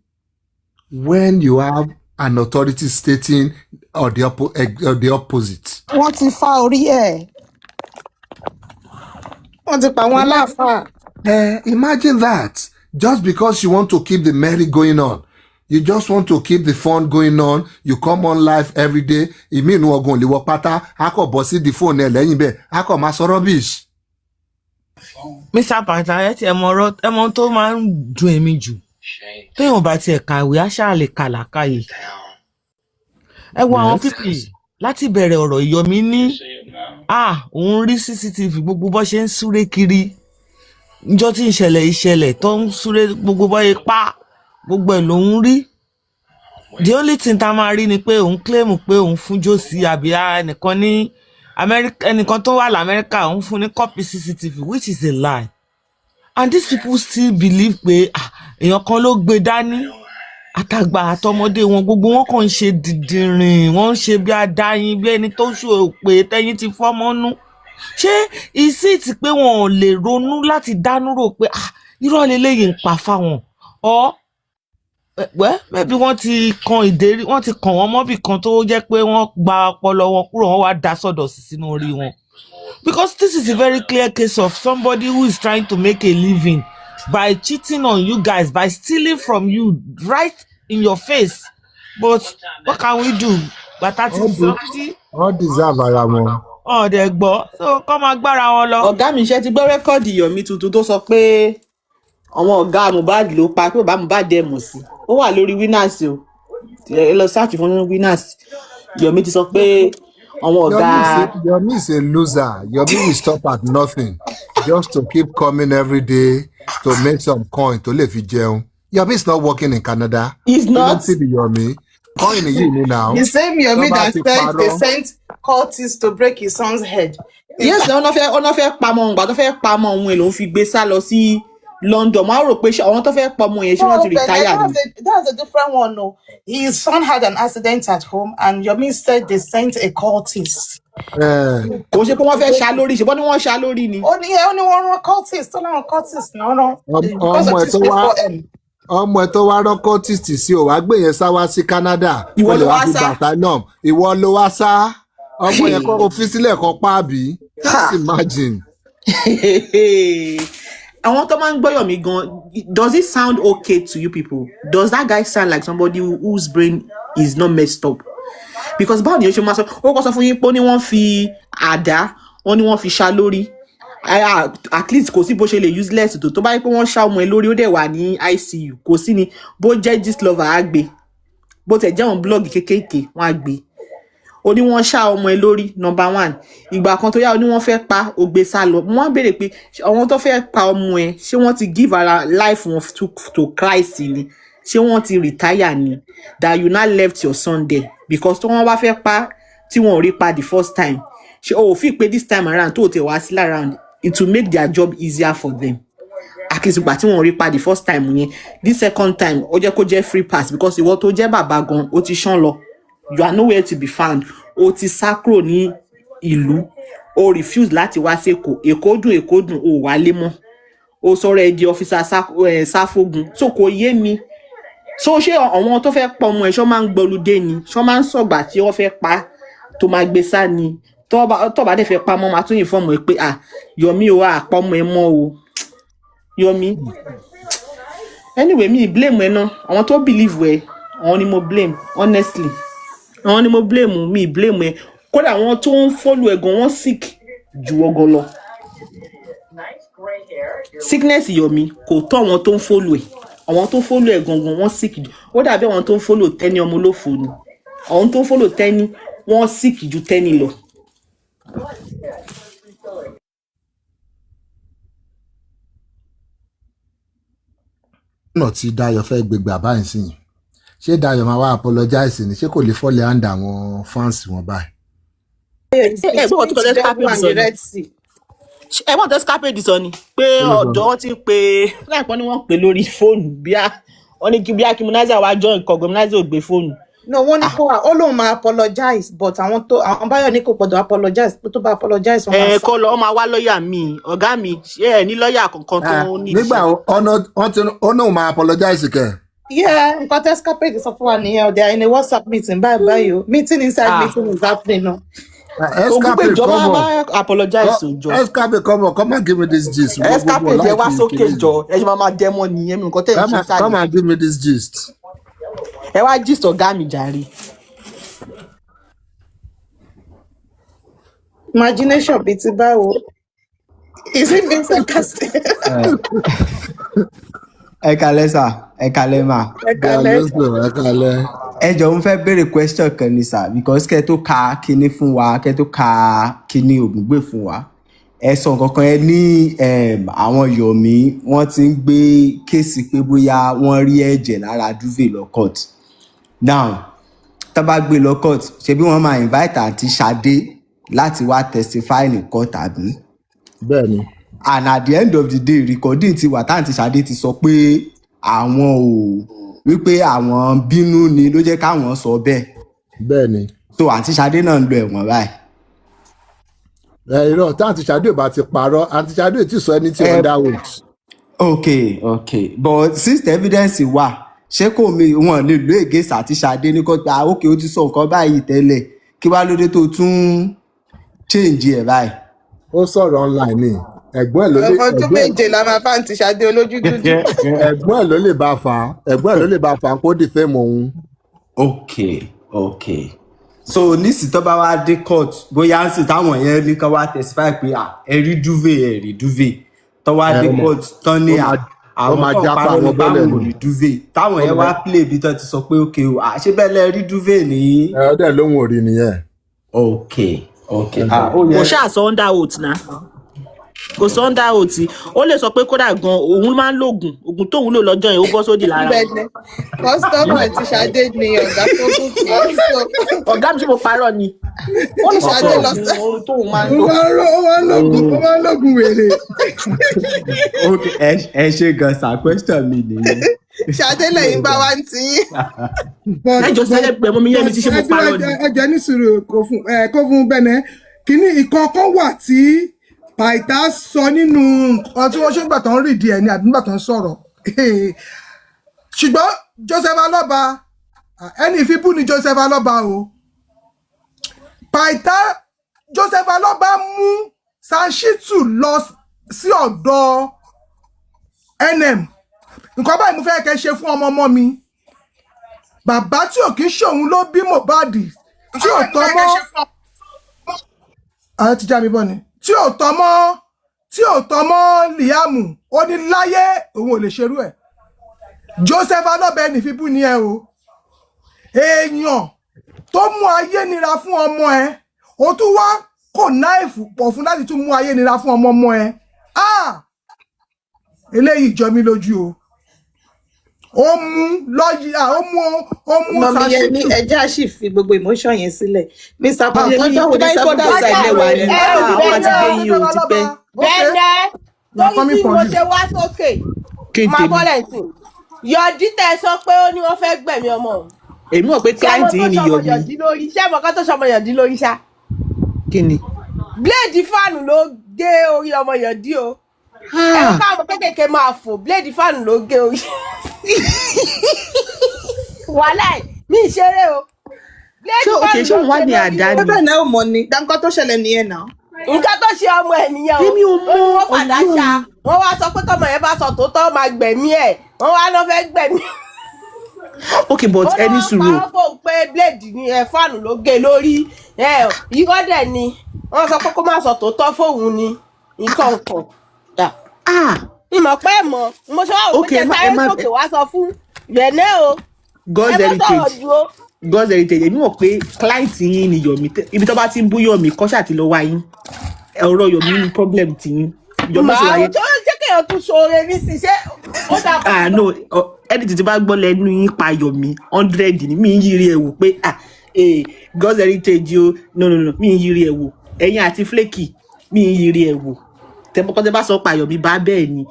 Speaker 1: When you have an authority stating or the opposite.
Speaker 4: Wọ́n ti fa orí ẹ̀. Wọ́n ti pa àwọn aláàfáà.
Speaker 1: Imagine that. Just because you want to keep the merry going on, you just want to keep the fun going on, you come on live every day, ìmí inú ọgùn lè wọ pátá, a kò bọ́ sí the phone ẹ̀ lẹ́yìn bẹ́ẹ̀, a kò máa sọ rubbish.
Speaker 3: Mr. Pata, ẹmọ tó máa ń dùn èmi jù. Téèyàn bá tiẹ̀ kàwé, á ṣáà lè kàlàkàyè. Ẹ wo àwọn pípì láti bẹ̀rẹ̀ ọ̀rọ̀ Yomi ní òun rí CCTV gbogbo bó ṣe ń súré kiri. Njọ́ tí ìṣẹ̀lẹ̀ tó ń súré gbogbo bó ṣe pa gbogbo ẹ̀ lòún rí. The only thing tá a máa rí ni pé òun claim pé òun fún Jossy àbí ẹnìkan ní ẹnìkan tó wà l'Amẹ́ríkà òun fún ní copy CCTV, which is a lie. And these people still believe pé èèyàn kan ló gbé dání. Àtàgbà àtọmọdé wọn gbogbo wọn kàn ń ṣe dìdìrìn, wọ́n ń ṣe bí adáyín bí ẹni tó ṣù pé tẹ́yìn ti fọ́mọ́nú. Ṣé ìsìtì pé wọn ò lè ronú láti dánú rò pé irọ́ leléyìí ń pa fáwọn? Maybe wọ́n ti kan ìdérí, wọ́n ti kàn wọ́n mọ́bì kan tó jẹ́ pé wọ́n gba ọpọlọ wọn kúrò, wọ́n wá dá sọ́dọ̀sí sínú orí wọn. Because this is a very clear case of somebody who is trying to make a living by cheating on you guys, by stealing from you right in your face. But what can we do? But that is something.
Speaker 1: All deserve ara wọn.
Speaker 3: Dẹ̀ gbọ́. So kọ́ máa gbára wọn lọ.
Speaker 2: Ọ̀gá mi ṣe ti gbọ́ rẹ́kọ́ọ̀dì Yomi tuntun tó sọ pé àwọn ọ̀gá Mohbad ló pa pé bàbá Mohbad dẹ̀ mọ̀ sí. Ó wà lórí Winners o. Ẹ lọ search fún Winners. Yomi ti sọ pé àwọn ọ̀gá.
Speaker 1: Yomi is a loser. Yomi will stop at nothing just to keep coming every day to make some coin to lè fi jẹun. Yomi is not working in Canada.
Speaker 2: He's not.
Speaker 1: He don't Yomi. Coin yìí ni now.
Speaker 4: The same Yomi that said they sent cultists to break his son's head.
Speaker 2: Yes, ọ̀nà fẹ́ pamọ́ ọ̀gbà tó fẹ́ pamọ́ ohun èlò ń fi gbé sá lọ sí London. Mo rò pé àwọn tó fẹ́ pamọ́ yẹn ṣé wọ́n ti retire ni.
Speaker 4: That's a different one. No, his son had an accident at home, and Yomi said they sent a cultist.
Speaker 2: Kò ṣe pé wọ́n fẹ́ ṣá lórí, ṣùgbọ́n wọ́n ṣá lórí ni.
Speaker 4: Ó ní wọ́n rán cultist, tó láwọn cultist náà.
Speaker 1: Ọmọ ẹ tó wá rán cultist sí ò wá gbé yẹn sá wá sí Canada.
Speaker 2: Ìwọ ló wá sá.
Speaker 1: Ìwọ ló wá sá. Ọmọ yẹn kọ́ òfin sílẹ̀ kan páàbí. Just imagine.
Speaker 2: Àwọn tó máa ń gbọ́ Yomi gan, does it sound okay to you people? Does that guy sound like somebody whose brain is not messed up? Because báwo ni o ṣe máa sọ, ó kọ́ sọ fún yín pé ó ní wọ́n fi àdá, wọ́n ní wọ́n fi ṣá lórí. At least kò sí bó ṣe lè useless tó bá yẹ pé wọ́n ṣá ọmọ ẹ lórí ó dẹ̀ wà ní ICU, kò sí ni bó jẹ́ gist lover á gbé, bó tẹ̀ jẹ́ àwọn blog kékèké wọ́n á gbé. Ó ní wọ́n ṣá ọmọ ẹ lórí, number one. Ìgbà kan tó yá ó ní wọ́n fẹ́ pa ògbé sá lọ. Wọ́n béèrè pé àwọn tó fẹ́ pa ọmọ ẹ ṣé wọ́n ti give our life wọn to Christ ni, ṣé wọ́n ti retire ni, that you now left your son there because tó wọ́n bá fẹ́ pa tí wọ́n ò rí pa the first time, ṣé o fi pé this time around tó tẹ̀ wá sí around, it will make their job easier for them. At least ìgbà tí wọ́n rí pa the first time yẹn, this second time ó jẹ́ kó jẹ́ free pass because ìwọ tó jẹ́ bàbá gan ó ti ṣán lọ, you are nowhere to be found. O ti sá kúrò ní ìlú, o refuse láti wá sí Èkó dùn o wá lé mọ́, o sọ̀rọ̀ ẹ di officer sáfógun. So kò yé mi. So ṣé àwọn tó fẹ́ pọ̀ ọmọ ẹ̀ ṣọ́ máa ń gbọ́lúdé ni, ṣọ́ máa ń sọ̀gbà tí wọ́n fẹ́ pa tó máa gbé sá ni, tó bá dẹ̀ fẹ́ pa mọ́ máa tún inform ẹ pé Yomi o àpọ̀ ọmọ ẹ mọ́ o Yomi. Anyway, mi blame ẹ náà, àwọn tó believe ẹ àwọn ni mo blame, honestly. Àwọn ni mo blame, mi blame ẹ. Kódà àwọn tó ń follow ẹ gan wọ́n sick ju ọgọ lọ. Sickness Yomi kò tó àwọn tó ń follow ẹ. Àwọn tó follow ẹ gangan wọ́n sick ju. Ó dàbí àwọn tó ń follow Tẹ́ni ọmọ olófò ni. Àwọn tó ń follow Tẹ́ni wọ́n sick ju Tẹ́ni lọ.
Speaker 1: Ọ̀nà tí Dayọ̀ fẹ́ gbégbà báyìí sí yìí. Ṣé Dayọ̀ máa wá apologize ni? Ṣé kò lè fọ́lẹ̀ hand àwọn fans wọn báyìí?
Speaker 2: Ẹ̀gbọ́n tó kọjá scarpage sọ ni pé ọ̀dọ́ wọn ti ń pe láìpẹ́ ni wọ́n pè lórí fóònù bíá wọ́n ní kí bíá kí Munizer wá join nǹkan Munizer ò gbé fóònù
Speaker 4: No, wọ́n ní kó wá ó lóun máa apologize but àwọn Báyọ̀ ní kò gbọ́dọ̀ apologize pé tó bá apologize wọ́n máa
Speaker 2: kọ́ lọ máa wá lọ́ọ̀yà mi ọ̀gá mi ṣé ẹ ní lọ́ọ̀yà kankan tó ní.
Speaker 1: nígbà ọ̀nà máa apologize kẹ.
Speaker 4: Yeah, nǹkan tẹ́ Escapade sọ fún wa nìyẹn. They are in a WhatsApp meeting báyìí o. Meeting inside meeting is happening now.
Speaker 2: Escapade come on. Apologize o jọ.
Speaker 1: Escapade come and give me this gist.
Speaker 2: Escapade ẹ wá sókè jọ ẹ ṣe máa dẹ́mọ̀ nìyẹn mi nǹkan tẹ̀ ń ṣe sáré.
Speaker 1: Come and give me this gist.
Speaker 2: Ẹ wá gist ọ̀gá mi jàre.
Speaker 4: Imagination bíi ti báwo. Is it being sarcastic?
Speaker 11: Ẹ kálẹ́ sà, ẹ kálẹ́ mà.
Speaker 4: Ẹ
Speaker 1: kálẹ́.
Speaker 11: Ẹ jọ̀ọ́ mo fẹ́ béèrè question kan ni sà because kẹ́ tó ka kinní fún wa, kẹ́ tó ka kinní Ògúngbè fún wa. Ẹ sọ nǹkan kan ẹ ní àwọn Yomi wọ́n ti ń gbé kéèsì pé bóyá wọ́n rí ẹ̀jẹ̀ lára Duvet lọ court. Now, tá bá gbé lọ court, ṣebí wọ́n máa invite àǹtí Ṣadé láti wá testify ní court àbí?
Speaker 1: Bẹ́ẹ̀ni.
Speaker 11: And at the end of the day recording ti wà táǹtí Ṣadé ti sọ pé àwọn ò wípé àwọn bínú ni ló jẹ́ káwọn sọ bẹ́ẹ̀.
Speaker 1: Bẹ́ẹ̀ni.
Speaker 11: So àǹtí Ṣadé náà ń lo ẹ̀wọ̀n báyìí.
Speaker 1: Irọ́ táǹtí Ṣadé ò bá ti parọ́ àǹtí Ṣadé ò tí sọ ẹni tí under oath.
Speaker 11: Okay. But since the evidence wà ṣé kò mi wọn lè lo against àǹtí Ṣadé ní kó gba okay ó ti sọ nǹkan báyìí tẹ́lẹ̀ kí wá lóde tó tún change ẹ̀ báyìí.
Speaker 1: Ó sọ̀rọ̀ online ni ẹ̀gbọ́n ẹ̀ ló lè.
Speaker 4: Ọdún méje la máa bá àǹtí Ṣadé olójú dúdú.
Speaker 1: Ẹ̀gbọ́n ẹ̀ ló lè bá fa kó defame òun.
Speaker 11: Okay. So nísì tó bá wá dé court bóyá sì táwọn yẹn ní kán wá testify pé ẹ rí Duvet tó wá dé court tán ní àwọn kan parọ́ ní báwọn ò rí Duvet táwọn yẹn wá play bí tó ti sọ pé okay o ṣé bẹ́ẹ̀ lẹ rí Duvet ní.
Speaker 1: Ọdẹ lóhun ò rí nìyẹn.
Speaker 11: Okay.
Speaker 2: Kò ṣáà sọ under oath náà. Kò sọ under oath ó lè sọ pé kódà gan òun máa ń lògùn ògùn tóun lò lọ́jọ́ yẹn ó bọ́ sódì lára.
Speaker 4: Bẹ́ẹ̀ni kọ́sítọ́mù àti Ṣadé ni ọ̀gá tó kù kí ó sọ.
Speaker 2: Ọ̀gá mi tí mo parọ́ ni. Ó ní Ṣadé lọ sí ohun tóun máa ń lò.
Speaker 7: Ó máa ń lògùn wèrè.
Speaker 11: Ẹ ṣe gan sa question mi nìyẹn.
Speaker 4: Ṣadé lẹ́yìn bá wá ń tì í.
Speaker 2: Ẹ jọ sẹ́lẹ̀ pẹ̀ mọ́ mi yẹ́ mi ti ṣe mo parọ́ ni.
Speaker 7: Ẹ jẹ́ ní sùúrù kó fún bẹ́ẹ̀ kíní ìkọ̀ọ̀kan wà tí Paita sọ nínú nǹkan tí wọ́n ṣe ń gbà tán rí díẹ̀ ní àbí nígbà tán sọ̀rọ̀. Ṣùgbọ́n Joseph Aloba ẹni ìfibú ni Joseph Aloba o. Paita Joseph Aloba mú Sanṣítù lọ sí ọ̀dọ̀ NM. Nǹkan báyìí mo fẹ́ kẹ́ ṣe fún ọmọ mi. Bàbá tí ò kí ń ṣòun ló bí Mohbad tí ò tọ́ mọ́. Àwọn ti já mi bọ́ ni. Tí ò tọ́ mọ́ Liam ó ní láyé òun ò lè ṣerú ẹ̀. Joseph Aloba ẹni fíbú ni ẹ o. Èèyàn tó mú ayé nira fún ọmọ ẹ ó tún wá kò náìfù pọ̀ fún láti tún mú ayé nira fún ọmọ ẹ. Eléyìí jọ mí lójú o. Ó mú lọ́yà ó mú
Speaker 4: mọ̀mí yẹn ní ẹjẹ́ àṣì fi gbogbo emotion yẹn sílẹ̀. Mr. Pàtó dáhùn ní sábà ṣàìlẹ̀ wà ní
Speaker 2: àwọn àti gbé yín o ti pẹ́.
Speaker 6: Bẹ́ẹ̀ torí tí mo ṣe wá sókè máa bọ́lẹ̀ sí yọ̀dí tẹ̀ sọ pé ó ní wọ́n fẹ́ gbẹ̀mí ọmọ òun.
Speaker 2: Èmi mọ̀ pé client yìí ni Yọ̀mí.
Speaker 6: Ṣé àmọ́ kan tó ṣọmọ Yọ̀dí lórí ṣá?
Speaker 2: Kí ni?
Speaker 6: Bléèdì fáànù ló gé orí ọmọ Yọ̀dí o. Ẹ̀rọ káàmù kékèké máa fò bléèdì fáànù ló gé orí. Wàhálà mi ìṣeré o.
Speaker 2: Ṣé òkè ṣé òun wá ní àdá ni?
Speaker 4: Bẹ́ẹ̀ náà ó mọ̀ ni dáńkọ́ tó ṣẹlẹ̀ nìyẹn náà.
Speaker 6: Nǹkan tó ṣe ọmọ ẹ̀ nìyẹn o.
Speaker 2: Èmi ò mọ̀
Speaker 6: wọ́n padà ṣá wọ́n wá sọ pé tọmọ yẹn bá sọ tòótọ́ máa gbẹ̀mí ẹ̀ wọ́n wá lọ fẹ́ gbẹ̀mí.
Speaker 2: Okay, but ẹni sùúrù.
Speaker 6: Wọ́n fò pé bléèdì ni fáànù ló gé lórí irọ́ dẹ̀ ni wọ́n sọ pé kó má sọ tòótọ́ fóun ni nǹkan kan. Ìmọ̀ pé mọ̀ mo ṣe wá òun jẹ sáré sókè wá sọ fún Bẹ̀nẹ́ o.
Speaker 2: God's heritage èmi mọ̀ pé client yín ni Yọ̀mí ibi tó bá ti ń bú Yọ̀mí kọ́ṣà ti lọ wá yín ọ̀rọ̀ Yọ̀mí ní problem ti yín.
Speaker 6: Màá tó ṣé kéèyàn tún ṣoore ní sí ṣé ó dà.
Speaker 2: No ẹni tí bá gbọ́ lẹ́nu yín pa Yọ̀mí 100 ni mi ń yiri ẹ̀ wò pé God's heritage o no mi ń yiri ẹ̀ wò ẹ̀yin àti flaky mi ń yiri ẹ̀ wò tẹ bá sọ pa Yọ̀mí bá bẹ́ẹ̀ ni.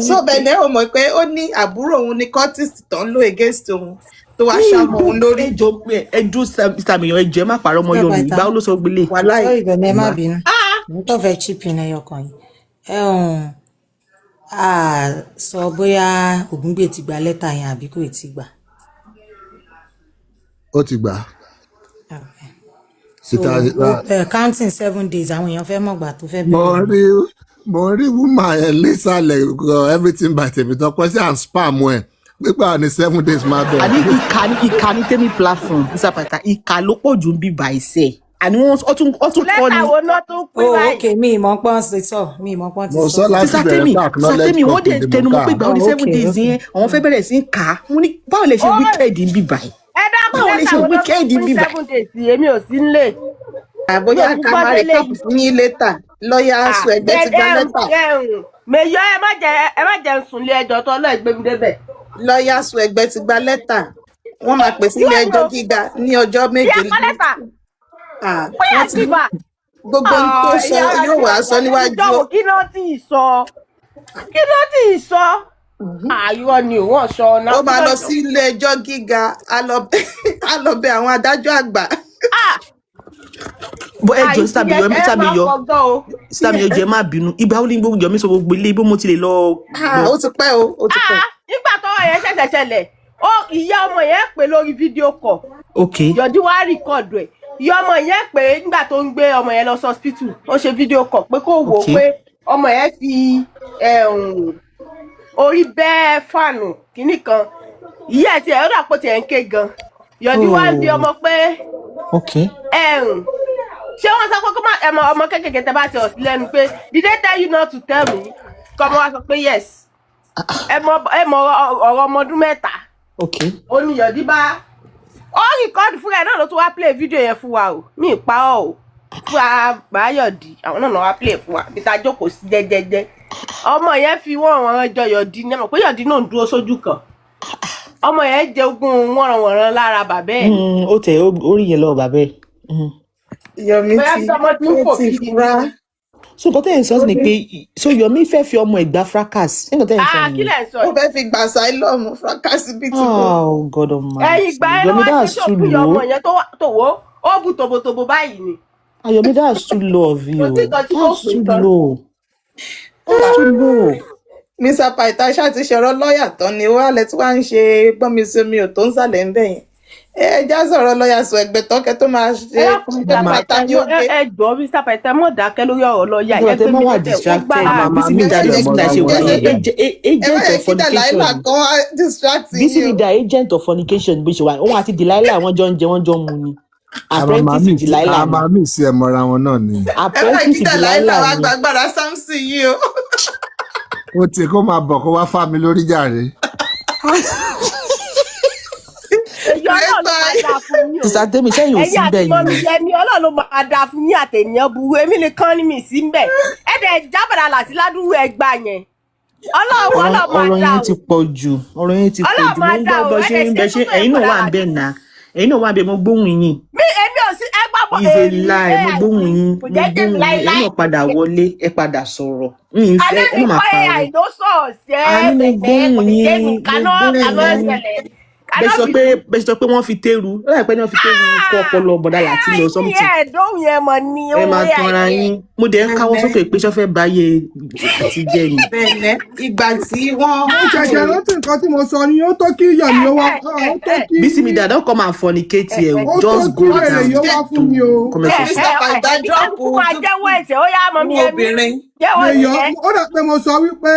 Speaker 4: So Bẹ̀nẹ́ ò mọ̀ pé ó ní àbúrò òun ní cultist tó ń lò against òun tó wá ṣàmọ̀ òun lórí.
Speaker 2: ẹjọ́ sàmìyàn ẹjọ́ ẹ má parọ́ ọmọ yọ mi ìgbà ó ló sọ gbélé.
Speaker 4: Wàláì.
Speaker 5: Sorry, bẹ̀rẹ̀ má bínú. Mo tó fẹ́ chip in ẹyọ kan yìí. Sọ bóyá Ògúngbè ti gba lẹ́tà yẹn àbí kò tí gbà.
Speaker 1: Ó ti gbà.
Speaker 5: Okay. So counting 7 days àwọn èèyàn fẹ́ mọ̀gbà tó fẹ́
Speaker 1: bẹ̀rẹ̀. Mo rí woman ẹ̀ lẹ́sàlẹ̀ everything by Tèmítọ́pẹ́ sí and spam ẹ̀ pípa ní 7 days máa bẹ̀rẹ̀.
Speaker 2: àní ìka ní tèmi platform Mr. Paita ìka ló pọ̀ jù ń bí bá ìṣe àní wọ́n tún kọ́ ni.
Speaker 6: lẹ́tà wo náà tún pín báyìí.
Speaker 5: Okay, mi ìmọ̀ pọ́n ti sọ mi ìmọ̀ pọ́n ti
Speaker 1: Mo
Speaker 5: sọ.
Speaker 1: sọ láti bẹ̀rẹ̀ fún acknowledge
Speaker 2: Sátẹ́mi wọ́n dẹ̀ tẹnu mọ́ pé ìgbà òní 7 days
Speaker 5: okay.
Speaker 2: yẹn àwọn fẹ́ bẹ̀rẹ̀ sí ń kà á wọ́n ní báwo lè ṣe wicked ń bí báyìí.
Speaker 6: ẹ dákun
Speaker 2: báwo lè
Speaker 6: lẹ́tà
Speaker 2: ṣe
Speaker 6: wo náà
Speaker 2: wicked
Speaker 6: tún
Speaker 2: ń bí
Speaker 6: pín
Speaker 2: báyìí.
Speaker 6: 7 days èmi ò sí nílé.
Speaker 4: Àbóyá ká máa rí kọ́ọ̀pù fún yín létà. Lọ́ọ̀yà aṣọ ẹgbẹ́ ti gba lẹ́tà.
Speaker 6: Mèyọ ẹ má jẹ́ ń sùn lé ẹjọ́ tó ọlọ́ ìgbé mi débẹ̀.
Speaker 4: Lọ́ọ̀yà aṣọ ẹgbẹ́ ti gba lẹ́tà. Wọ́n máa pè sílé ẹjọ́ gíga ní ọjọ́ méje.
Speaker 6: Bí ẹ kọ́ lẹ́tà. Bóyá
Speaker 4: Wọ́n ti
Speaker 6: ti bà.
Speaker 4: gbogbo ohun tó sọ yóò wá sọ níwájú.
Speaker 6: Ìjọwọ́ kí ló tí ì sọ? Kí ló tí ì sọ? Àyọ̀ ni òun ọ̀ṣọ́ ọ̀nà.
Speaker 4: Ó máa lọ sí ilé ẹjọ́ gíga, á lọ bẹ àwọn adájọ́ àgbà.
Speaker 2: bó ẹjọ́ Sàmìyàn jẹ́ má bínú ìgbà ó ní gbogbo ìjọ mi sọ gbogbo ilé bó mo ti lè lọ.
Speaker 4: Ó ti pẹ́ o, ó ti pẹ́.
Speaker 6: Nígbà tọ́wọ́ yẹn ṣẹ̀ṣẹ̀ ṣẹlẹ̀, ìyá ọmọ yẹn pè lórí fídíò kọ̀.
Speaker 2: Okay.
Speaker 6: Yọ̀dí wá rìkọ̀dù ẹ̀. Ìyá ọmọ yẹn pè nígbà tó ń gbé ọmọ yẹn lọ sí hospital. Ó ṣe fídíò kọ̀ pé kó wò ó pé ọmọ yẹn fi orí bẹ́ fàánù kìíní kan. Ìyá ẹ̀ tiẹ̀ ó dà pọ̀ tiẹ̀ ń ké gan. Yọ̀dí wá ń bi ọmọ pé ṣé wọ́n sọ pé kó má ọmọ kékeré tẹ bá ti ọ̀sí lẹ́nu pé did they tell you not to tell me? Kọ́mọ wá sọ pé yes. Ẹ mọ ọ̀rọ̀ ọmọ ọdún 3. Ó ní Yọ̀dí bá ó rìkọ́dù fúnra ẹ̀ náà ló tún wá play fídíò yẹn fún wa o. Mi ì pa ọ́ o. Fún Àbáyọ̀dí àwọn náà wá play fún wa bí ta jókòó sí jẹ́jẹ́jẹ́. Ọmọ yẹn fi wọ́n jọ Yọ̀dí ní ẹ̀mọ̀ pé Yọ̀dí náà ń dúró sójú kan. Ọmọ yẹn jẹ ogún wọ̀nràn lára bàbá ẹ̀.
Speaker 2: Ó tẹ̀ orí yẹn lọ bàbá ẹ̀.
Speaker 4: Yomi ti fura.
Speaker 2: So nǹkan tẹ́ ẹ̀ ń sọ ni pé so Yomi fẹ́ fi ọmọ ẹ̀ gba fracas. Nǹkan tẹ́ ẹ̀ ń sọ ni.
Speaker 6: Kí lẹ̀ ń sọ?
Speaker 4: Ó fẹ́ fi gba asylum fracas bíi ti bò.
Speaker 2: Oh God Almighty.
Speaker 6: Ẹ̀yìn ìgbà ẹ̀ ló wá sí ṣòkú ọmọ yẹn tó wó ó bù tòbòtòbò báyìí ni.
Speaker 2: Yomi, that's too low of you. That's too low. That's too low.
Speaker 4: Mr. Paita ṣáà ti ṣọ̀rọ̀ lọ́ọ̀yà tán ni wàhálẹ̀ tí wàá ń ṣe gbọ́nmi-sí-omi ò tó ń sàlẹ̀ ń bẹ̀ yẹn. Ẹ já sọ̀rọ̀ lọ́ọ̀yà sọ ẹgbẹ́ tọ́kẹ́ tó máa ṣe pátá ní òde.
Speaker 6: Ẹ jọ Mr. Paita mọ̀ dákẹ́ lórí ọ̀rọ̀ lọ́ọ̀yà.
Speaker 2: Ẹ tẹ́ mọ́ wà distracted. Bísí mi dá agent of fornication. Bísí mi dá agent of fornication bó ṣe wà. Òun àti Delilah wọ́n jọ ń jẹ wọ́n jọ ń mu ni. Apprentice Delilah.
Speaker 1: Àmà mi sí ẹ mọ́ra wọn náà ni.
Speaker 2: Apprentice Delilah
Speaker 4: wa
Speaker 2: ni.
Speaker 4: gbàgbára Samson yìí o.
Speaker 1: Ó ti kó máa bọ̀ kó wá fà mí lórí jàre.
Speaker 6: Èyí Ọlọ́run ló máa dà fún yín o.
Speaker 2: Sísá Tẹ́mi sẹ́yìn ò sí bẹ́ẹ̀
Speaker 6: Ẹ̀yin àti mọ́mí ẹni Ọlọ́run ló máa dà fún yín àtẹ̀yìn burú èmi nìkan ni mi sí ń bẹ̀. Ẹ̀dẹ̀ jábàdà láti ládùúgbò ẹgbà yẹn. Ọlọ́run máa dà o.
Speaker 2: Ọ̀rọ̀ yẹn ti pọ̀ jù. Mo ń gbọ́ bọ́ ṣe ń bẹ ṣe ẹ̀yin náà wà ń bẹ̀ náà. Ẹ̀yin náà wà ń bẹ̀ mo gbóhùn yín.
Speaker 6: Èmi ò sí ẹgbà bọ̀
Speaker 2: Ìzè láì mo gbóhùn yín. Ẹ̀yin náà padà wọlé ẹ padà sọ̀rọ̀.
Speaker 6: Alẹ́ ní kọ́ ẹ̀ àìló sọ̀ọ̀sẹ̀
Speaker 2: bẹ́ẹ̀ sọ pé wọ́n fi téru láìpẹ́ ní wọ́n fi téru kọ́ ọpọlọ bọ̀dá láti lọ sọ́mùtì.
Speaker 6: ẹ̀ẹ́dọ́hùn yẹn mọ̀ ní owó
Speaker 2: ẹ máa tanra yín mo dẹ̀ ń káwọ́ sókè pé sọ́fẹ́ báyé àti jẹ́ ni.
Speaker 4: Bẹ́ẹ̀ni ìgbà tí wọ́n.
Speaker 7: Ṣẹ̀ṣẹ̀ rántí nǹkan tí mo sọ ni ó tó kí Yomi ó wá.
Speaker 2: Bísí mi dada come and fornicate here just go down to comment section.
Speaker 4: Mr. Paita drop
Speaker 6: fún wa jẹ́wọ́ ẹ̀jẹ̀ ó yá mọ́ mi
Speaker 4: obìnrin.
Speaker 6: jẹ́wọ́ ẹ̀jẹ̀.
Speaker 7: Ó dà pé mo sọ wípé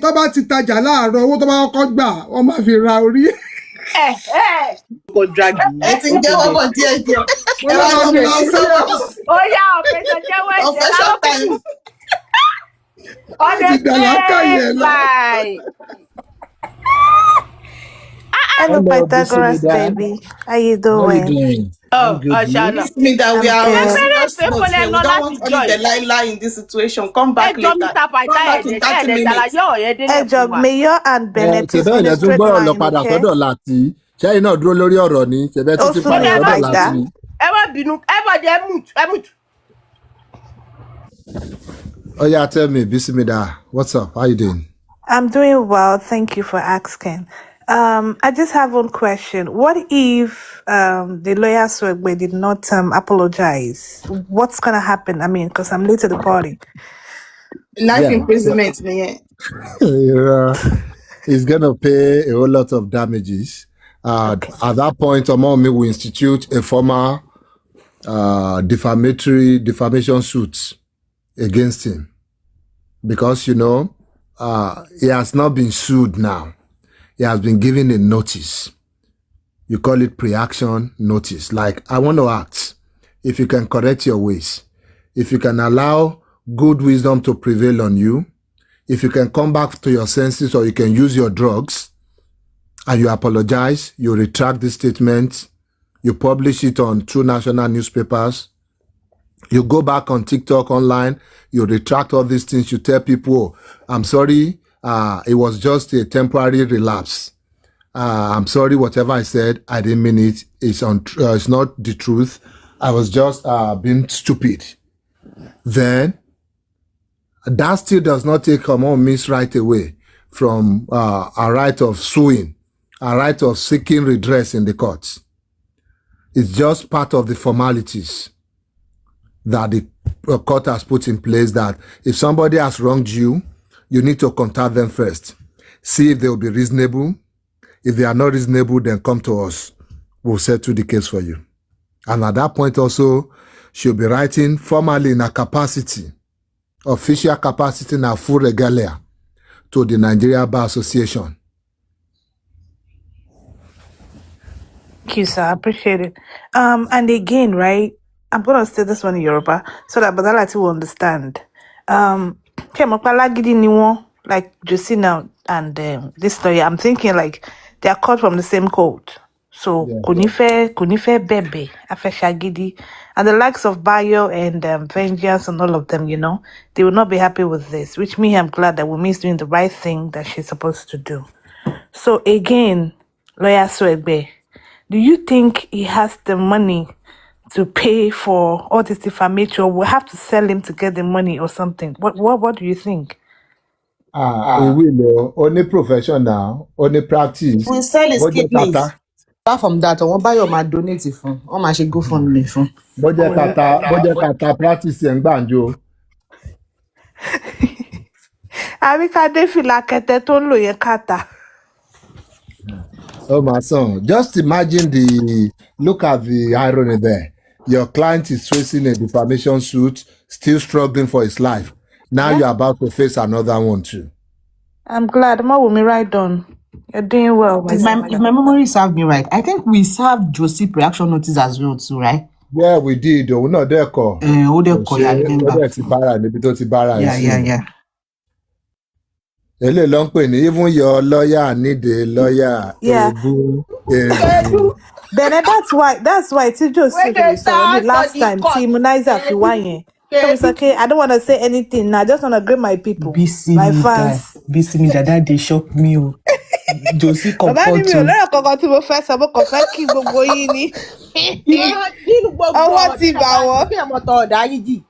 Speaker 7: tó bá ti tajà láàárọ̀ owó tó bá kọ́kọ́ gbà wọ́n máa fi ra orí.
Speaker 2: Kò drag yìí.
Speaker 4: Ẹ ti ń jẹ́wọ́ bọ̀ díẹ̀ díẹ̀. Ẹ wá lọ bí ọ sọ́wọ́.
Speaker 6: Ó yá ọ̀fẹ́ tó jẹ́wọ́ ẹ̀jẹ̀
Speaker 4: Official time.
Speaker 12: Hello, Pythagoras baby. How you doing?
Speaker 6: Ashana.
Speaker 4: Me that we are
Speaker 12: Okay.
Speaker 4: serious note here. We don't want only Delilah in this situation. Come back later. Come back in 30 minutes.
Speaker 12: Ẹ jọ̀ọ́, Mayor and Bennett is
Speaker 1: Ṣèbẹ́
Speaker 12: on the
Speaker 1: ilẹ̀ tún
Speaker 12: straight
Speaker 1: gbọ́rọ̀ lọ
Speaker 12: line,
Speaker 1: padà
Speaker 12: okay?
Speaker 1: sọ́dọ̀ láti. Ṣẹ́yìn náà dúró lórí ọ̀rọ̀ ni. Ṣèbẹ́ títí
Speaker 12: Ó
Speaker 1: padà
Speaker 12: sún
Speaker 1: sọ́dọ̀
Speaker 12: mi
Speaker 1: láti.
Speaker 6: Ẹ má bínú ẹ bọ̀ jẹ́ mute.
Speaker 1: Oya, tell me, Bisimida, what's up? How you doing?
Speaker 12: I'm doing well. Thank you for asking. I just have one question. What if the lawyer Swegbe did not apologize? What's gonna happen? I mean, because I'm late to the party.
Speaker 4: Life
Speaker 1: Yeah.
Speaker 4: imprisonment, yeah.
Speaker 1: He's gonna pay a whole lot of damages.
Speaker 12: Okay.
Speaker 1: At that point, Omomi will institute a formal defamation suit against him because he has not been sued now. He has been given a notice. You call it pre-action notice. Like, I want to act. If you can correct your ways, if you can allow good wisdom to prevail on you, if you can come back to your senses or you can use your drugs and you apologize, you retract the statement, you publish it on 2 national newspapers, you go back on TikTok online, you retract all these things, you tell people, I'm sorry, it was just a temporary relapse. I'm sorry, whatever I said, I didn't mean it. It's not the truth. I was just being stupid. Then, that still does not take Omomi's right away from a right of suing, a right of seeking redress in the courts. It's just part of the formalities that the court has put in place that if somebody has wronged you, you need to contact them first. See if they will be reasonable. If they are not reasonable, then come to us. We'll settle the case for you. And at that point also, she'll be writing formally in her capacity, official capacity in her full regalia to the Nigeria Bar Association.
Speaker 12: Thank you, sir. I appreciate it. And again, right? I'm gonna say this one in Yoruba so that Badalati will understand. Kemokpalagidi ni won, like Jossy now and this lawyer. I'm thinking like they are caught from the same code. So Kunife Bebe, Afeshagidi, and the likes of Bayo and Vengeance and all of them, they will not be happy with this, which means I'm glad that Wumi is doing the right thing that she's supposed to do. So again, Lawyer Swegbe, do you think he has the money to pay for all this defamation? We'll have to sell him to get the money or something. What do you think?
Speaker 1: He will, only professional, only practice.
Speaker 2: We sell his
Speaker 1: Budget
Speaker 2: kidneys.
Speaker 1: kata.
Speaker 2: Apart from that, wọ́n bá yọ̀ máa donate fún, wọ́n máa ṣe GoFundMe fún.
Speaker 1: Budget kata practice and banjo.
Speaker 12: Àríkádé fìlà kẹ̀tẹ̀ tó ń lò yẹn kàtà.
Speaker 1: Oh, my son, just imagine look at the irony there. Your client is facing a defamation suit, still struggling for his life. Now you're about to face another one too.
Speaker 12: I'm glad. Ma will me right on. You're doing well.
Speaker 2: If my memory serves me right, I think we served Jossy pre-action notice as well too, right?
Speaker 1: Yeah, we did. We're not there, call.
Speaker 2: I remember. Yeah.
Speaker 1: Even your lawyer need a lawyer.
Speaker 12: Yeah. Then that's why it's just last time immunizer fi wine. So it's okay. I don't want to say anything now. I just want to greet my people, my fans.
Speaker 2: BC that they shock me. Jossy
Speaker 12: comfort you.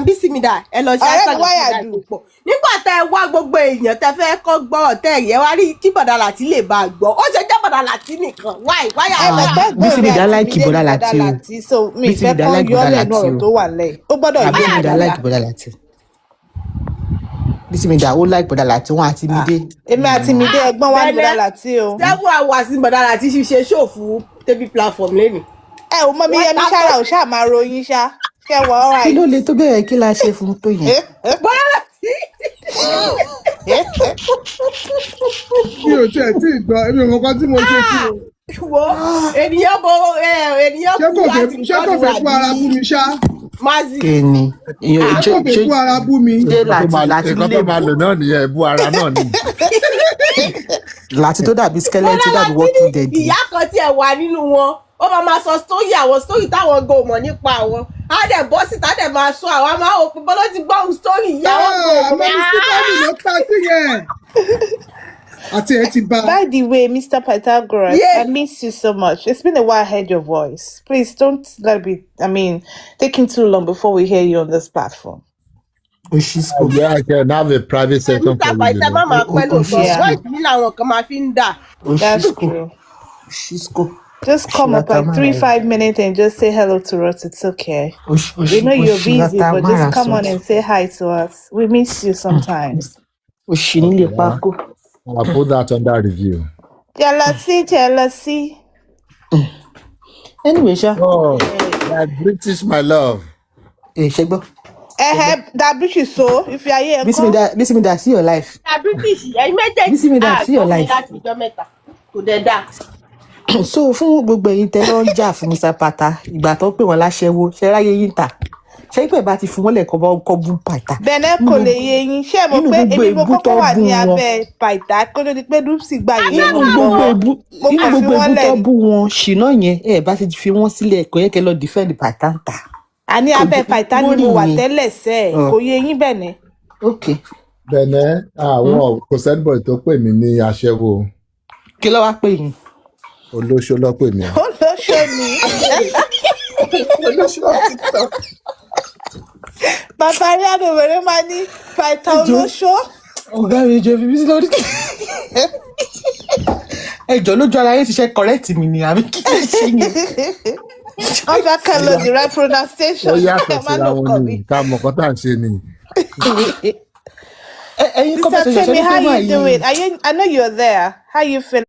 Speaker 6: Bísí mi dà ẹ lọ ṣe àṣàjù púpọ̀ nígbà tẹ ẹ wá gbogbo èèyàn tẹ fẹ́ kọ́ gbọ́ ọ̀tẹ̀ yẹn wá rí kí Bọ̀dá Láti lè bá a gbọ́ ó ṣe jẹ́ Bọ̀dá Láti nìkan wáyà.
Speaker 2: Bísí mi dà láìkì Bọ̀dá Láti o
Speaker 12: so mi fẹ́ kọ́ yọ lẹ́nu ọ̀rọ̀ tó wà lẹ́yìn ó gbọ́dọ̀ yé
Speaker 2: Bísí mi dà láìkì Bọ̀dá Láti. Bísí mi dà ó láìkì Bọ̀dá Láti wọn àti mi dé.
Speaker 12: Èmi àti mi dé ẹ̀gbọ́n wa Bọ̀dá Láti o.
Speaker 6: Seven hours ní Bọ̀dá Láti ṣiṣẹ́ ṣòfò tẹ́bí platform lẹ́nu.
Speaker 12: Ò mọ mi Yẹmí Ṣára ò ṣáà máa ròyìn ṣá.
Speaker 2: Kí ló lè tó bẹ̀rẹ̀ kí la ṣe fún tó yẹn?
Speaker 6: Bọ̀dá Láti.
Speaker 7: Mi ò tiẹ̀ tí ì gbọ́ èmi ò mọ̀ kan tí mo ṣe fún o.
Speaker 6: Wo ènìyàn kú láti
Speaker 7: ṣé kò fẹ́ kú ara bú mi ṣá?
Speaker 6: Mazi.
Speaker 2: Kẹ́ni.
Speaker 7: Ṣé kò fẹ́ kú ara bú mi?
Speaker 2: Ṣé Láti
Speaker 1: lè máa lò náà nìyẹn bú ara náà ni.
Speaker 2: Láti tó dàbí skeleton dàbí walking dead.
Speaker 6: Ìyá kan tí ẹ wà nínú wọn ó máa sọ stórí táwọn go mọ̀ nípa àwọn á dẹ̀ bọ́ síta dẹ̀ máa sọ àwọn máa wò pé bọ́lá ti gbọ́ stórí ìyá wọn go mọ̀.
Speaker 7: Àmọ́ ló pa sí yẹn. Àti ẹ ti bá.
Speaker 12: By the way, Mr. Pythagoras, I miss you so much. It's been a while I heard your voice. Please don't let it be, taking too long before we hear you on this platform. Oshisko.
Speaker 1: Yeah, I can have a private session for
Speaker 6: Mr.
Speaker 1: you,
Speaker 6: Paita má máa pẹ́ lóòótọ́
Speaker 12: Oshisko.
Speaker 6: voice mi làwọn kan máa fi ń dà.
Speaker 4: That's
Speaker 12: Oshisko.
Speaker 4: true.
Speaker 12: Oshisko.
Speaker 4: Just come up like 3-5 minutes and just say hello to us. It's okay. We know you're busy, but just come on and say hi to us. We miss you sometimes.
Speaker 12: Oshinile Pako.
Speaker 1: I'll put that under review.
Speaker 4: Jealousy.
Speaker 12: Anyway, Sha.
Speaker 1: Oh, like British, my love.
Speaker 12: Shegbo.
Speaker 4: That bitch is so. If you are here,
Speaker 12: Listen me that see your life.
Speaker 6: British ẹ̀yin méjèèjì
Speaker 12: Listen me that see your life.
Speaker 6: láti ìjọ mẹ́ta kò dẹ̀ dà.
Speaker 12: So fún gbogbo ẹ̀yin tẹ́ lọ ń jà fún Mr. Pata ìgbà tó pè wọ́n láṣẹ́wó ṣe ráyé yín ta ṣé pé bá ti fún wọn lẹ́ẹ̀kan bá kọ́ bú Paita.
Speaker 4: Bẹ̀nẹ̀ kò lè yé yín ṣé mo pé èmi mo kọ́kọ́ wà ní abẹ́ Paita kó tó di pé Dupsy gbà yín lẹ́nu lọ́wọ́.
Speaker 12: Nínú gbogbo ebú tó bú wọn ṣìnà yẹn ẹ bá ti fi wọn sílẹ̀ kò yẹ kẹ́ lọ defend Paita ń ta.
Speaker 4: Àní abẹ́ Paita ni mo wà tẹ́lẹ̀ sẹ́ ẹ̀ kò yé yín Bẹ̀nẹ̀.
Speaker 12: Okay.
Speaker 1: Bẹ̀nẹ̀ àwọn kò sẹ́nibọ̀dì tó pè mí ní aṣẹ́wó.
Speaker 12: Kí ló wá pè yín?
Speaker 1: Olóṣó ló pè mí.
Speaker 4: Olóṣó ni.
Speaker 12: Olóṣó TikTok.
Speaker 4: Bàbá rí àdòwèrè máa ní Paita olóṣó.
Speaker 12: Ọ̀gá mi jẹ́ bíbí sí lórí. Ẹjọ́ lójú ara yín ti ṣe correct mi ni àbí kí lè ṣe yẹn.
Speaker 4: Wọ́n fẹ́ kẹ́ lo the right pronunciation.
Speaker 1: Ó yàtọ̀ síra wọn ni ká mọ̀ kọ́ tá à ń ṣe ni.
Speaker 12: Ẹ̀yin kọ́ bá ṣe
Speaker 4: Sister
Speaker 12: ṣe
Speaker 4: Temi,
Speaker 12: ṣe
Speaker 4: how
Speaker 12: ní
Speaker 4: you doing? I know you're there. How you feel?